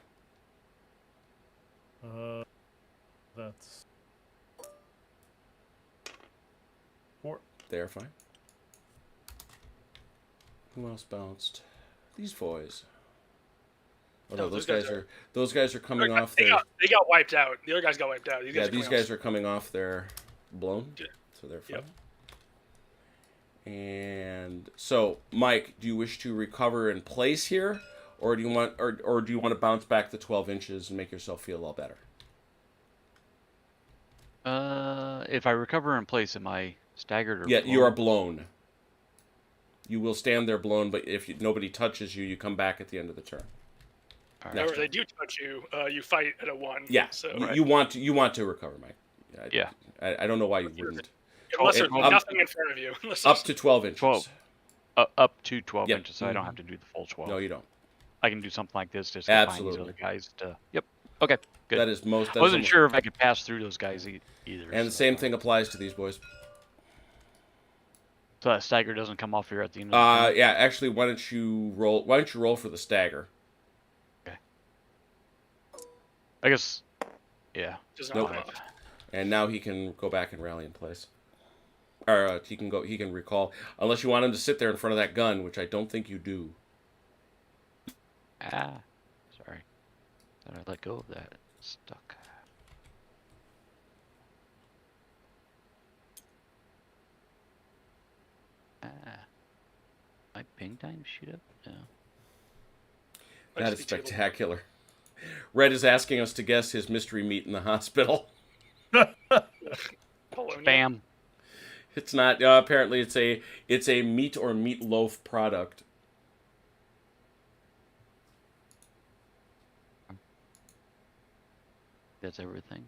That's 4. They're fine. Who else bounced? These boys. Oh no, No, those those guys are coming off They their. got wiped out. The other guys got wiped out. Yeah, these guys are coming off their blown, Yeah. so they're fine. Yep. And so, Mike, do you wish to recover in place here, or do you want, or do you want to bounce back to 12 inches and make yourself feel a little better? If I recover in place, am I staggered or Yeah, you blown? are blown. You will stand there blown, but if nobody touches you, you come back at the end of the turn. All Next However, they do touch you. You fight at a 1. Yeah, So you want to recover, Mike. Yeah. I don't know why you wouldn't. unless there's Up- nothing in front of you. Unless Up there's- to 12 inches. 12. Up to 12 Yep. inches, so I don't have to do the full 12. No, you don't. I can do something like this just to find Absolutely. these other guys to... Yep. Okay, good. That is most. I wasn't sure if I could pass through those guys either. And the so- same thing applies to these boys. So that stagger doesn't come off here at the end of the turn? Yeah. Actually, why don't you roll for the stagger? I guess... Yeah. does not Nope. come off. And now he can go back and rally in place. Or he can recall, unless you want him to sit there in front of that gun, which I don't think you do. Ah. Sorry. Thought I let go of that. Stuck. Ah. My ping time shoot up? No. That is spectacular. Red is asking us to guess his mystery meat in the hospital. Polonia. Bam. It's not. Apparently, it's a meat or meatloaf product. That's everything.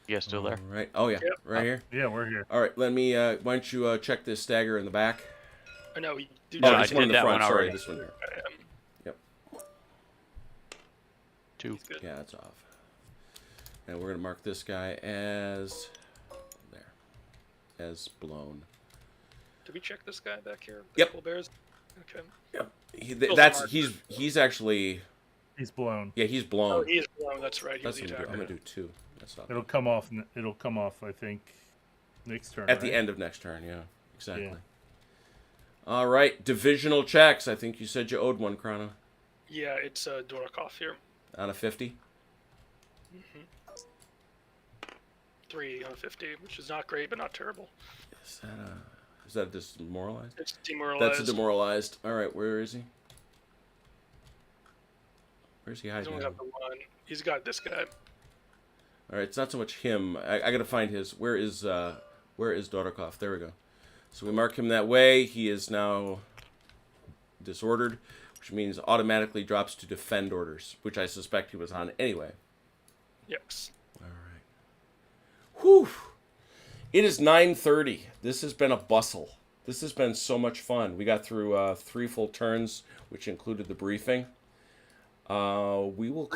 You guys still there? All right. Oh yeah, Yep. right here. Yeah, we're here. All right. Let me. Why don't you check this stagger in the back? I know. We do Oh, I this one in did the that front. one Sorry, already. this one here. Yep. 2. He's good. Yeah, that's off. And we're gonna mark this guy as there, as blown. Did we check this guy back here? Yep. Cool Bears. Okay. Yep. Those That's are he's actually He's blown. yeah he's Oh, blown. he is blown. That's right. He That's was what the I'm gonna do. attacker. I'm gonna do 2. That's not It'll come off. It'll come off. I think next turn. at the right? end of next turn. Yeah, exactly. Yeah. All right, divisional checks. I think you said you owed one, Chrono, Yeah, it's Dorokoff here. out of 50. 3 out of 50, which is not great, but not terrible. Is that demoralized? It's demoralized. That's a demoralized. All right, where is he? Where's he He's hiding? only got the one. He's got this guy. All right, it's not so much him. I gotta find his. Where is Dorokoff? There we go. So we mark him that way. He is now disordered, which means automatically drops to defend orders, which I suspect he was on anyway. Yes. All right. Whew. It is 9:30. This has been a bustle. This has been so much fun. We got through 3 full turns, which included the briefing. We will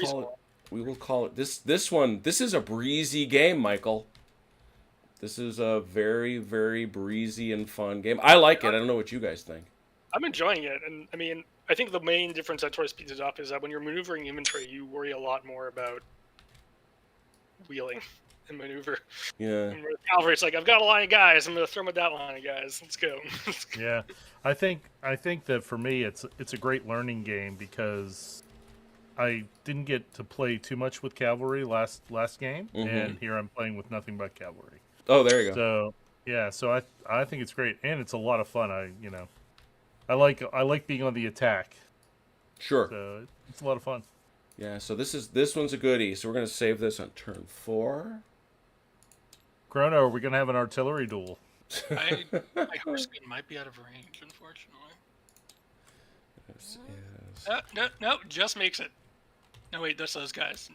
call it this one. This is a breezy game, Michael. This is a very, very breezy and fun game. I like it. I don't know what you guys think. I'm enjoying it, and I mean, I think the main difference that sort of speeds it up is that when you're maneuvering infantry, you worry a lot more about wheeling and maneuver. Yeah. And with Cavalry, it's like, I've got a line of guys. I'm going to throw them at that line of guys. Let's go. Yeah, I think that for me it's a great learning game because I didn't get to play too much with cavalry last game, and here I'm playing with nothing but cavalry. Oh, there you go. So yeah, so I think it's great, and it's a lot of fun. I like being on the attack. Sure. So it's a lot of fun. Yeah. So this one's a goodie. So we're gonna save this on turn 4. Chrono, are we gonna have an artillery duel? My horse gun might be out of range, unfortunately. This is... No, just makes it. No, wait, that's those guys.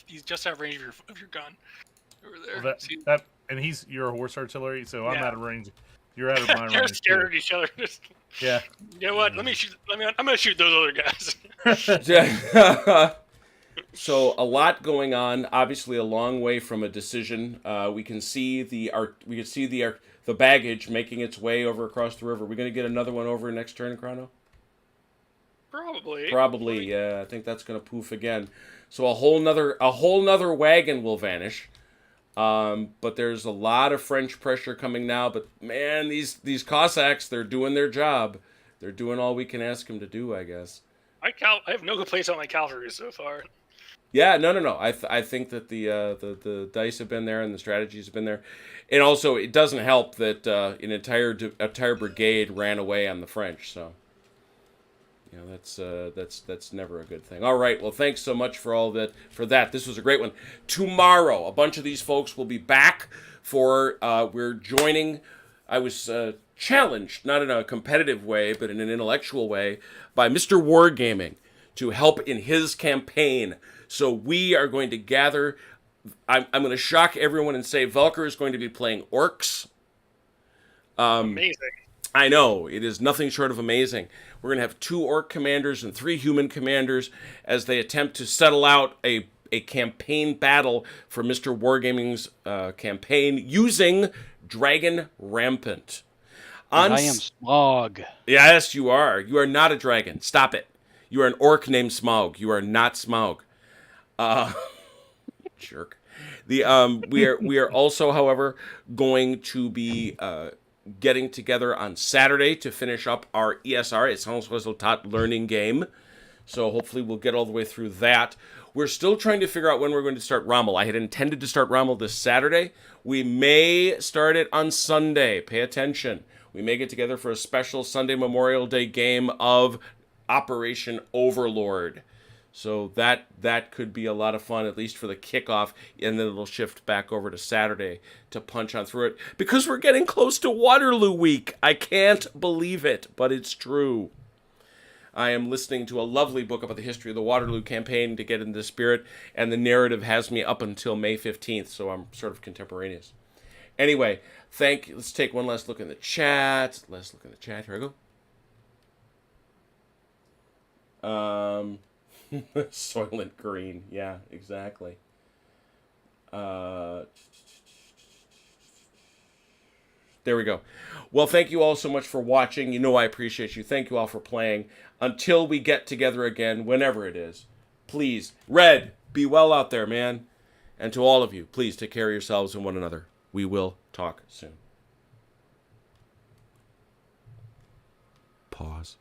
He's just out of range of your gun. Over there. Well, See, you're a horse artillery, so I'm Yeah. out of range. You're out of my they're range. scared too. of each other. Yeah. You know what? I'm gonna shoot those other guys. So a lot going on. Obviously, a long way from a decision. We can see the baggage making its way over across the river. We're gonna get another one over next turn, Chrono. Probably. Probably, yeah. I think that's gonna poof again. So a whole nother wagon will vanish. But there's a lot of French pressure coming now. But man, these Cossacks, they're doing their job. They're doing all we can ask them to do, I guess. I have no complaints on my cavalry so far. Yeah, no. I think that the dice have been there and the strategies have been there, and also it doesn't help that an entire brigade ran away on the French. So, you know, that's never a good thing. All right, well, thanks so much for that. This was a great one. Tomorrow, a bunch of these folks will be back for we're joining. I was challenged, not in a competitive way, but in an intellectual way, by Mr. Wargaming to help in his campaign. So we are going to gather. I'm going to shock everyone and say Velker is going to be playing orcs. Amazing. I know, it is nothing short of amazing. We're going to have 2 orc commanders and 3 human commanders as they attempt to settle out a campaign battle for Mr. Wargaming's campaign using Dragon Rampant. I am Smog. Yes, you are. You are not a dragon. Stop it. You are an orc named Smaug. You are not Smaug. Jerk. We are also, however, going to be getting together on Saturday to finish up our ESR, Essence Resultat learning game. So hopefully we'll get all the way through that. We're still trying to figure out when we're going to start Rommel. I had intended to start Rommel this Saturday. We may start it on Sunday. Pay attention. We may get together for a special Sunday Memorial Day game of Operation Overlord. So that could be a lot of fun, at least for the kickoff, and then it'll shift back over to Saturday to punch on through it. Because we're getting close to Waterloo Week. I can't believe it, but it's true. I am listening to a lovely book about the history of the Waterloo campaign to get into the spirit, and the narrative has me up until May 15th, so I'm sort of contemporaneous. Anyway, let's take one last look in the chat. Let's look in the chat. Here I go. Soylent Green. Yeah, exactly. There we go. Well, thank you all so much for watching. You know I appreciate you. Thank you all for playing. Until we get together again, whenever it is, please, Red, be well out there, man. And to all of you, please take care of yourselves and one another. We will talk soon. Pause.